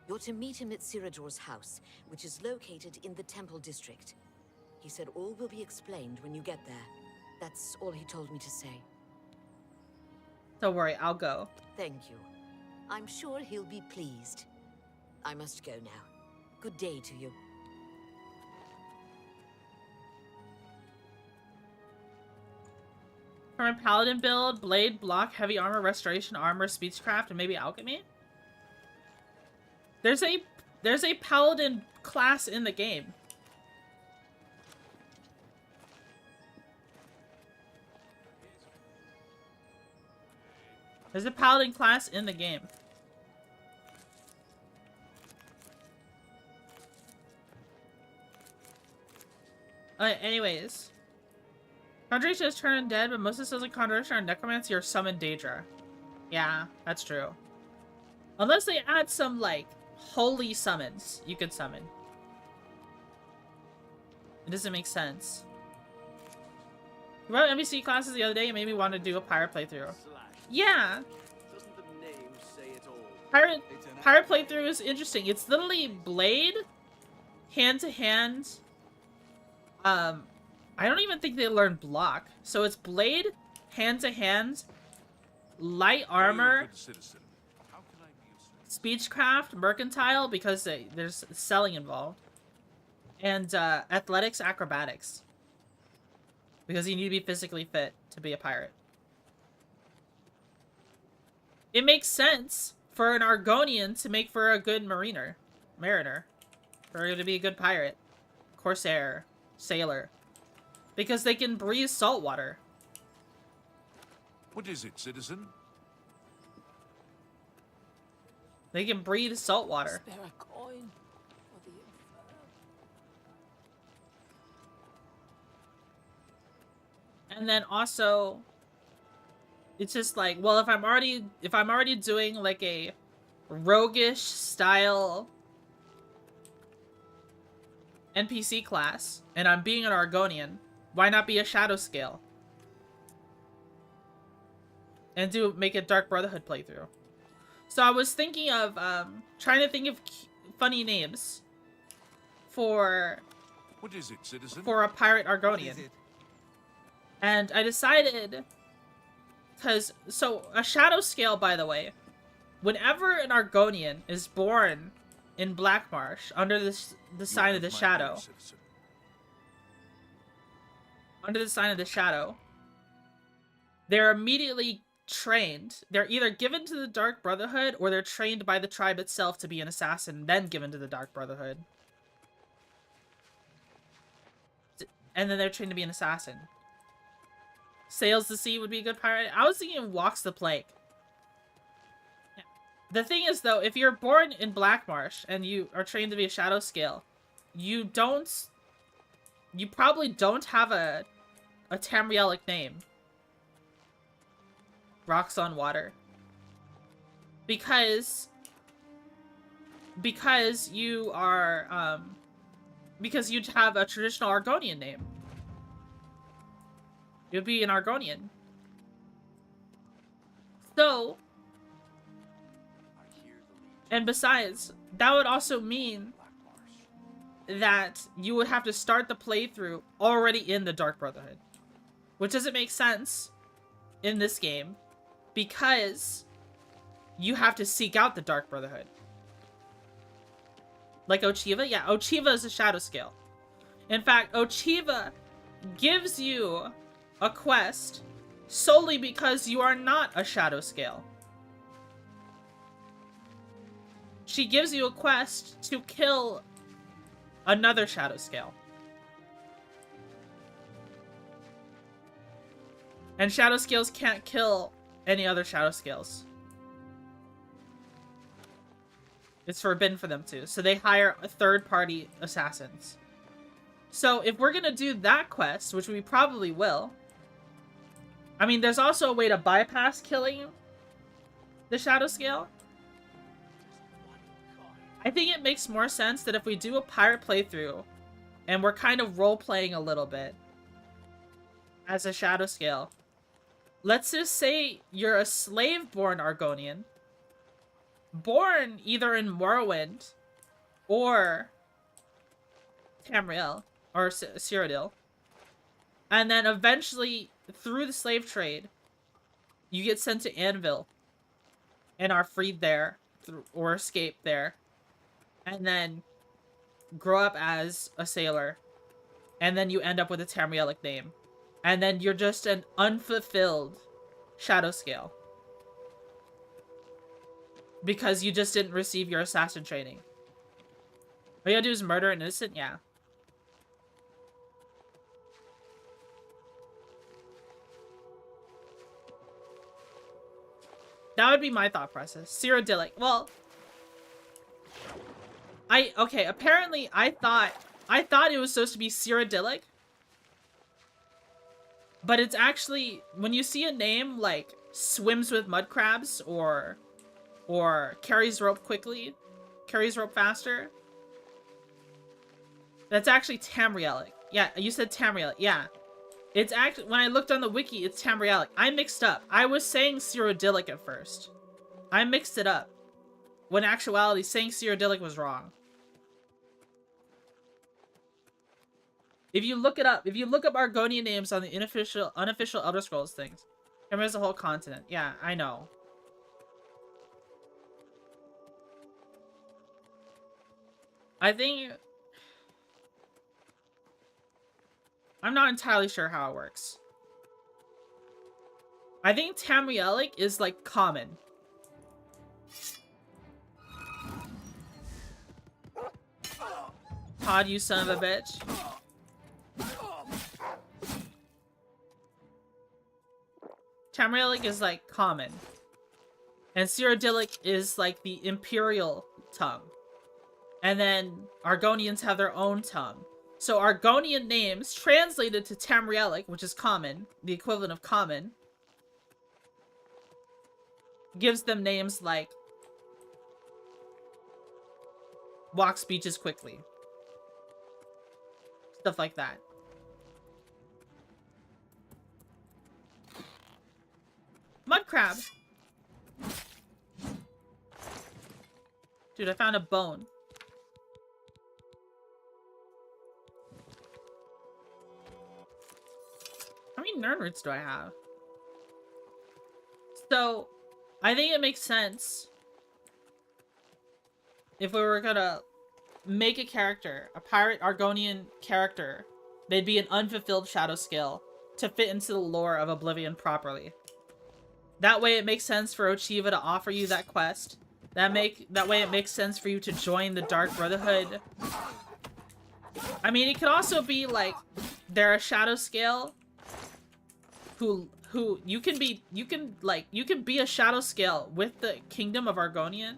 You're to meet him at Ciridor's house, which is located in the Temple District. He said all will be explained when you get there. That's all he told me to say. Don't worry, I'll go. Thank you. I'm sure he'll be pleased. I must go now. Good day to you. For my paladin build, blade, block, heavy armor, restoration, armor, speechcraft, and maybe alchemy? There's a paladin class in the game. There's a paladin class in the game. Anyways. Conjuration is turned undead, but most of the spells like Conjuration are Necromancy or Summon Daedra. Yeah, that's true. Unless they add some, like, holy summons you could summon. It doesn't make sense. You wrote NPC classes the other day and made me want to do a pirate playthrough. Yeah! Pirate playthrough is interesting. It's literally blade, hand-to-hand. I don't even think they learn block. So it's blade, hand-to-hand, light armor, speechcraft, mercantile, because there's selling involved, and athletics, acrobatics. Because you need to be physically fit to be a pirate. It makes sense for an Argonian to make for a good mariner. For to be a good pirate. Corsair. Sailor. Because they can breathe salt water. What is it, citizen? They can breathe salt water. Spare a coin for the infirm. And then also, it's just like, well, if I'm already doing like a roguish style NPC class, and I'm being an Argonian, why not be a Shadow Scale? And make a Dark Brotherhood playthrough. So I was thinking of, trying to think of funny names for... What is it, citizen? For a pirate Argonian. And I decided... So, a Shadow Scale, by the way, whenever an Argonian is born in Black Marsh, under the sign of the Shadow... Under the sign of the Shadow, they're immediately trained. They're either given to the Dark Brotherhood, or they're trained by the tribe itself to be an assassin, then given to the Dark Brotherhood. And then they're trained to be an assassin. Sails the Sea would be a good pirate. I was thinking Walks the Plank. Yeah. The thing is, though, if you're born in Black Marsh, and you are trained to be a Shadow Scale, you probably don't have a Tamrielic name. Rocks on Water. Because you are, because you'd have a traditional Argonian name. You'd be an Argonian. So, and besides, that would also mean that you would have to start the playthrough already in the Dark Brotherhood. Which doesn't make sense in this game, because you have to seek out the Dark Brotherhood. Like Ochiva? Yeah, Ochiva is a Shadow Scale. In fact, Ochiva gives you a quest solely because you are not a Shadow Scale. She gives you a quest to kill another Shadow Scale. And Shadow Scales can't kill any other Shadow Scales. It's forbidden for them to. So they hire third-party assassins. So if we're gonna do that quest, which we probably will... I mean, there's also a way to bypass killing the Shadow Scale. I think it makes more sense that if we do a pirate playthrough, and we're kind of role-playing a little bit as a Shadow Scale, let's just say you're a slave-born Argonian, born either in Morrowind or Tamriel, or Cyrodiil, And then eventually, through the slave trade, you get sent to Anvil and are freed there or escape there. And then grow up as a sailor. And then you end up with a Tamrielic name. And then you're just an unfulfilled shadow scale. Because you just didn't receive your assassin training. All you gotta do is murder an innocent? Yeah. That would be my thought process. Cyrodiilic. Well, okay, apparently I thought it was supposed to be Cyrodiilic. But it's actually, when you see a name like swims with mud crabs or carries rope quickly, carries rope faster, that's actually Tamrielic. Yeah, you said Tamrielic. Yeah. It's actually, when I looked on the wiki, it's Tamrielic. I mixed up. I was saying Cyrodiilic at first. I mixed it up. When in actuality, saying Cyrodiilic was wrong. If you look it up, if you look up Argonian names on the unofficial Elder Scrolls things, there's a whole continent. Yeah, I know. I think... I'm not entirely sure how it works. I think Tamrielic is like common. Todd, you son of a bitch. Tamrielic is like common. And Cyrodiilic is like the imperial tongue. And then Argonians have their own tongue. So Argonian names translated to Tamrielic, which is common, the equivalent of common, gives them names like walk speeches quickly. Stuff like that. Mud crab. Dude, I found a bone. How many nerd roots do I have? So, I think it makes sense if we were gonna make a character, a pirate Argonian character, they'd be an unfulfilled shadow scale to fit into the lore of Oblivion properly. That way it makes sense for Ochiva to offer you that quest. That way it makes sense for you to join the Dark Brotherhood. I mean, it could also be like they're a shadow scale who you can be a shadow scale with the Kingdom of Argonian,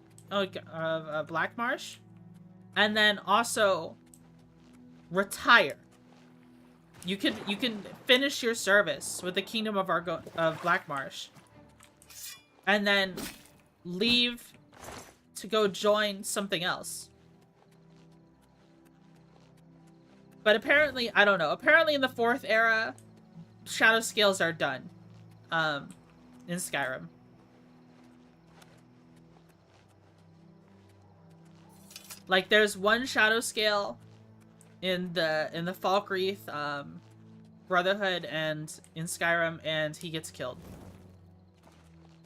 Black Marsh, and then also retire. You can finish your service with the Kingdom of Black Marsh, and then leave to go join something else. But apparently, I don't know. Apparently, in the 4th era, shadow scales are done in Skyrim. Like, there's one shadow scale in the Falkreath Brotherhood and in Skyrim, and he gets killed.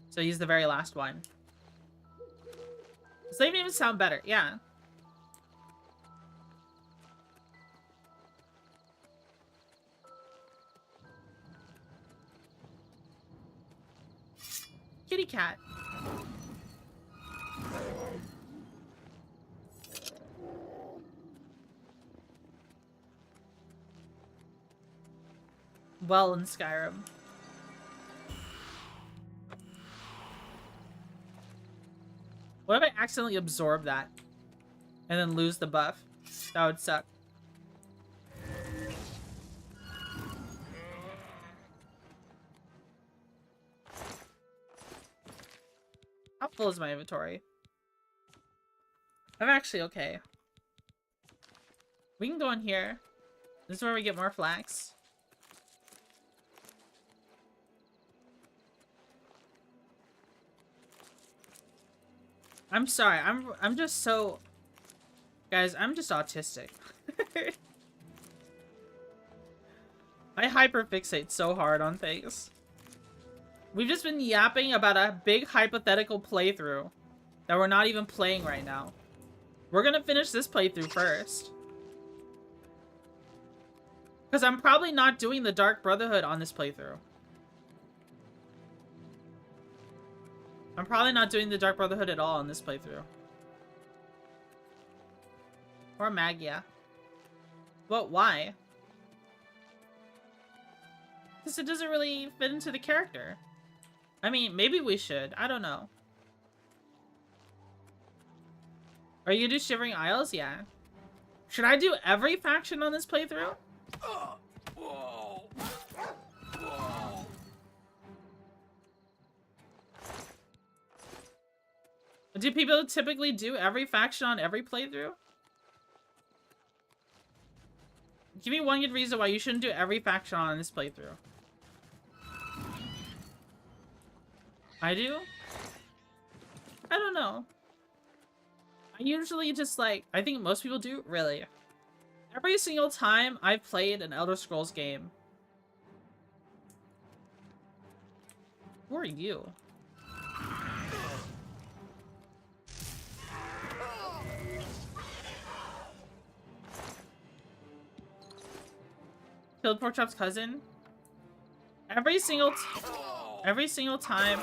So he's the very last one. Does that even sound better? Yeah. Kitty cat. Well in Skyrim. What if I accidentally absorb that and then lose the buff? That would suck. How full is my inventory? I'm actually okay. We can go in here. This is where we get more flax. I'm sorry. I'm just so... Guys, I'm just autistic. I hyperfixate so hard on things. We've just been yapping about a big hypothetical playthrough that we're not even playing right now. We're gonna finish this playthrough first. Because I'm probably not doing the Dark Brotherhood on this playthrough. I'm probably not doing the Dark Brotherhood at all on this playthrough. Or Magia. But why? Because it doesn't really fit into the character. I mean, maybe we should. I don't know. Are you gonna do Shivering Isles? Yeah. Should I do every faction on this playthrough? Do people typically do every faction on every playthrough? Give me one good reason why you shouldn't do every faction on this playthrough. I do? I don't know. I usually just like, I think most people do, really. Every single time I've played an Elder Scrolls game. Who are you? Killed Porkchop's cousin? Every single time.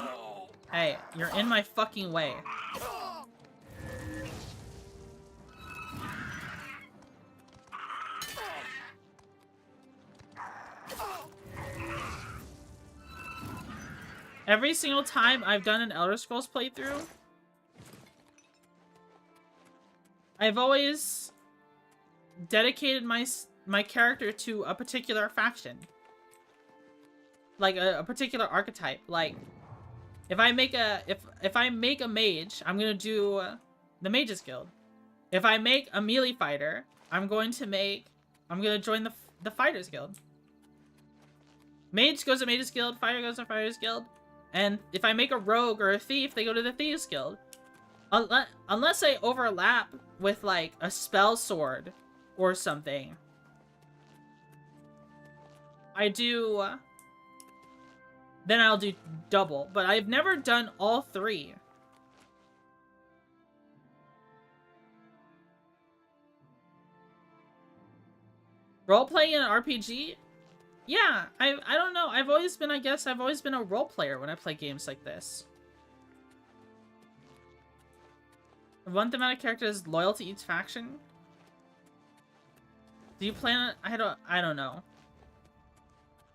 Hey, you're in my fucking way. Every single time I've done an Elder Scrolls playthrough, I've always dedicated my character to a particular faction. Like a particular archetype. Like if I make a mage, I'm gonna do the Mages Guild. If I make a melee fighter, I'm gonna join the Fighters Guild. Mage goes to Mages Guild, fighter goes to Fighters Guild. And if I make a rogue or a thief, they go to the Thieves Guild. Unless I overlap with like a spell sword or something. Then I'll do double, but I've never done all three. Role-playing in an RPG? Yeah, I don't know. I've always been a role player when I play games like this. One thematic character is loyal to each faction. Do you plan on, I don't know.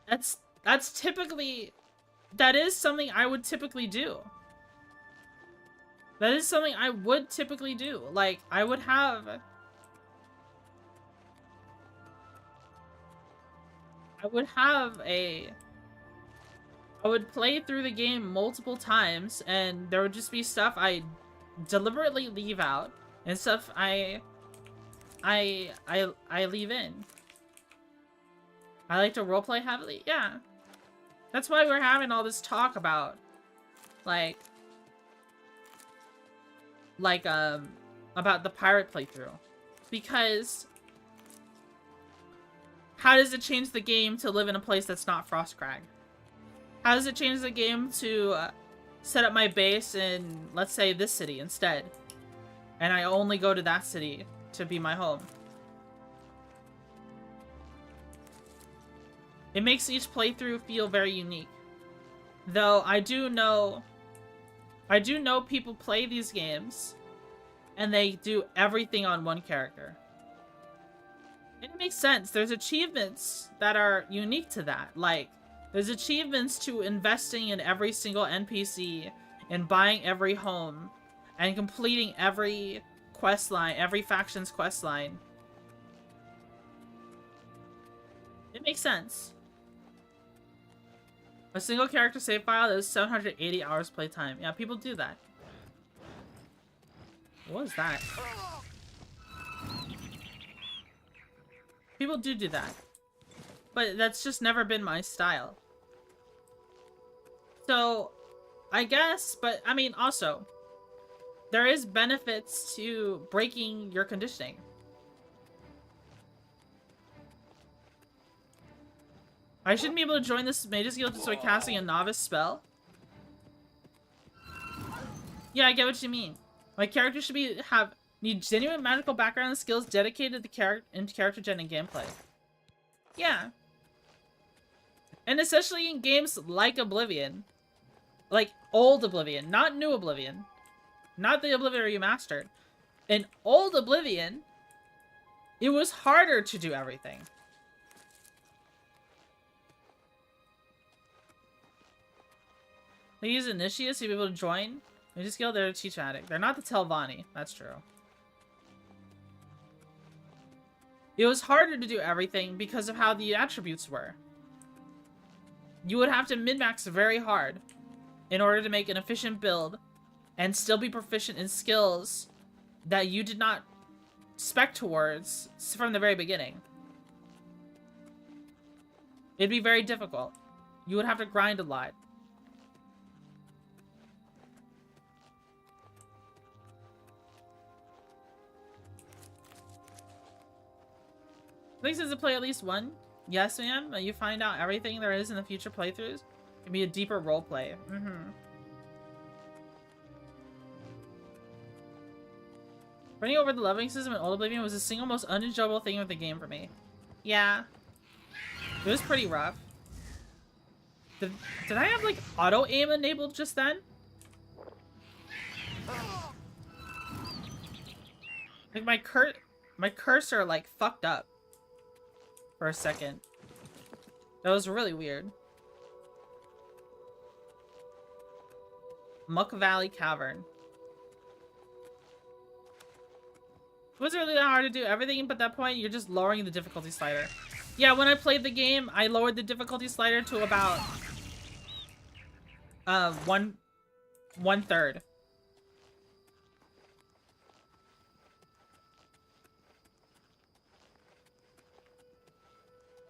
That's typically, that is something I would typically do. That is something I would typically do. Like, I would play through the game multiple times, and there would just be stuff I deliberately leave out, and stuff I leave in. I like to roleplay heavily, yeah. That's why we're having all this talk about, about the pirate playthrough. Because how does it change the game to live in a place that's not Frostcrag? How does it change the game to set up my base in, let's say, this city instead? And I only go to that city to be my home. It makes each playthrough feel very unique. Though I do know people play these games and they do everything on one character. It makes sense. There's achievements that are unique to that. Like, there's achievements to investing in every single NPC and buying every home and completing every quest line, every faction's quest line. It makes sense. A single character save file is 780 hours playtime. Yeah, people do that. What is that? People do that. But that's just never been my style. So, I guess, but I mean, also, there is benefits to breaking your conditioning. I shouldn't be able to join this Mage's Guild just by casting a novice spell. Yeah, I get what you mean. My character should need genuine magical background and skills dedicated to character gen and gameplay. Yeah. And especially in games like Oblivion. Like old Oblivion, not new Oblivion. Not the Oblivion Remastered. In old Oblivion, it was harder to do everything. They use initiates to be able to join. They just go there to teach magic. They're not the Telvanni. That's true. It was harder to do everything because of how the attributes were. You would have to min-max very hard in order to make an efficient build and still be proficient in skills that you did not spec towards from the very beginning. It'd be very difficult. You would have to grind a lot. Thanks to play at least one. Yes, ma'am. You find out everything there is in the future playthroughs. It can be a deeper roleplay. Running over the leveling system in Old Oblivion was the single most unenjoyable thing of the game for me. Yeah. It was pretty rough. Did I have, like, auto-aim enabled just then? Like, my cursor, like, fucked up. For a second. That was really weird. Muck Valley Cavern. It was really hard to do everything, but at that point, you're just lowering the difficulty slider. Yeah, when I played the game, I lowered the difficulty slider to about... one-third.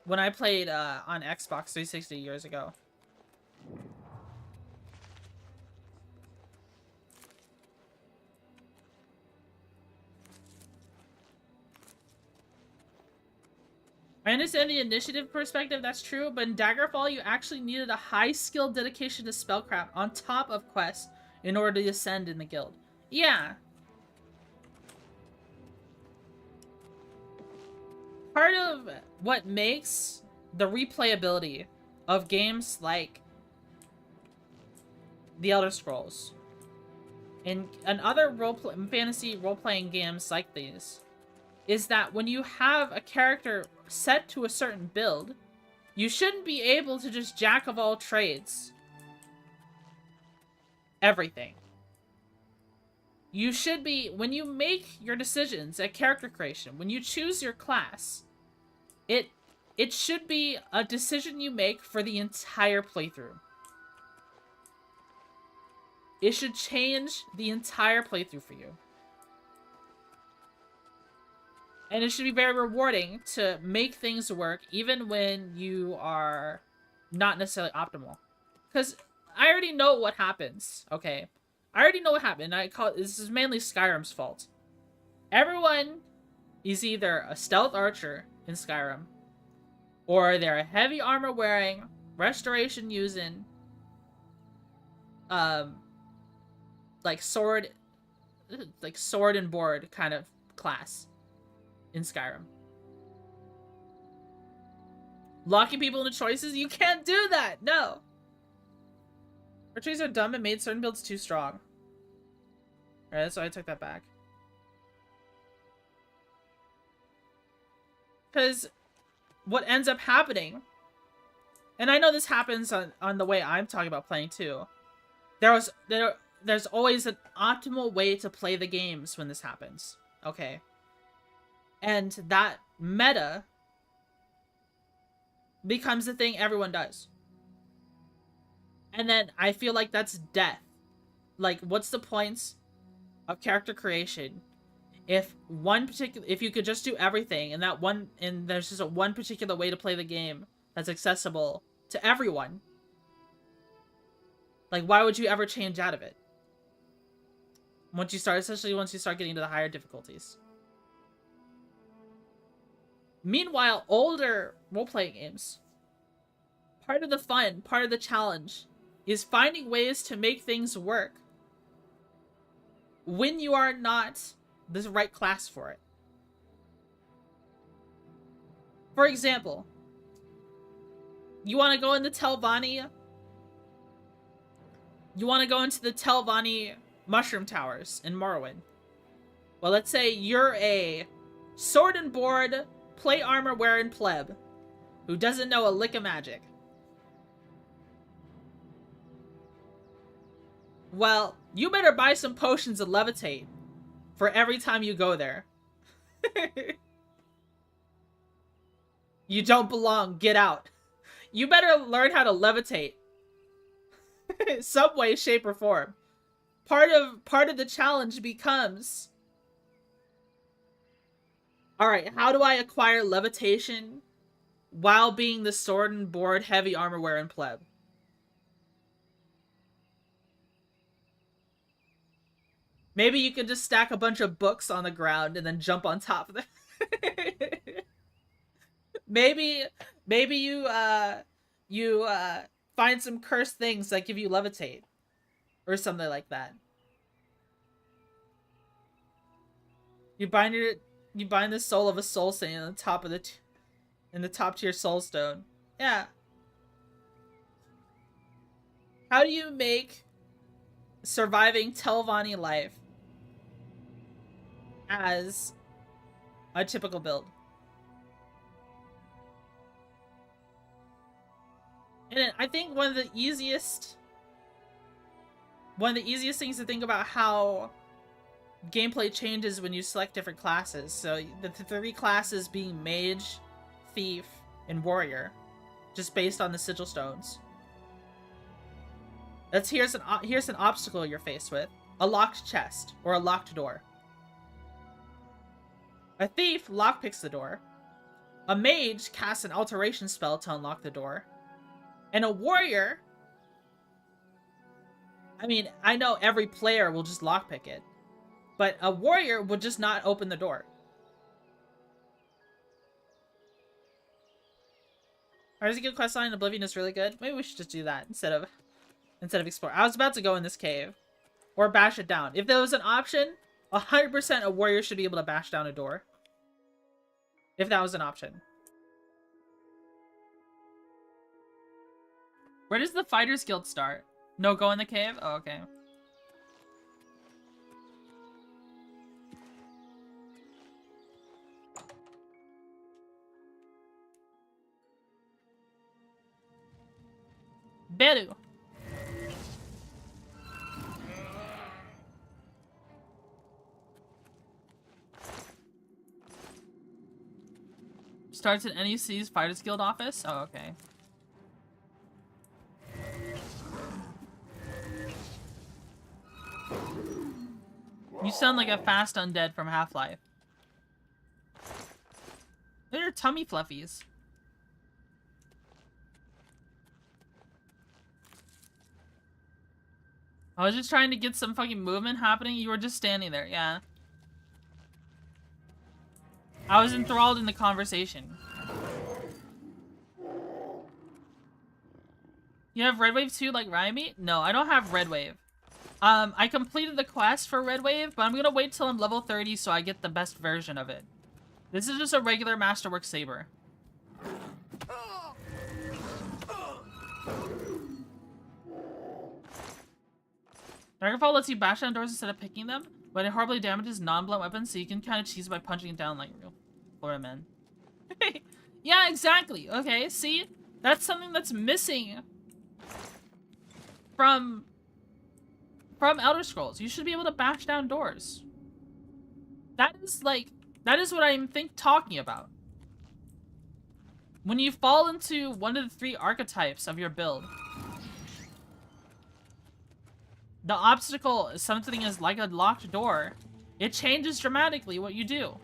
When I played on Xbox 360 years ago. I understand the initiative perspective, that's true, but in Daggerfall you actually needed a high skill dedication to spellcraft on top of quests in order to ascend in the guild. Yeah. Part of what makes the replayability of games like The Elder Scrolls and other fantasy role-playing games like these is that when you have a character set to a certain build, you shouldn't be able to just jack of all trades everything. You should be, when you make your decisions at character creation, when you choose your class, it should be a decision you make for the entire playthrough. It should change the entire playthrough for you. And it should be very rewarding to make things work even when you are not necessarily optimal. Because I already know what happens, okay? I already know what happened. This is mainly Skyrim's fault. Everyone is either a stealth archer in Skyrim, or they're a heavy armor wearing, restoration using, like sword and board kind of class in Skyrim. Locking people into choices? You can't do that! No! Retreats are dumb and made certain builds too strong. Alright, so I took that back. Because what ends up happening, and I know this happens on the way I'm talking about playing too, there's always an optimal way to play the games when this happens. Okay. And that meta becomes the thing everyone does. And then I feel like that's death. Like, what's the points of character creation if you could just do everything and there's just one particular way to play the game that's accessible to everyone? Like, why would you ever change out of it? Especially once you start getting to the higher difficulties. Meanwhile, older role-playing games, Part of the fun, part of the challenge, is finding ways to make things work when you are not the right class for it. For example, you want to go into Telvanni. You want to go into the Telvanni Mushroom Towers in Morrowind. Well, let's say you're a sword and board, plate armor wearing pleb who doesn't know a lick of magic. Well, you better buy some potions of levitate for every time you go there. You don't belong. Get out. You better learn how to levitate. Some way, shape, or form. Part of the challenge becomes, alright, how do I acquire levitation while being the sword and board heavy armor wearing pleb? Maybe you could just stack a bunch of books on the ground and then jump on top of them. Maybe you find some cursed things that give you levitate or something like that. You bind the soul of a soul saint on the top of in the top tier soul stone. Yeah. How do you make surviving Telvanni life as a typical build? And I think one of the easiest things to think about how gameplay changes when you select different classes. So the three classes being mage, thief, and warrior, just based on the sigil stones. Here's an obstacle you're faced with: a locked chest or a locked door. A thief lockpicks the door. A mage casts an alteration spell to unlock the door. And a warrior, I mean, I know every player will just lockpick it, but a warrior would just not open the door. There's a good questline. Oblivion is really good. Maybe we should just do that instead of explore. I was about to go in this cave or bash it down. If there was an option, 100% a warrior should be able to bash down a door. If that was an option. Where does the Fighters Guild start? No, go in the cave? Oh, okay. Beru. Starts at NEC's Fighters Guild office? Oh, okay. You sound like a fast undead from Half-Life. They're tummy fluffies. I was just trying to get some fucking movement happening. You were just standing there, yeah. I was enthralled in the conversation. You have Red Wave 2 like Ryami? No, I don't have Red Wave. I completed the quest for Red Wave, but I'm gonna wait till I'm level 30 so I get the best version of it. This is just a regular Masterwork Saber. Dragonfall lets you bash down doors instead of picking them, but it horribly damages non-blunt weapons, so you can kind of cheese by punching it down like real Florida men. Yeah, exactly. Okay, see? That's something that's missing from Elder Scrolls. You should be able to bash down doors. That is what I'm talking about. When you fall into one of the 3 archetypes of your build, the obstacle is something is like a locked door. It changes dramatically what you do.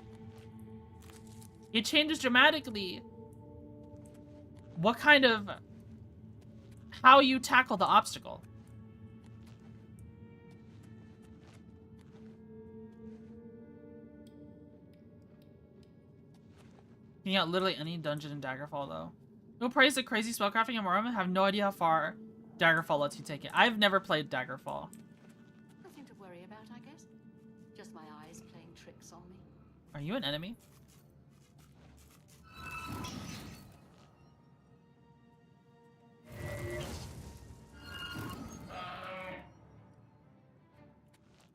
It changes dramatically how you tackle the obstacle. You got literally any dungeon in Daggerfall though. Who praised the crazy spellcrafting in Morrowind? Have no idea how far Daggerfall lets you take it. I've never played Daggerfall. Nothing to worry about, I guess. Just my eyes playing tricks on me. Are you an enemy?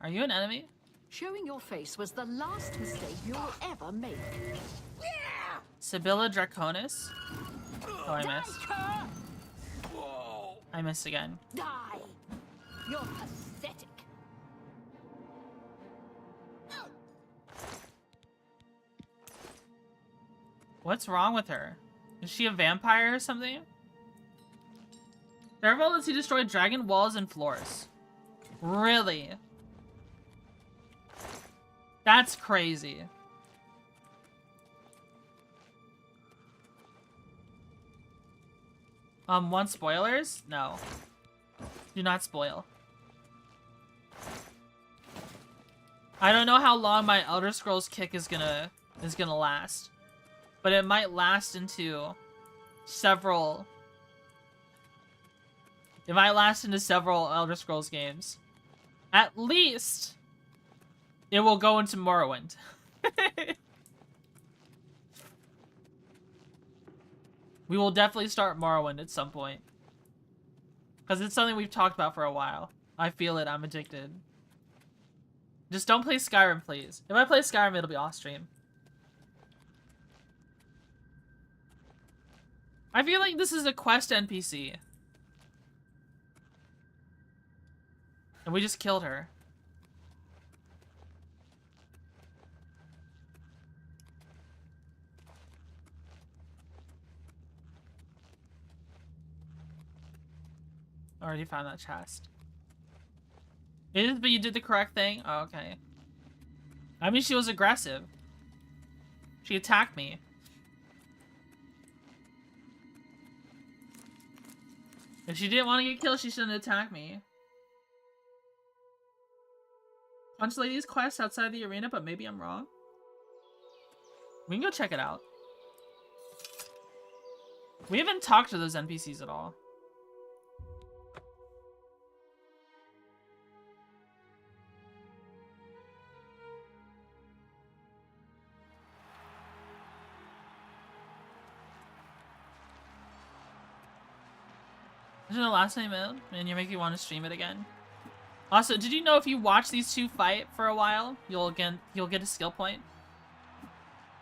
Are you an enemy? Showing your face was the last mistake you'll ever make. Sibylla Draconis? Oh, I missed. I missed again. Die! You're pathetic. What's wrong with her? Is she a vampire or something? Daggerfall lets you destroy dragon walls and floors. Really? That's crazy. Want spoilers? No. Do not spoil. I don't know how long my Elder Scrolls kick is gonna last. But it might last into several... It might last into several Elder Scrolls games. At least... it will go into Morrowind. We will definitely start Morrowind at some point. Because it's something we've talked about for a while. I feel it, I'm addicted. Just don't play Skyrim, please. If I play Skyrim, it'll be off-stream. I feel like this is a quest NPC. And we just killed her. Already found that chest. It is, but you did the correct thing? Oh, okay. I mean, she was aggressive. She attacked me. If she didn't want to get killed, she shouldn't attack me. Punch Lady's quest outside the arena, but maybe I'm wrong. We can go check it out. We haven't talked to those NPCs at all. Isn't the last time out? And you're making me want to stream it again. Also, did you know if you watch these two fight for a while, you'll get a skill point?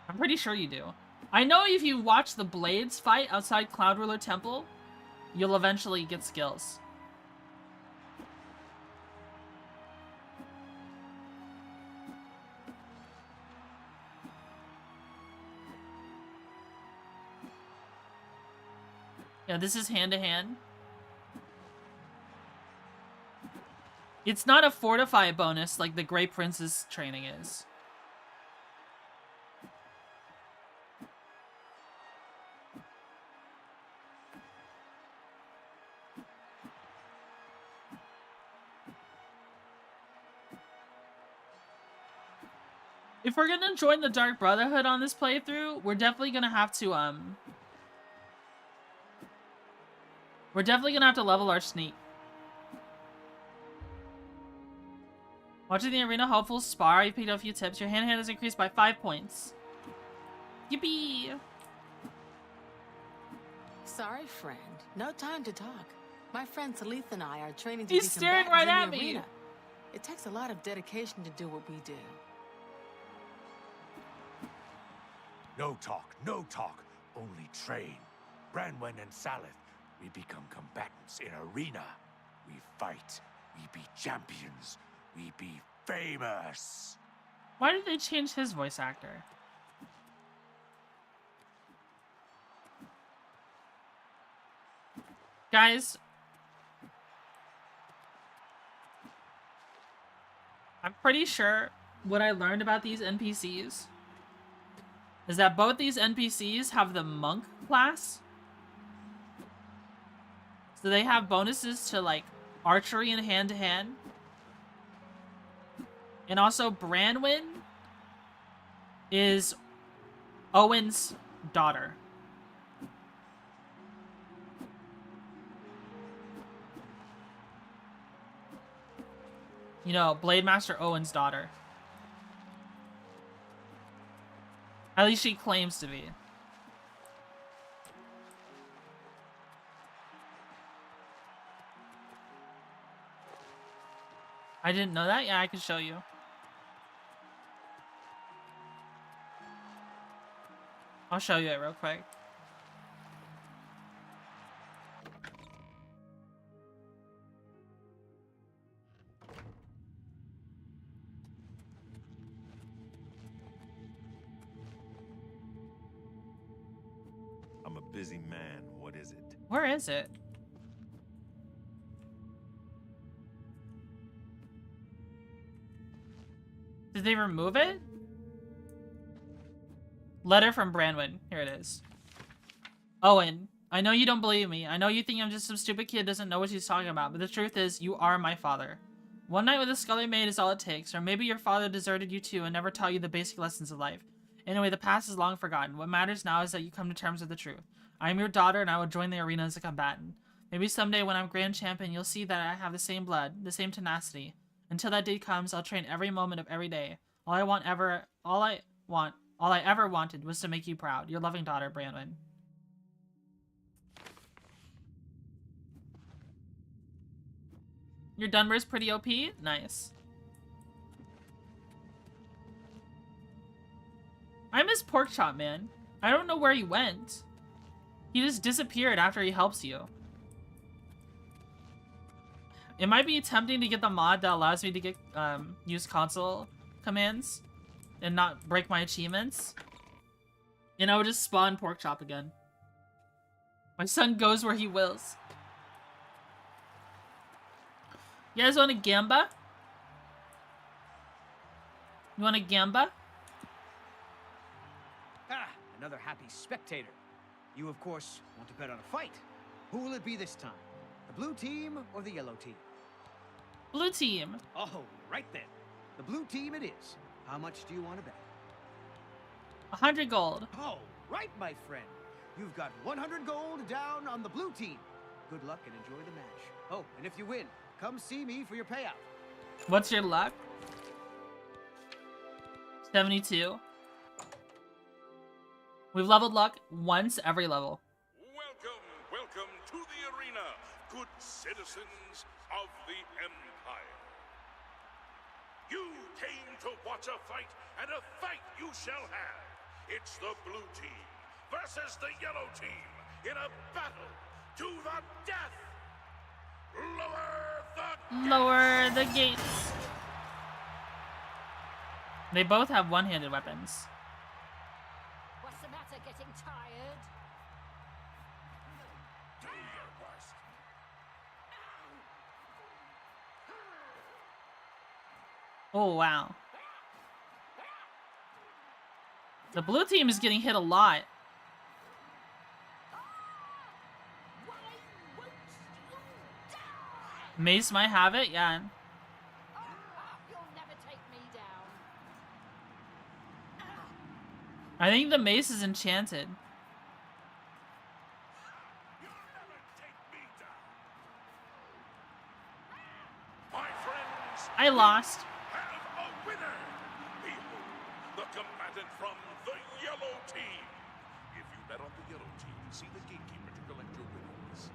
I'm pretty sure you do. I know if you watch the Blades fight outside Cloud Ruler Temple, you'll eventually get skills. Yeah, this is hand-to-hand. It's not a fortify bonus like the Grey Prince's training is. If we're gonna join the Dark Brotherhood on this playthrough, we're definitely gonna have to level our sneak. Watching the arena hopeful spar, you picked up a few tips. Your hand has increased by 5 points. Yippee! Sorry, friend. No time to talk. My friend Salith and I are training to He's be staring combatants right in the at me. arena. It takes a lot of dedication to do what we do. No talk, no talk. Only train. Branwen and Salith, we become combatants in arena. We fight. We be champions. We be famous. Why did they change his voice actor? Guys, I'm pretty sure what I learned about these NPCs is that both these NPCs have the monk class. So they have bonuses to like archery and hand-to-hand. And also Branwen is Owen's daughter. You know, Blade Master Owen's daughter. At least she claims to be. I didn't know that? Yeah, I can show you. I'll show you it real quick. I'm a busy man. What is it? Where is it? Did they remove it? Letter from Branwen. Here it is. Owen, I know you don't believe me. I know you think I'm just some stupid kid who doesn't know what she's talking about, but the truth is, you are my father. One night with a scullery maid is all it takes, or maybe your father deserted you too and never taught you the basic lessons of life. Anyway, the past is long forgotten. What matters now is that you come to terms with the truth. I am your daughter and I will join the arena as a combatant. Maybe someday when I'm grand champion, you'll see that I have the same blood, the same tenacity. Until that day comes, I'll train every moment of every day. All I ever wanted was to make you proud. Your loving daughter, Branwen. Your Dunmer's pretty OP? Nice. I miss Porkchop, man. I don't know where he went. He just disappeared after he helps you. It might be tempting to get the mod that allows me to get use console commands and not break my achievements. And I would just spawn Porkchop again. My son goes where he wills. You guys want a gamba? You want a gamba? Ah, another happy spectator. You, of course, want to bet on a fight. Who will it be this time? The blue team or the yellow team? Blue team. Oh, right then. The blue team it is. How much do you want to bet? 100 gold. Oh, right, my friend. You've got 100 gold down on the blue team. Good luck and enjoy the match. Oh, and if you win, come see me for your payout. What's your luck? 72. We've leveled luck once every level. Welcome to the arena, good citizens of the Empire. You came to watch a fight, and a fight you shall have. It's the blue team versus the yellow team in a battle to the death. Lower the gates. They both have one-handed weapons. What's the matter, getting tired? Do your worst. Oh, wow. The blue team is getting hit a lot. Mace might have it, yeah. You'll never take me down. I think the mace is enchanted. My friends, I lost. have a winner. Behold, the combatant from the yellow team. If you bet on the yellow team, see the gatekeeper to collect your winnings.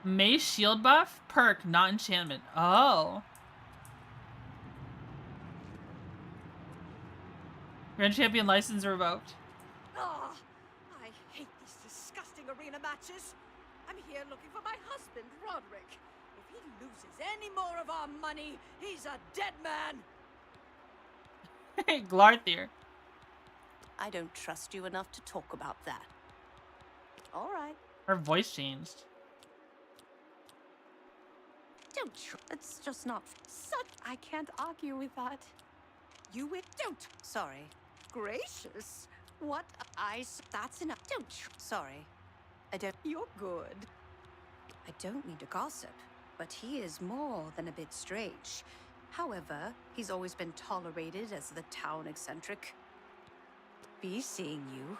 Mace shield buff? Perk, not enchantment. Oh. Grand Champion license revoked. Ah, I hate these disgusting arena matches. I'm here looking for my husband, Roderick. If he loses any more of our money, he's a dead man. Hey, Glarthier. I don't trust you enough to talk about that. All right. Her voice changed. It's just not such. I can't argue with that. Don't. Sorry. Gracious. What? That's enough. Sorry. I don't. You're good. I don't mean to gossip, but he is more than a bit strange. However, he's always been tolerated as the town eccentric. Be seeing you.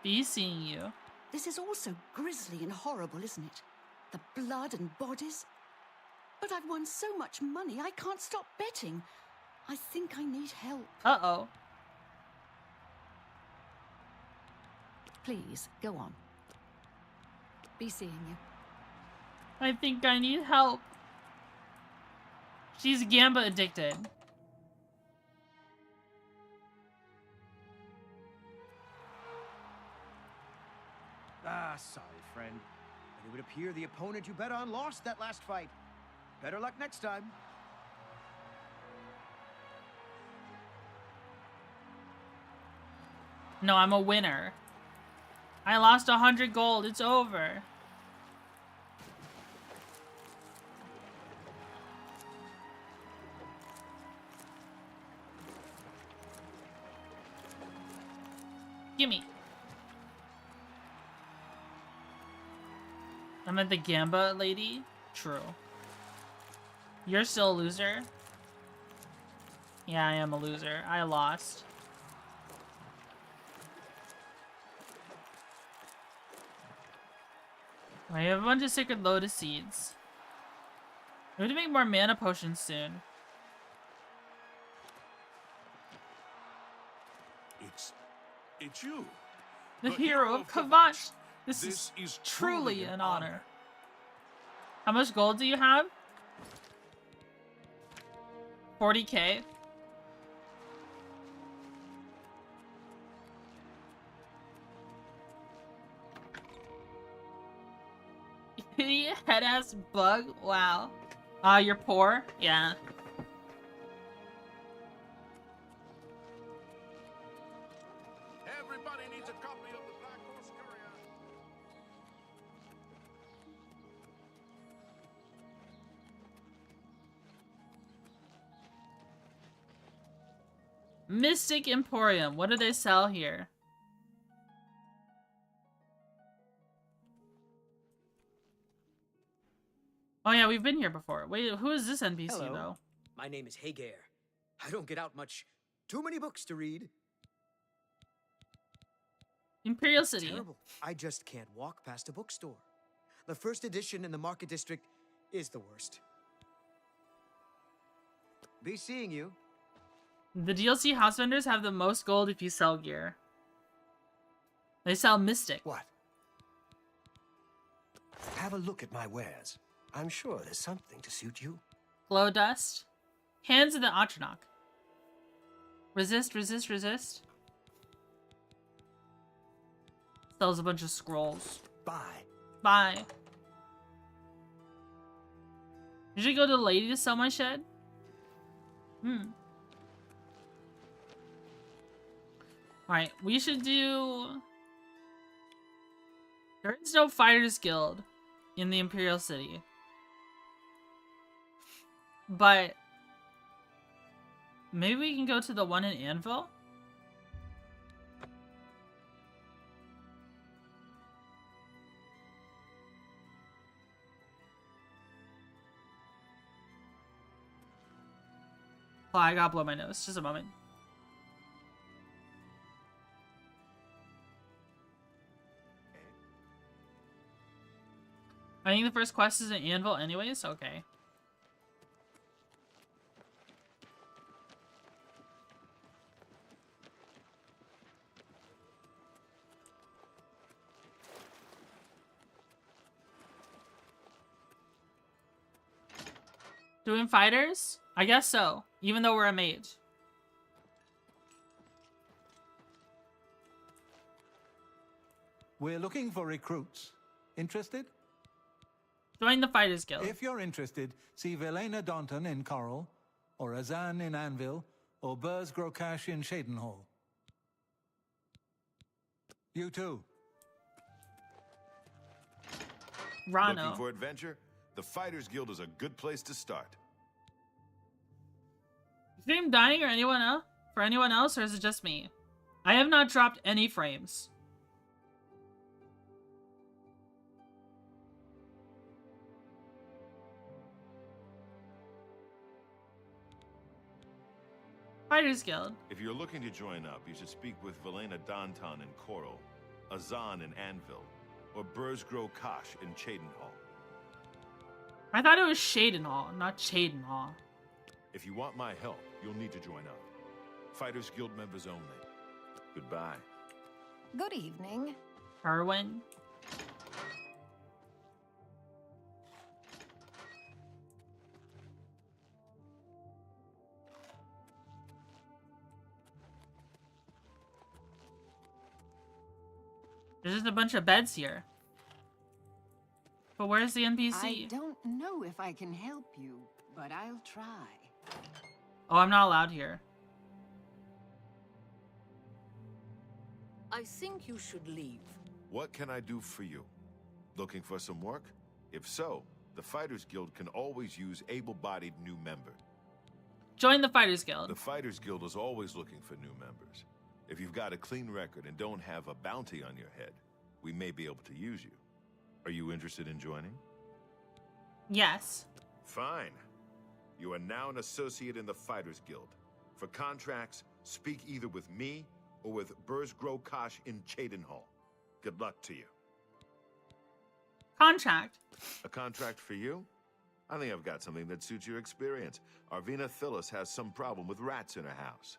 Be seeing you. This is all so grisly and horrible, isn't it? The blood and bodies. But I've won so much money, I can't stop betting. I think I need help. Uh-oh. Please, go on. Be seeing you. I think I need help. She's gamba addicted. Ah, sorry, friend. But it would appear the opponent you bet on lost that last fight. Better luck next time. No, I'm a winner. I lost 100 gold. It's over. Gimme. I'm at the gamba lady? True. You're still a loser? Yeah, I am a loser. I lost. I have a bunch of sacred lotus seeds. We have to make more mana potions soon. It's you. The hero of Kavanch. This is truly an honor. How much gold do you have? 40k. Head ass bug? Wow. You're poor? Yeah. Everybody needs a copy of the Black Horse Courier. Mystic Emporium. What do they sell here? Oh yeah, we've been here before. Wait, who is this NPC Hello. though? My name is Hagar. I don't get out much. Too many books to read. Imperial It's City. terrible. I just can't walk past a bookstore. The first edition in the Market District is the worst. Be seeing you. The DLC house vendors have the most gold if you sell gear. They sell Mystic. What? Have a look at my wares. I'm sure there's something to suit you. Glow dust. Hands of the Atronach. Resist, resist, resist. Sells a bunch of scrolls. Buy. Buy. Did you go to the lady to sell my shed? Alright, we should do... There is no Fighters Guild in the Imperial City. But... maybe we can go to the one in Anvil? Oh, I gotta blow my nose. Just a moment. I think the first quest is an Anvil anyways? Okay. Doing fighters? I guess so. Even though we're a mage. We're looking for recruits. Interested? Join the Fighters Guild. If you're interested, see Velena Daunton in Coral, or Azan in Anvil, or Burz Grokash in Shadenhall. You too. Rano. Looking for adventure? The Fighters Guild is a good place to start. Is the game dying or anyone else? For anyone else, or is it just me? I have not dropped any frames. Fighters Guild. If you're looking to join up, you should speak with Velena Daunton in Coral, Azan in Anvil, or Burz Grokash in Chadenhall. I thought it was Shadenhall, not Chadenhall. If you want my help, you'll need to join up. Fighters Guild members only. Goodbye. Good evening. Erwin. There's just a bunch of beds here. But where's the NPC? I don't know if I can help you, but I'll try. Oh, I'm not allowed here. I think you should leave. What can I do for you? Looking for some work? If so, the Fighters Guild can always use able-bodied new members. Join the Fighters Guild. The Fighters Guild is always looking for new members. If you've got a clean record and don't have a bounty on your head, we may be able to use you. Are you interested in joining? Yes. Fine. You are now an associate in the Fighters Guild. For contracts, speak either with me or with Burzgrow Kosh in Chadenhall. Good luck to you. Contract. A contract for you? I think I've got something that suits your experience. Arvina Phyllis has some problem with rats in her house.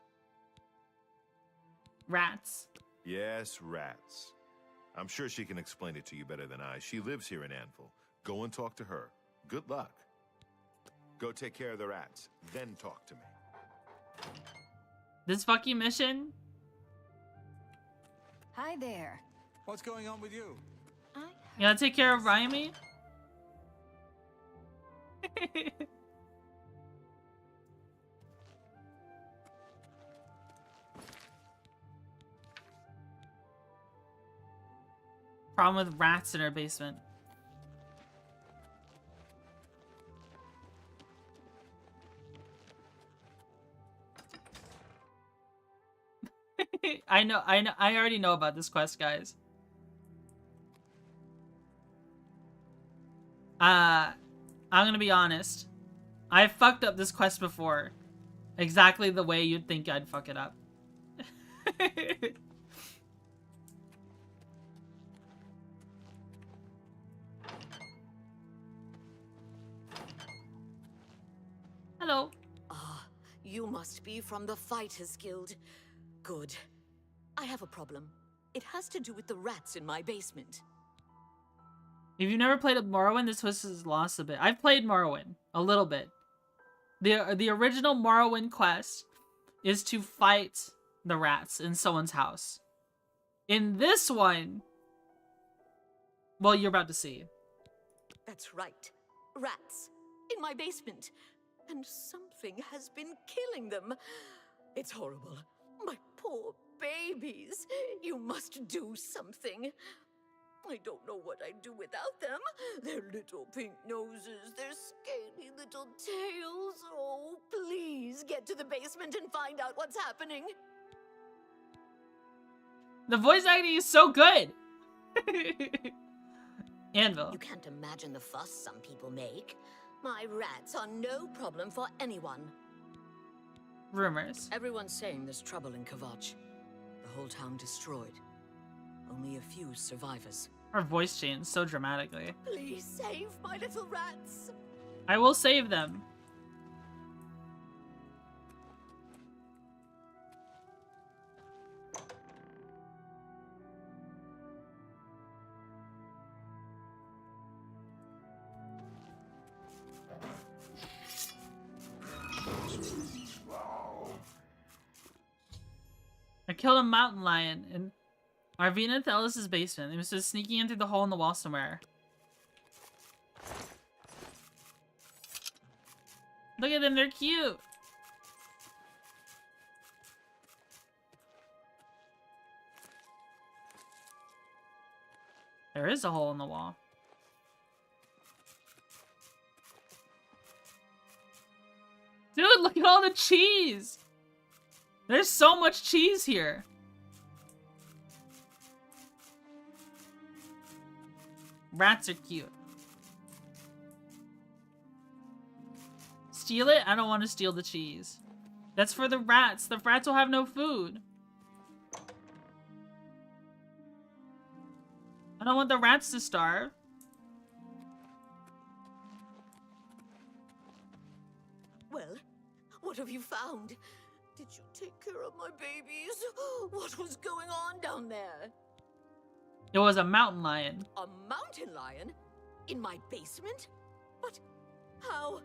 Rats. Yes, rats. I'm sure she can explain it to you better than I. She lives here in Anvil. Go and talk to her. Good luck. Go take care of the rats, then talk to me. This fucking mission? Hi there. What's going on with you? You gotta take care of Ryami? Problem with rats in her basement. I already know about this quest, guys. I'm gonna be honest. I fucked up this quest before. Exactly the way you'd think I'd fuck it up. Hello. Ah, you must be from the Fighters Guild. Good. I have a problem. It has to do with the rats in my basement. If you've never played Morrowind, this twist is lost a bit. I've played Morrowind a little bit. The original Morrowind quest is to fight the rats in someone's house. In this one, well, you're about to see. That's right. Rats. In my basement. And something has been killing them. It's horrible. My poor babies. You must do something. I don't know what I'd do without them. Their little pink noses, their scaly little tails. Oh, please get to the basement and find out what's happening. The voice acting is so good. Anvil. You can't imagine the fuss some people make. My rats are no problem for anyone. Rumors. Everyone's saying there's trouble in Kvatch. The whole town destroyed. Only a few survivors. Her voice changed so dramatically. Please save my little rats. I will save them. I killed a mountain lion in Arvina Thelis' basement. It was just sneaking in through the hole in the wall somewhere. Look at them, they're cute. There is a hole in the wall. Dude, look at all the cheese! There's so much cheese here. Rats are cute. Steal it? I don't want to steal the cheese. That's for the rats. The rats will have no food. I don't want the rats to starve. What have you found? Did you take care of my babies? What was going on down there? It was a mountain lion. A mountain lion? In my basement? But how?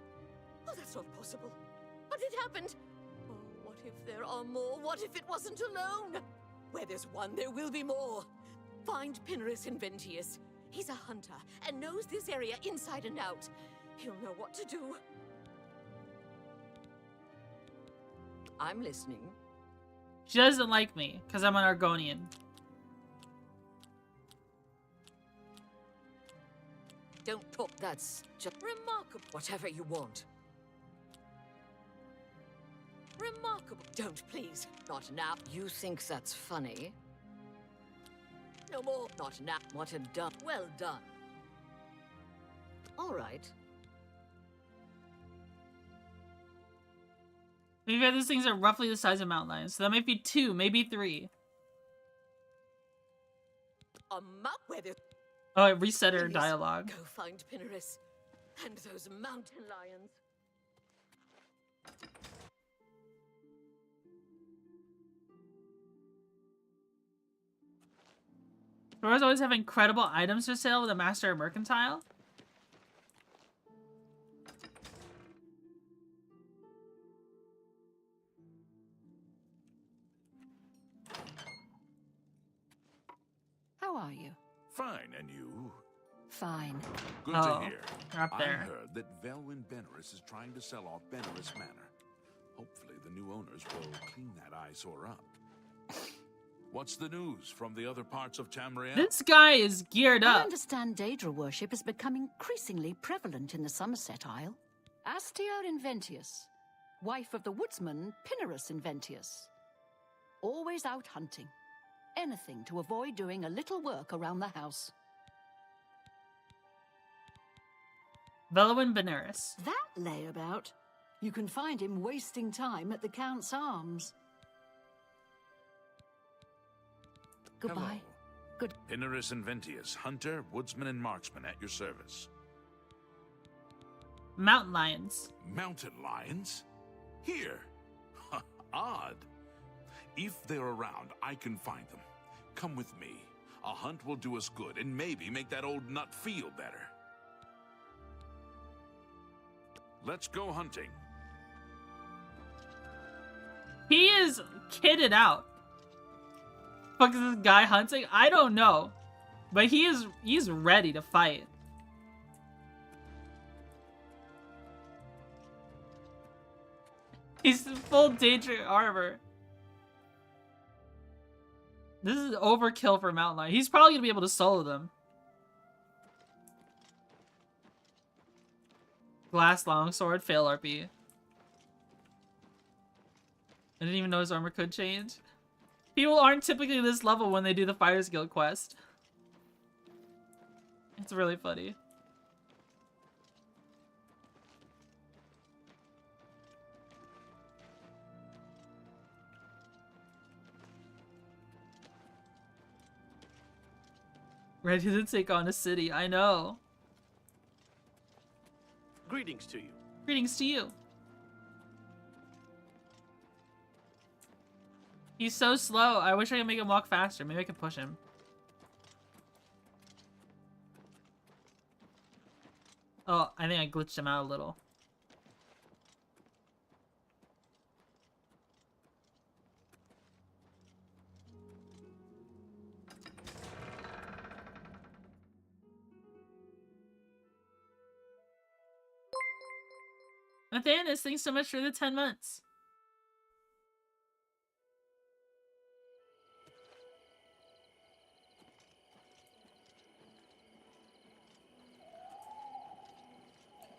Oh, that's not possible. But it happened. Oh, what if there are more? What if it wasn't alone? Where there's one, there will be more. Find Pinnerus Inventius. He's a hunter and knows this area inside and out. He'll know what to do. I'm listening. She doesn't like me, because I'm an Argonian. Don't talk. That's just remarkable. Whatever you want. Remarkable. Don't, please. Not now. You think that's funny? No more. Not now. What a done. Well done. All right. Maybe those things are roughly the size of mountain lions, so that might be 2, maybe 3. A mount where there's... Oh, it reset her dialogue. Go find Pinnerus and those mountain lions. Stores always have incredible items for sale with a master of mercantile. How are you? Fine, and you? Fine. Good Oh, to hear. you're up there. I heard that Velwyn Benerus is trying to sell off Benerus Manor. Hopefully the new owners will clean that eyesore up. What's the news from the other parts of Tamriel? This guy is geared I up. understand Daedra worship is becoming increasingly prevalent in the Somerset Isle. Astia Inventius, wife of the woodsman Pinnerus Inventius. Always out hunting. Anything to avoid doing a little work around the house. Velwyn Benerus. That layabout. You can find him wasting time at the Count's Arms. Goodbye. Hello. Good. Pinnerus Inventius, hunter, woodsman, and marksman at your service. Mountain lions. Mountain lions? Here? Odd. If they're around, I can find them. Come with me. A hunt will do us good and maybe make that old nut feel better. Let's go hunting. He is kitted out. Fuck is this guy hunting? I don't know. But he's ready to fight. He's full Daedric armor. This is overkill for Mountain Lion. He's probably gonna be able to solo them. Glass longsword, fail RP. I didn't even know his armor could change. People aren't typically this level when they do the Fighters Guild quest. It's really funny. Ready to take on a city, I know. Greetings to you. Greetings to you. He's so slow. I wish I could make him walk faster. Maybe I could push him. Oh, I think I glitched him out a little. Nathanis, thanks so much for the 10 months.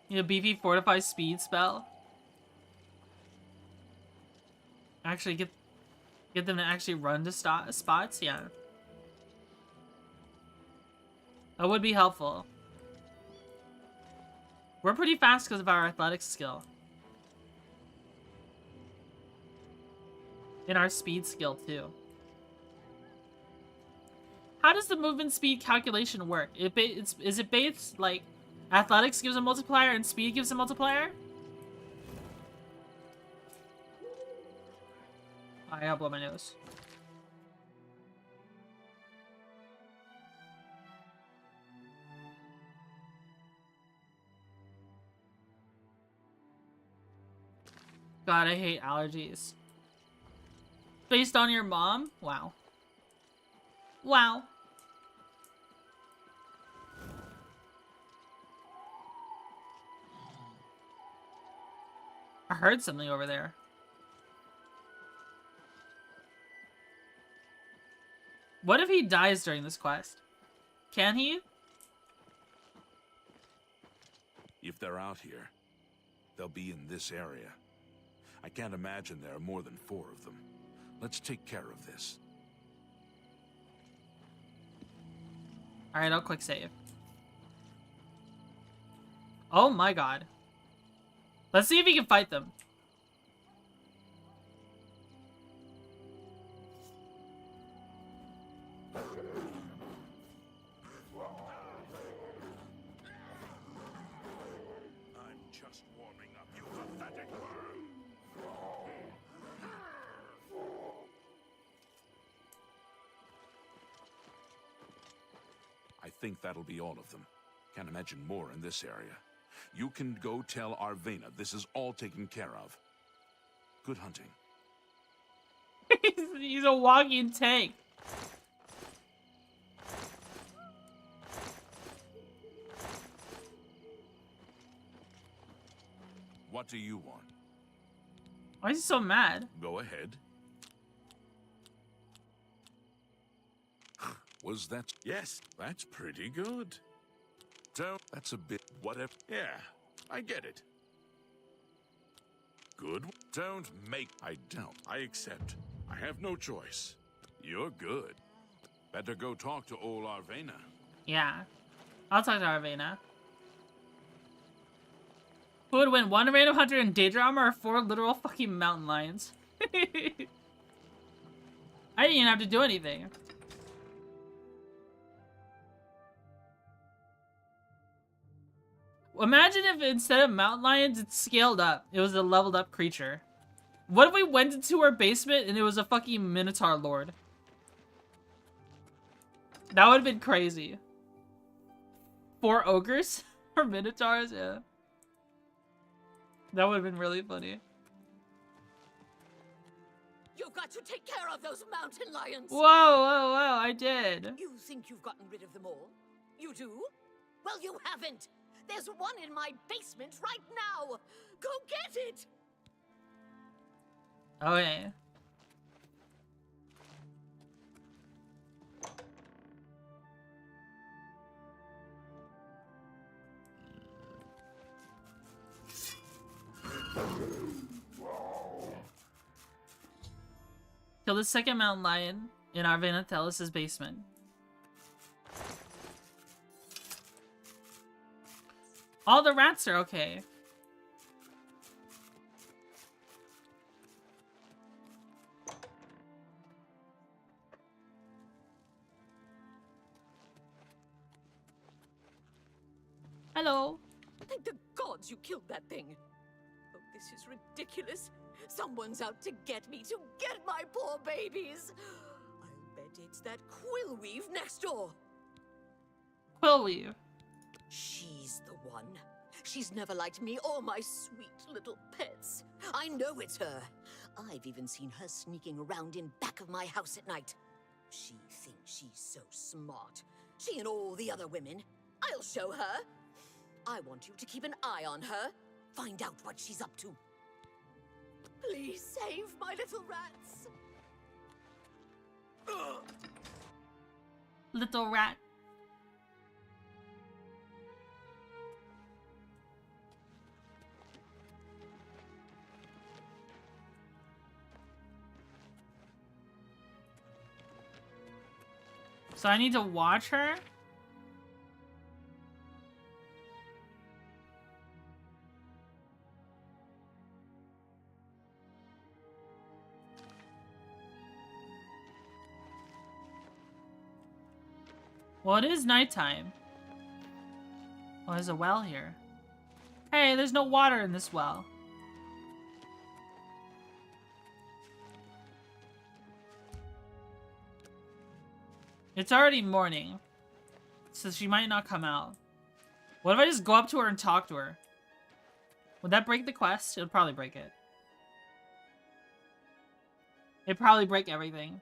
You know, beefy fortify speed spell. Actually get them to actually run to spots, yeah. That would be helpful. We're pretty fast because of our athletics skill. And our speed skill, too. How does the movement speed calculation work? Is it based, like, athletics gives a multiplier and speed gives a multiplier? I gotta blow my nose. God, I hate allergies. Based on your mom? Wow. Wow. I heard something over there. What if he dies during this quest? Can he? If they're out here, they'll be in this area. I can't imagine there are more than 4 of them. Let's take care of this. Alright, I'll quick save. Oh my god. Let's see if he can fight them. I'm just warming up, you pathetic worm. I think that'll be all of them. Can't imagine more in this area. You can go tell Arvena this is all taken care of. Good hunting. He's a walking tank. What do you want? Why is he so mad? Go ahead. Was that? Yes, that's pretty good. Don't. That's a bit. Whatever. Yeah, I get it. Good. Don't make. I don't. I accept. I have no choice. You're good. Better go talk to old Arvena. Yeah. I'll talk to Arvena. Who would win, 1 random hunter in Daedra armor or 4 literal fucking mountain lions? I didn't even have to do anything. Imagine if instead of mountain lions, it's scaled up. It was a leveled up creature. What if we went into her basement and it was a fucking Minotaur Lord? That would have been crazy. 4 ogres? Or Minotaurs? Yeah. That would have been really funny. You've got to take care of those mountain lions! Whoa, whoa, whoa, I did. You think you've gotten rid of them all? You do? Well, you haven't! There's one in my basement right now! Go get it! Okay. Kill the second mountain lion in Arvena Thelis' basement. All the rats are okay. Hello. Thank the gods you killed that thing. Oh, this is ridiculous. Someone's out to get me, to get my poor babies. I'll bet it's that Quillweave next door. Quillweave. She's the one. She's never liked me or my sweet little pets. I know it's her. I've even seen her sneaking around in back of my house at night. She thinks she's so smart. She and all the other women. I'll show her. I want you to keep an eye on her. Find out what she's up to. Please save my little rats. Ugh. Little rat. So I need to watch her? Well, it is nighttime. Oh, there's a well here. Hey, there's no water in this well. It's already morning, so she might not come out. What if I just go up to her and talk to her? Would that break the quest? It'll probably break it. It'd probably break everything.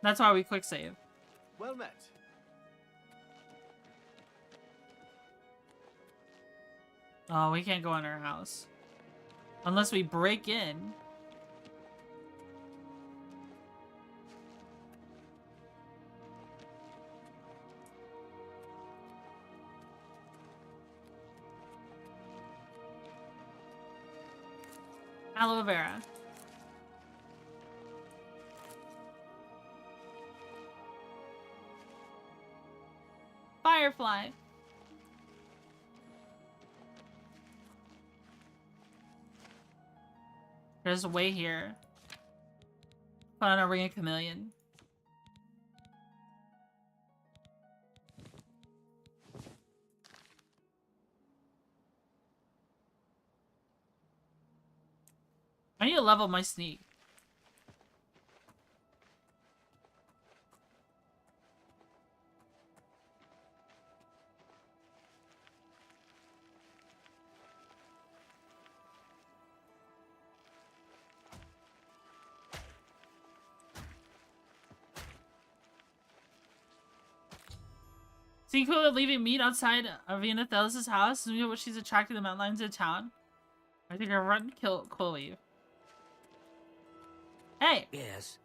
That's why we quick save. Well met. Oh, we can't go in her house. Unless we break in. Aloe vera. Firefly. There's a way here. Put on a ring of chameleon. I need to level my sneak. Seeing cool leaving meat outside Arvina Thelis' house, and you know what she's attracting the mountain lions in town. I think I'll run kill Chloe. Hey! Yes?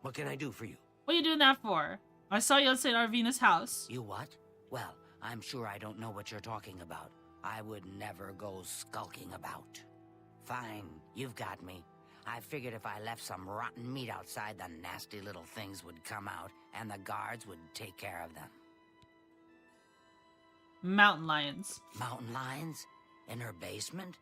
What can I do for you? What are you doing that for? I saw you outside Arvina's house. You what? Well, I'm sure I don't know what you're talking about. I would never go skulking about. Fine, you've got me. I figured if I left some rotten meat outside, the nasty little things would come out, and the guards would take care of them. Mountain lions. Mountain lions? In her basement?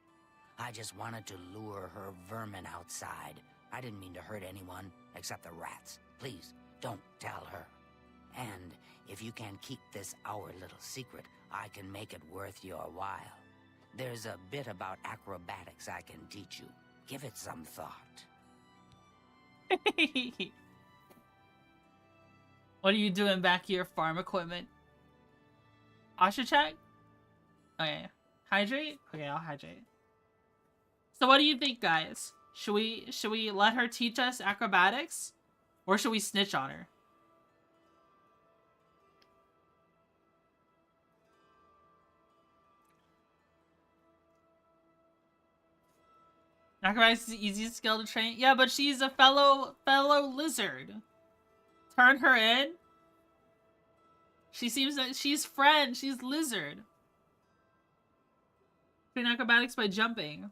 I just wanted to lure her vermin outside. I didn't mean to hurt anyone, except the rats. Please, don't tell her. And if you can keep this our little secret, I can make it worth your while. There's a bit about acrobatics I can teach you. Give it some thought. What are you doing back here, farm equipment? Asha check? Okay. Hydrate? Okay, I'll hydrate. So what do you think, guys? Should we let her teach us acrobatics? Or should we snitch on her? Acrobatics is the easiest skill to train. Yeah, but she's a fellow lizard. Turn her in? She seems like she's friend. She's lizard. Train acrobatics by jumping.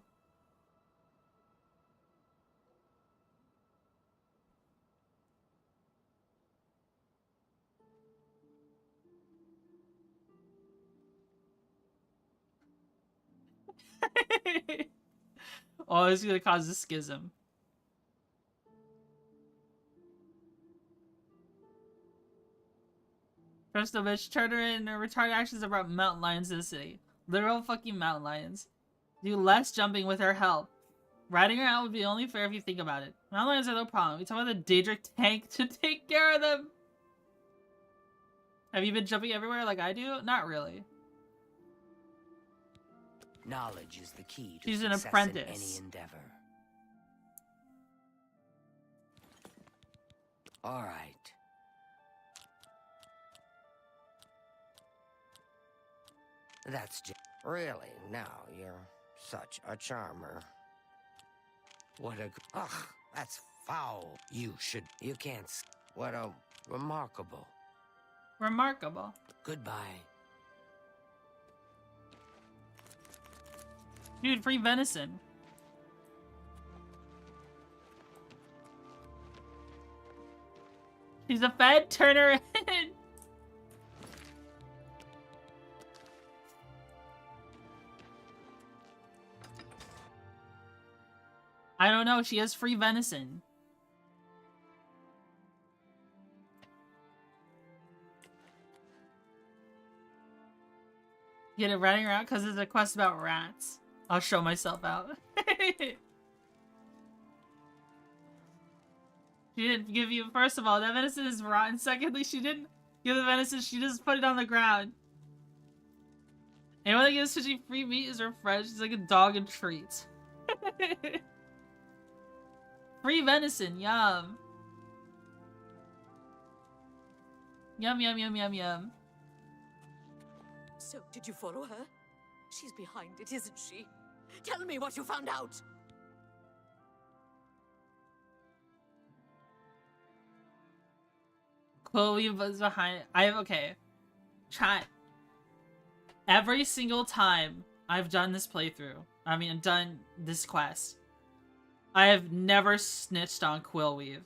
Oh, it's gonna cause a schism. First of which, turn her in or retarded actions about mountain lions in the city. Literal fucking mountain lions. Do less jumping with her help. Riding her out would be only fair if you think about it. Mountain lions are no problem. We talk about the Daedric tank to take care of them. Have you been jumping everywhere like I do? Not really. Knowledge is the key to She's an success apprentice. in any endeavor. All right. That's just... Really? Now you're such a charmer. What a... Ugh, that's foul. You should... You can't... What a... Remarkable. Remarkable. Goodbye. Dude, free venison. She's a fed, turn her in. I don't know, she has free venison. Get it running around because it's a quest about rats. I'll show myself out. She didn't give you, first of all, that venison is rotten. Secondly, she didn't give the venison, she just put it on the ground. Anyone that gives Twitchy free meat is her friend. She's like a dog and treat. Free venison, yum. Yum, yum, yum, yum, yum. So, did you follow her? She's behind it, isn't she? Tell me what you found out! Chloe was behind. Okay. Chat. Every single time I've done this playthrough, done this quest, I have never snitched on Quillweave.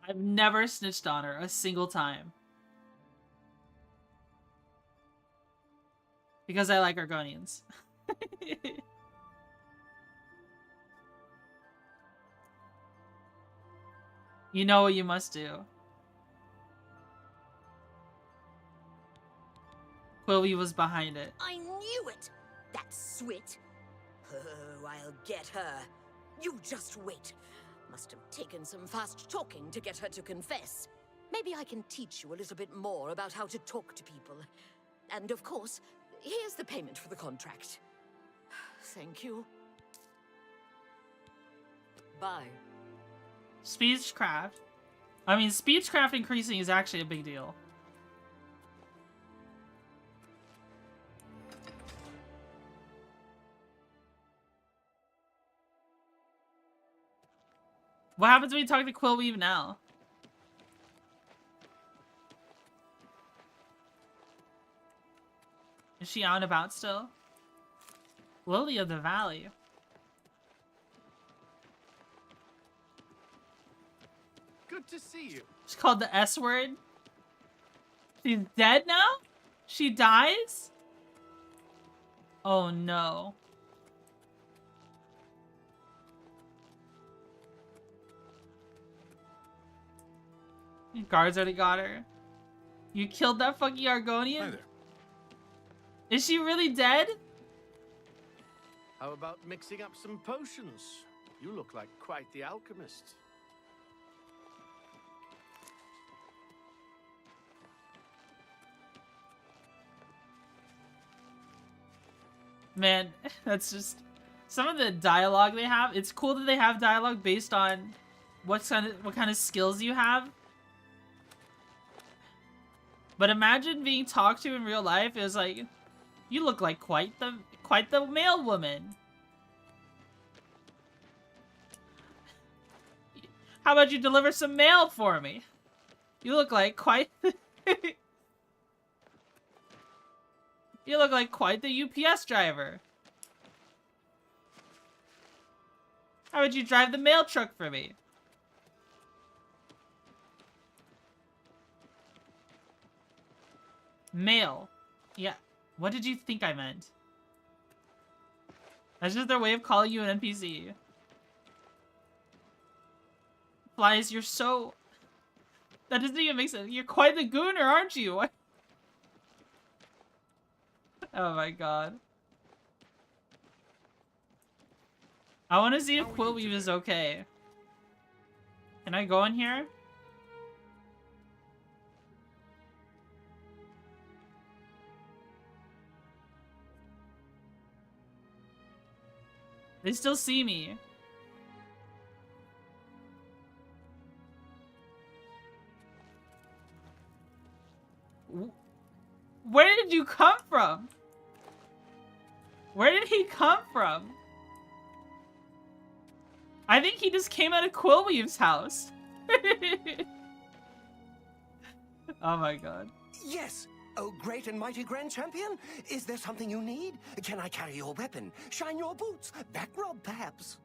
I've never snitched on her a single time. Because I like Argonians. You know what you must do. Quillweave was behind it. I knew it! That swit! Oh, I'll get her. You just wait. Must have taken some fast talking to get her to confess. Maybe I can teach you a little bit more about how to talk to people. And of course, here's the payment for the contract. Thank you. Bye. Speechcraft. Speechcraft increasing is actually a big deal. What happens when you talk to Quillweave now? Is she out and about still? Lily of the Valley. Good to see you. She's called the S word. She's dead now? She dies? Oh no. Guards already got her. You killed that fucking Argonian? Hi there. Is she really dead? How about mixing up some potions? You look like quite the alchemist. Man, that's just some of the dialogue they have. It's cool that they have dialogue based on what kind of skills you have. But imagine being talked to in real life. It was like, you look like quite the male woman. How about you deliver some mail for me? You look like quite You look like quite the UPS driver. How would you drive the mail truck for me? Mail. Yeah. What did you think I meant? That's just their way of calling you an NPC. Flies, you're so... That doesn't even make sense. You're quite the gooner, aren't you? Oh my god. I want to see if Quillweave is okay. Can I go in here? They still see me. Where did you come from? Where did he come from? I think he just came out of Quillweave's house. Oh my god. Yes! Oh, great and mighty Grand Champion! Is there something you need? Can I carry your weapon? Shine your boots? Back rub, perhaps?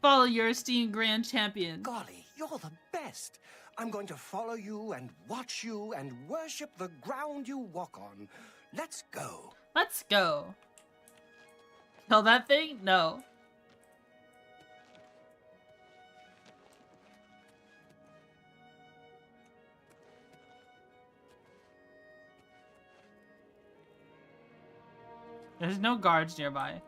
Follow your esteemed Grand Champion. Golly, you're the best! I'm going to follow you and watch you and worship the ground you walk on. Let's go. Let's go. Kill that thing? No. There's no guards nearby.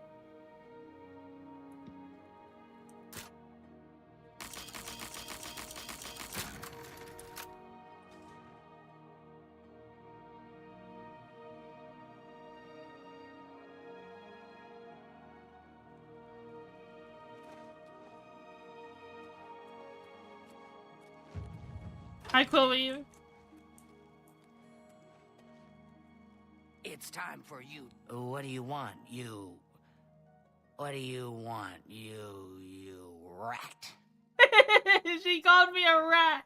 Hi, Chloe. It's time for you. What do you want, you? What do you want, you rat? She called me a rat.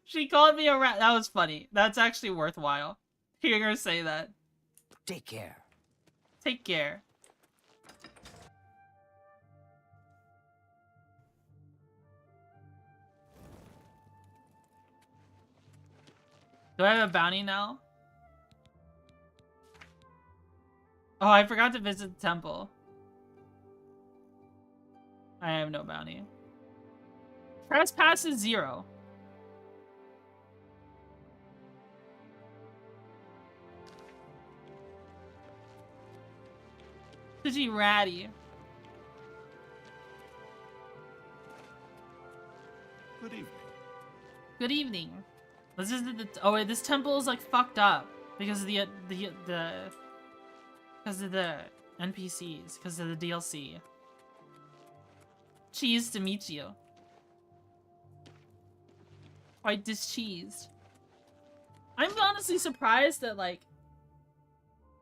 She called me a rat. That was funny. That's actually worthwhile. Hearing her say that. Take care. Take care. Do I have a bounty now? Oh, I forgot to visit the temple. I have no bounty. Trespass is 0. Twitchy ratty. Good evening. Good evening. This is the oh wait, this temple is like fucked up because of the because of the NPCs, because of the DLC. Cheese to meet you. Quite discheesed. I'm honestly surprised that, like,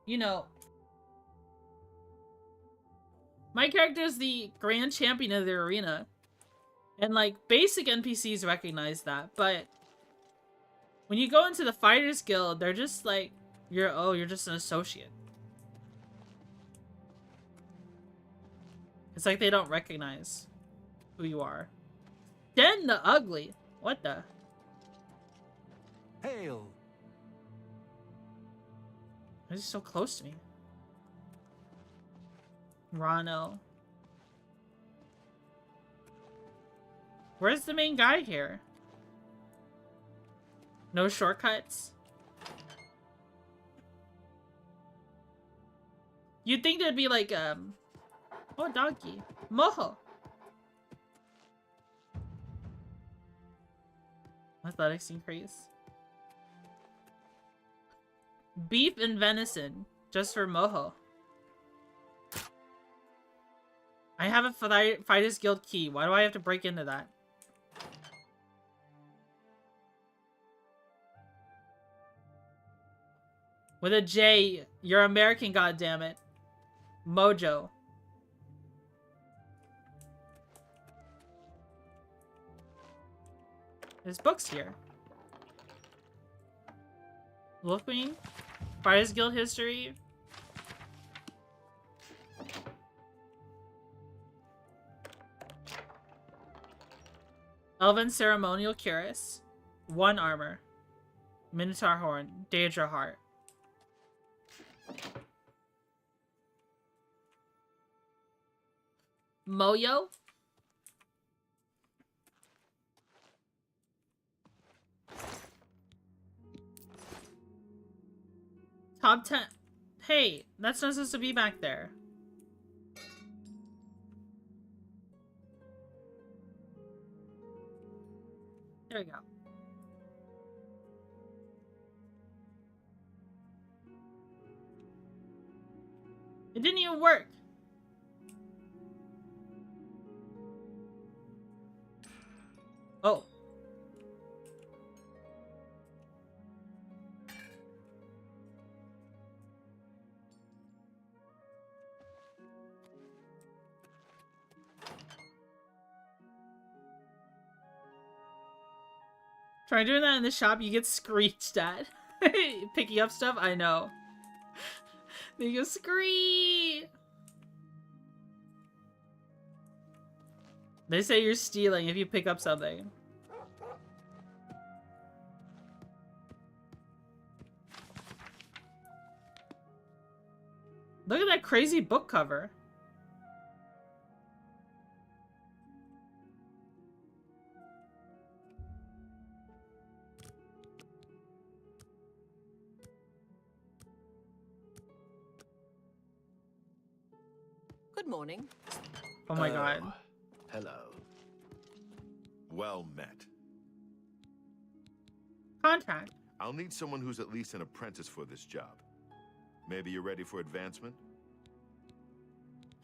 you know, my character is the grand champion of the arena, and like basic NPCs recognize that, but when you go into the Fighters Guild, they're just like, you're just an associate. It's like they don't recognize who you are. Den the Ugly. What the? Hail. Why is he so close to me? Rano. Where's the main guy here? No shortcuts? You'd think there'd be like, oh, donkey. Moho. Athletics increase. Beef and venison. Just for Moho. I have a Fighters Guild key. Why do I have to break into that? With a J. You're American, goddammit. Mojo. There's books here. Wolf Queen. Fighters Guild history. Elven ceremonial cuirass. 1 armor. Minotaur horn. Daedra heart. Moyo. Top 10. Hey, that's not supposed to be back there. There we go. It didn't even work. Oh. Try doing that in the shop, you get screeched at. Picking up stuff? I know. Then you go screech. They say you're stealing if you pick up something. Look at that crazy book cover. Good morning. Oh my god. Hello. Well met. Contract. I'll need someone who's at least an apprentice for this job. Maybe you're ready for advancement?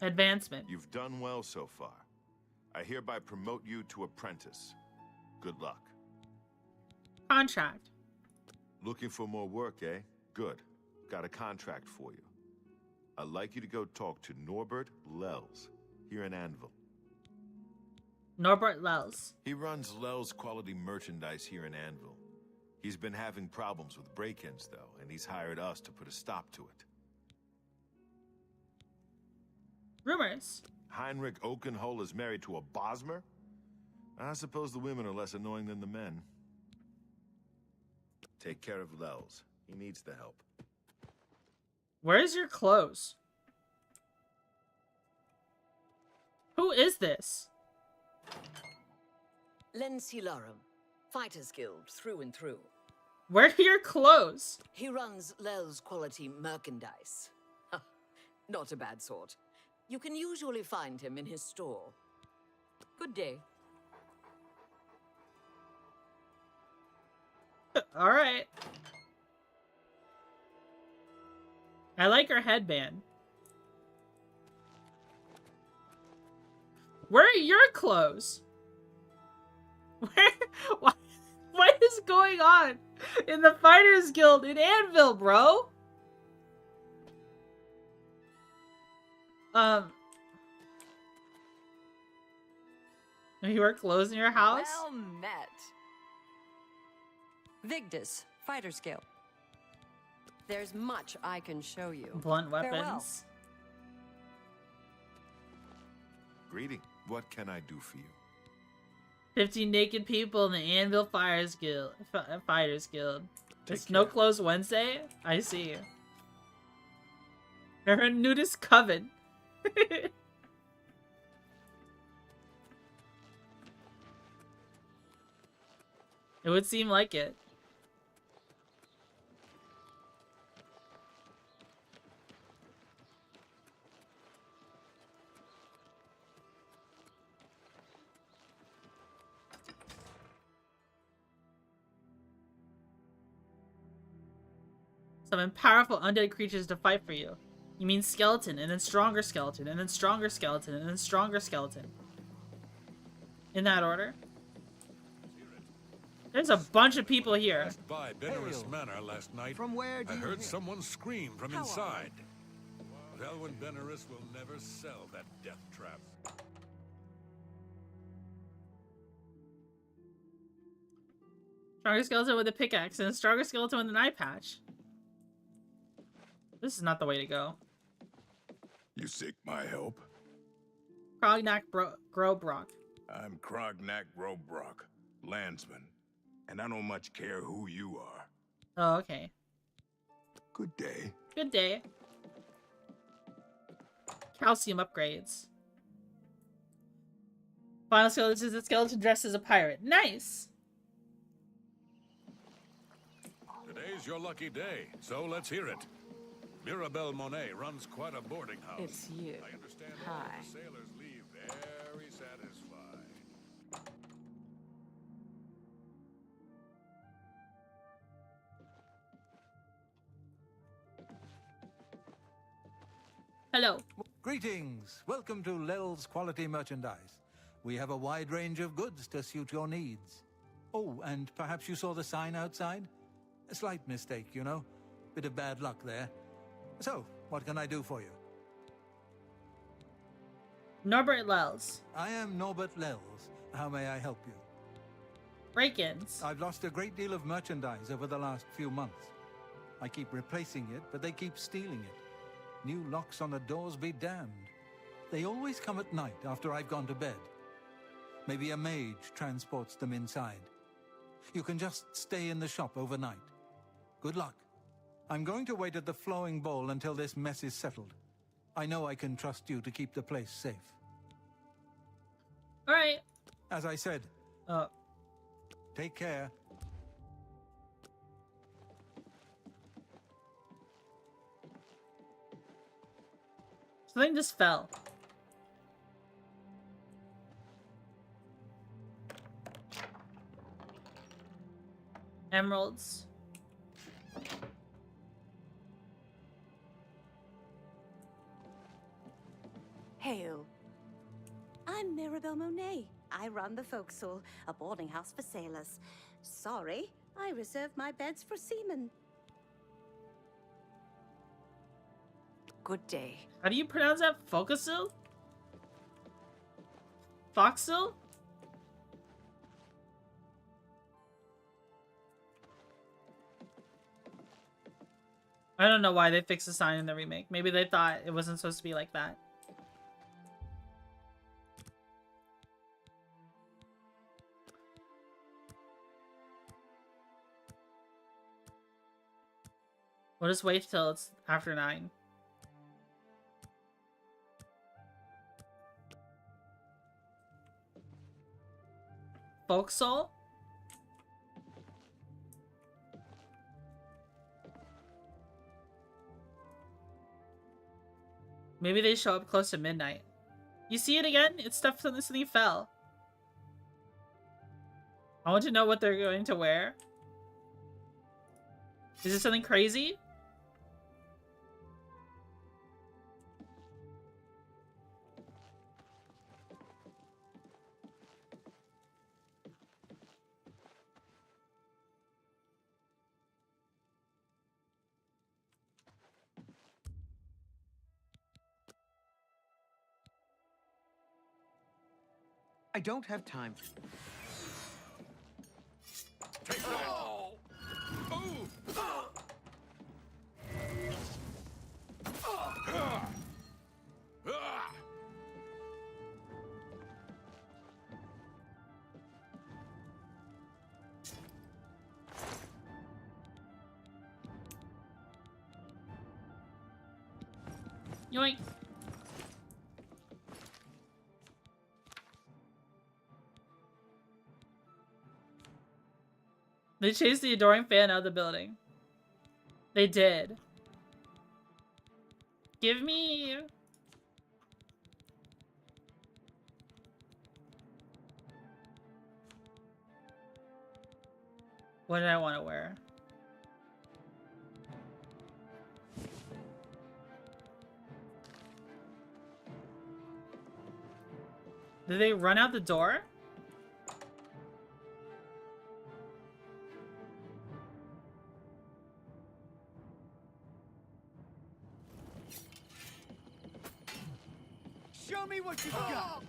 Advancement. You've done well so far. I hereby promote you to apprentice. Good luck. Contract. Looking for more work, eh? Good. Got a contract for you. I'd like you to go talk to Norbert Lels here in Anvil. Norbert Lels. He runs Lels Quality Merchandise here in Anvil. He's been having problems with break-ins, though, and he's hired us to put a stop to it. Rumors. Heinrich Oakenhole is married to a Bosmer? I suppose the women are less annoying than the men. Take care of Lels. He needs the help. Where's your clothes? Who is this? Lensilarum, Fighters Guild through and through. Where are your clothes? He runs Lels Quality Merchandise. Not a bad sort. You can usually find him in his store. Good day. All right. I like her headband. Where are your clothes? What is going on in the Fighters Guild in Anvil, bro? You wear clothes in your house? Well met. Vigdis, Fighters Guild. There's much I can show you. Blunt weapons. Farewell. Greeting. What can I do for you? 50 naked people in the Anvil Fighters Guild. It's No Clothes Wednesday? I see. They're a nudist coven. It would seem like it. Summon powerful undead creatures to fight for you. You mean skeleton, and then stronger skeleton, and then stronger skeleton, and then stronger skeleton. In that order. There's a bunch of people here. Passed by Benaris Manor last night. From where do I you heard hail? someone scream from How inside. Velwyn Benaris will never sell that death trap. Stronger skeleton with a pickaxe, and a stronger skeleton with an eye patch. This is not the way to go. You seek my help? Krognak Grobrock. I'm Krognak Grobrock, landsman, and I don't much care who you are. Oh, okay. Good day. Good day. Calcium upgrades. Final skeleton is a skeleton dressed as a pirate. Nice! Today's your lucky day, so let's hear it. Mirabelle Monet runs quite a boarding house. It's you. I understand Hi. all the sailors leave very satisfied. Hello. Greetings. Welcome to Lels Quality Merchandise. We have a wide range of goods to suit your needs. Oh, and perhaps you saw the sign outside? A slight mistake, you know. Bit of bad luck there. So, what can I do for you? Norbert Lels. I am Norbert Lels. How may I help you? Break-ins. I've lost a great deal of merchandise over the last few months. I keep replacing it, but they keep stealing it. New locks on the doors be damned. They always come at night after I've gone to bed. Maybe a mage transports them inside. You can just stay in the shop overnight. Good luck. I'm going to wait at the flowing bowl until this mess is settled. I know I can trust you to keep the place safe. All right. As I said, take care. Something just fell. Emeralds. Hail. I'm Mirabelle Monet, I run the Forecastle, a boarding house for sailors. Sorry, I reserve my beds for seamen. Good day. How do you pronounce that? Focusil? Foxil? I don't know why they fixed the sign in the remake. Maybe they thought it wasn't supposed to be like that. We'll just wait till it's after 9. Folk Soul? Maybe they show up close to midnight. You see it again? It's stuff something fell. I want to know what they're going to wear. Is it something crazy? I don't have time. Take that! Oh! Yoink. They chased the adoring fan out of the building. They did. Give me... What did I want to wear? Did they run out the door? Show me what you got.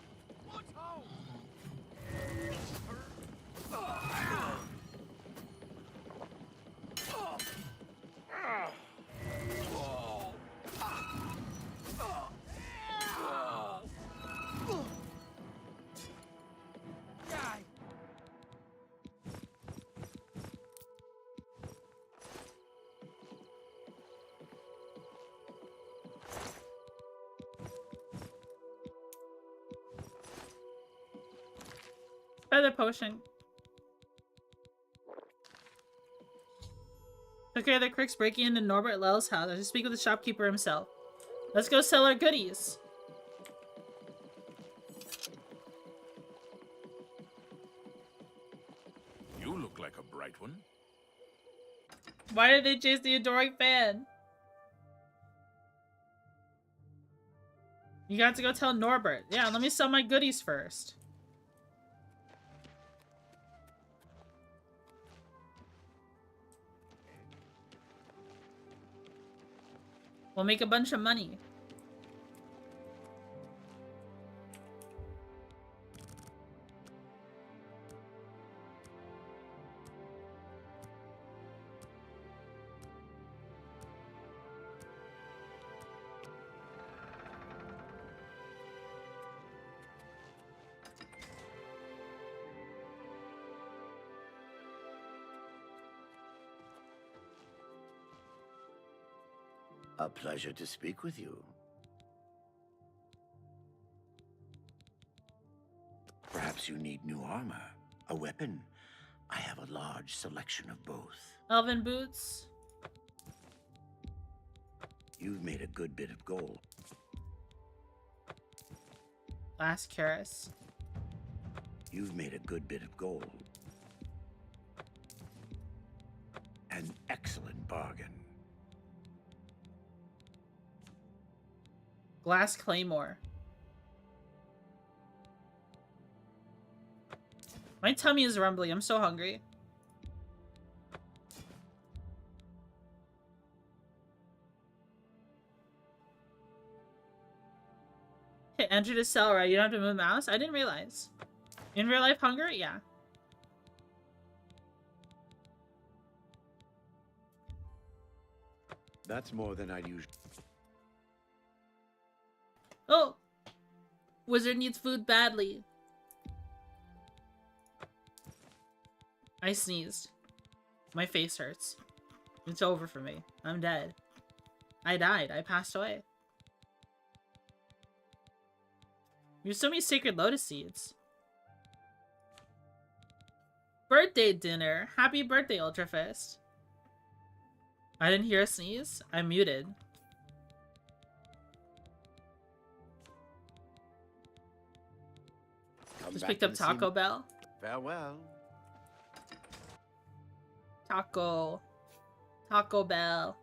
Feather potion. Took care of the crooks breaking into Norbert Lell's house. I should speak with the shopkeeper himself. Let's go sell our goodies. You look like a bright one. Why did they chase the adoring fan? You got to go tell Norbert. Yeah, let me sell my goodies first. We'll make a bunch of money. A pleasure to speak with you. Perhaps you need new armor, a weapon. I have a large selection of both. Elven boots. You've made a good bit of gold. Last Karis. You've made a good bit of gold. An excellent bargain. Glass Claymore. My tummy is rumbling. I'm so hungry. Hit enter to sell, right? You don't have to move the mouse? I didn't realize. In real life hunger? Yeah. That's more than I'd usually. Oh! Wizard needs food badly. I sneezed. My face hurts. It's over for me. I'm dead. I died. I passed away. You have so many sacred lotus seeds. Birthday dinner. Happy birthday, Ultrafist. I didn't hear a sneeze. I muted. Just picked up Taco Bell. Farewell. Taco Bell.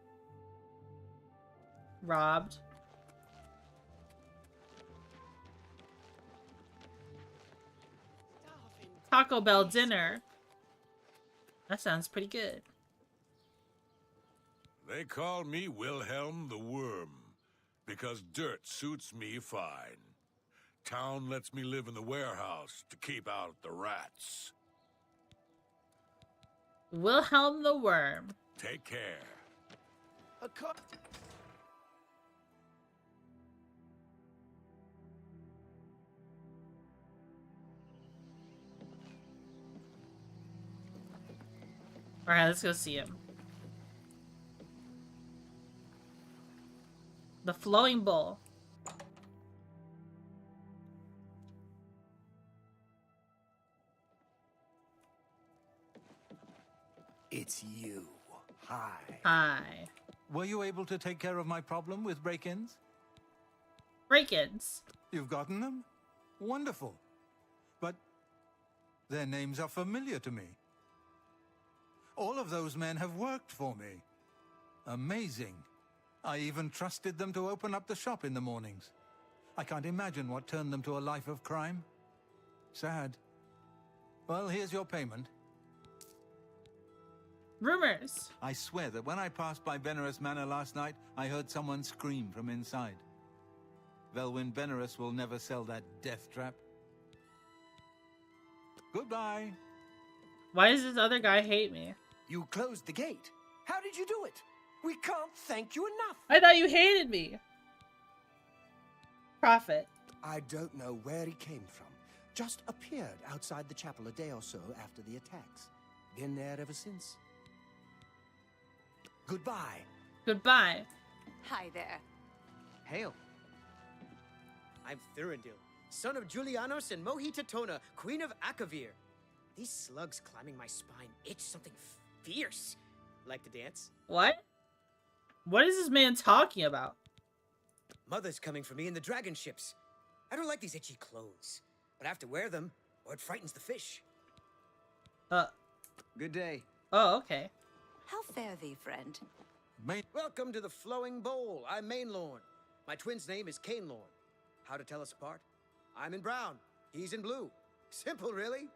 Robbed. Taco Bell dinner. That sounds pretty good. They call me Wilhelm the Worm, because dirt suits me fine. Town lets me live in the warehouse to keep out the rats. Wilhelm the Worm. Take care. Alright, let's go see him. The Flowing Bowl. It's you. Hi. Hi. Were you able to take care of my problem with break-ins? Break-ins? You've gotten them? Wonderful. But their names are familiar to me. All of those men have worked for me. Amazing. I even trusted them to open up the shop in the mornings. I can't imagine what turned them to a life of crime. Sad. Well, here's your payment. Rumors. I swear that when I passed by Benerus Manor last night, I heard someone scream from inside. Velwyn Benerus will never sell that death trap. Goodbye. Why does this other guy hate me? You closed the gate. How did you do it? We can't thank you enough. I thought you hated me. Prophet. I don't know where he came from. Just appeared outside the chapel a day or so after the attacks. Been there ever since. Goodbye. Goodbye. Hi there. Hail. I'm Thurendil, son of Julianos and Mohitatona, Queen of Akavir. These slugs climbing my spine itch something fierce. Like to dance? What? What is this man talking about? Mother's coming for me in the dragon ships. I don't like these itchy clothes, but I have to wear them, or it frightens the fish. Good day. Oh, okay. How fare thee, friend? Welcome to the Flowing Bowl. I'm Mainlorn. My twin's name is Cainlorn. How to tell us apart? I'm in brown. He's in blue. Simple, really.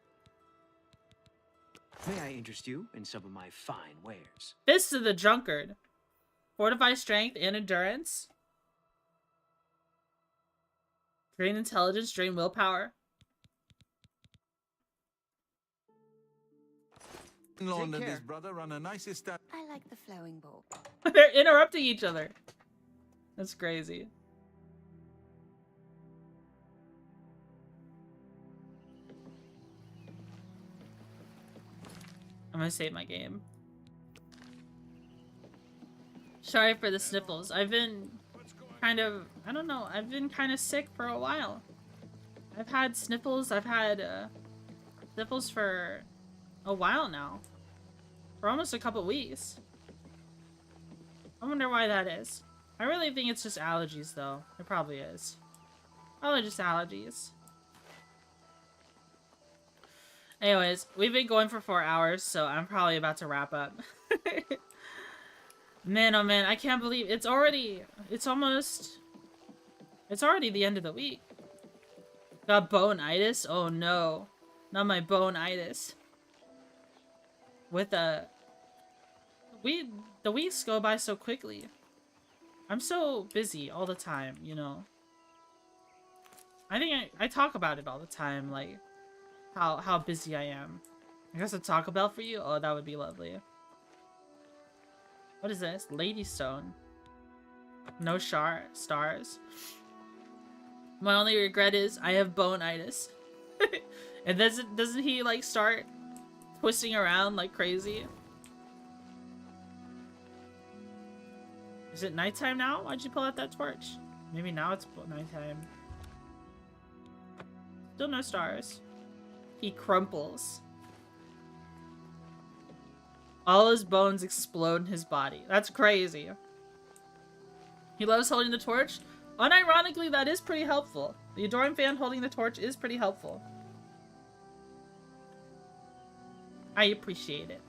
May I interest you in some of my fine wares? Fist of the Drunkard. Fortify strength and endurance. Drain intelligence, drain willpower. Lorne and his brother run a nice estate. I like the Flowing Bowl. They're interrupting each other. That's crazy. I'm gonna save my game. Sorry for the sniffles. I've been kind of, I don't know, I've been kind of sick for a while. I've had sniffles, I've had sniffles for a while now. For almost a couple weeks. I wonder why that is. I really think it's just allergies though. It probably is. Probably just allergies. Anyways, we've been going for 4 hours, so I'm probably about to wrap up. Man, oh man, I can't believe it's already the end of the week. Got bone-itis? Oh no. Not my bone-itis. With the weeks go by so quickly. I'm so busy all the time, you know. I think I talk about it all the time, like how busy I am. I guess a Taco Bell for you? Oh, that would be lovely. What is this? Lady Stone. No stars. My only regret is I have bone-itis. And doesn't he like start twisting around like crazy? Is it nighttime now? Why'd you pull out that torch? Maybe now it's nighttime. Still no stars. He crumples. All his bones explode in his body. That's crazy. He loves holding the torch. Unironically, that is pretty helpful. The Adoring fan holding the torch is pretty helpful. I appreciate it.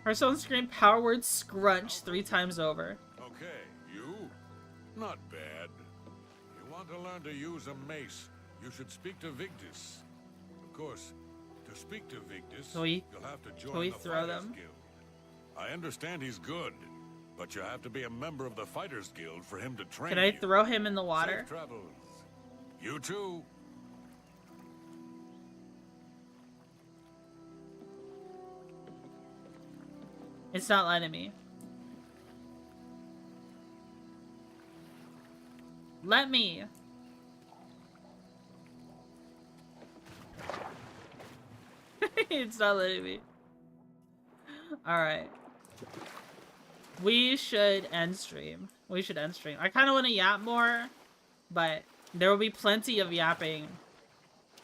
Hearthstone scream power word scrunch 3 times over. Okay, you? Not bad. You want to learn to use a mace, you should speak to Victus. Of course, to speak to Victus, you'll have to join the Fighters Guild. I understand he's good, but you have to be a member of the Fighters Guild for him to train Can I throw him in the water? Safe travels. You too. It's not letting me. Let me. It's not letting me. Alright. We should end stream. We should end stream. I kind of want to yap more, but there will be plenty of yapping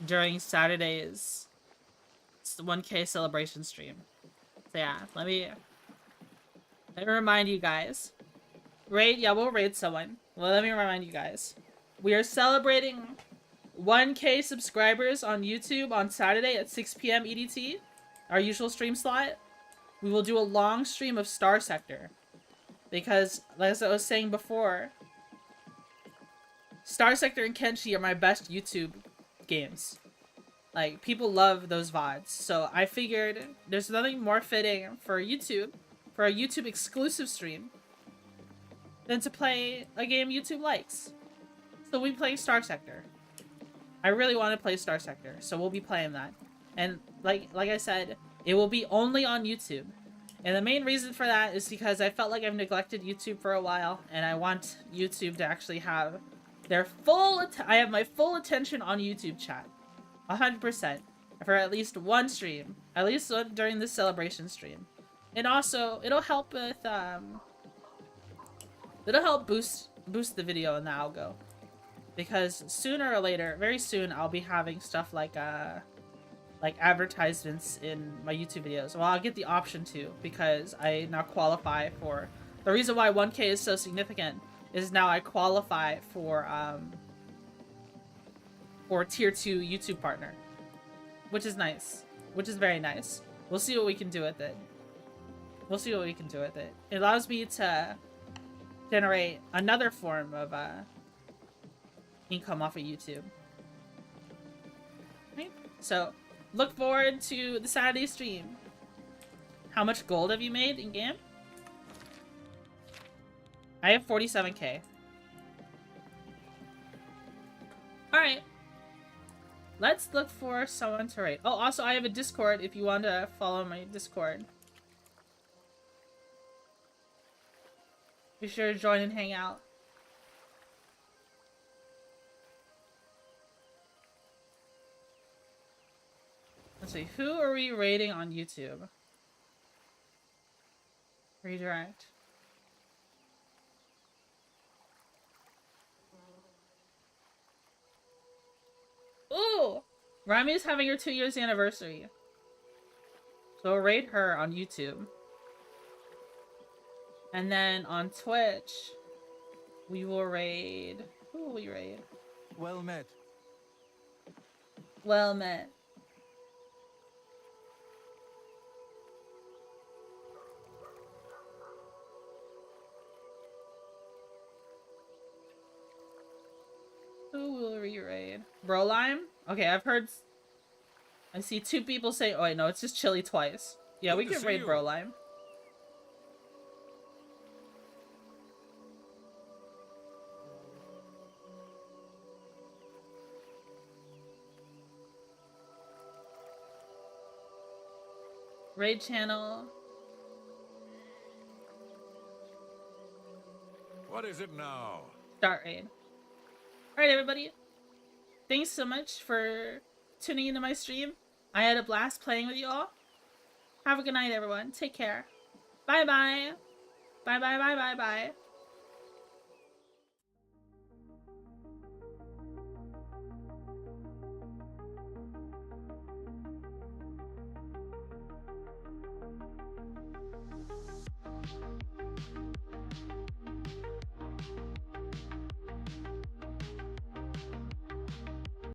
during Saturday's 1K celebration stream. So yeah, let me remind you guys. Raid, yeah, we'll raid someone. Well, let me remind you guys. We are celebrating 1K subscribers on YouTube on Saturday at 6 p.m. EDT. Our usual stream slot. We will do a long stream of Star Sector. Because, like I was saying before, Star Sector and Kenshi are my best YouTube games. Like, people love those VODs. So I figured there's nothing more fitting for YouTube, for a YouTube exclusive stream, than to play a game YouTube likes. So we play Star Sector. I really want to play Star Sector, so we'll be playing that. And like I said, it will be only on YouTube. And the main reason for that is because I felt like I've neglected YouTube for a while, and I want YouTube to actually have their I have my full attention on YouTube chat. 100%. For at least one stream. At least during the celebration stream. And also, it'll help with, it'll help boost the video in the algo. Because sooner or later, very soon, I'll be having stuff like advertisements in my YouTube videos. Well, I'll get the option to, because I now qualify for... The reason why 1K is so significant is now I qualify for tier 2 YouTube partner. Which is nice. Which is very nice. We'll see what we can do with it. We'll see what we can do with it. It allows me to generate another form of income off of YouTube. Right? So, look forward to the Saturday stream. How much gold have you made in game? I have 47k. Alright. Let's look for someone to raid. Oh, also I have a Discord if you want to follow my Discord. Be sure to join and hang out. Let's see, who are we raiding on YouTube? Redirect. Ooh! Rami is having her 2 years anniversary. So we'll raid her on YouTube. And then on Twitch, we will raid... Who will we raid? Well met. Well met. you raid? Bro Lime? Okay, I've heard... I see 2 people say... Oh, wait, no, it's just Chili twice. Yeah, we can raid Bro Lime. Raid channel. What is it now? Start raid. Alright, everybody. Thanks so much for tuning into my stream. I had a blast playing with you all. Have a good night, everyone. Take care. Bye-bye. Bye-bye, bye-bye, bye.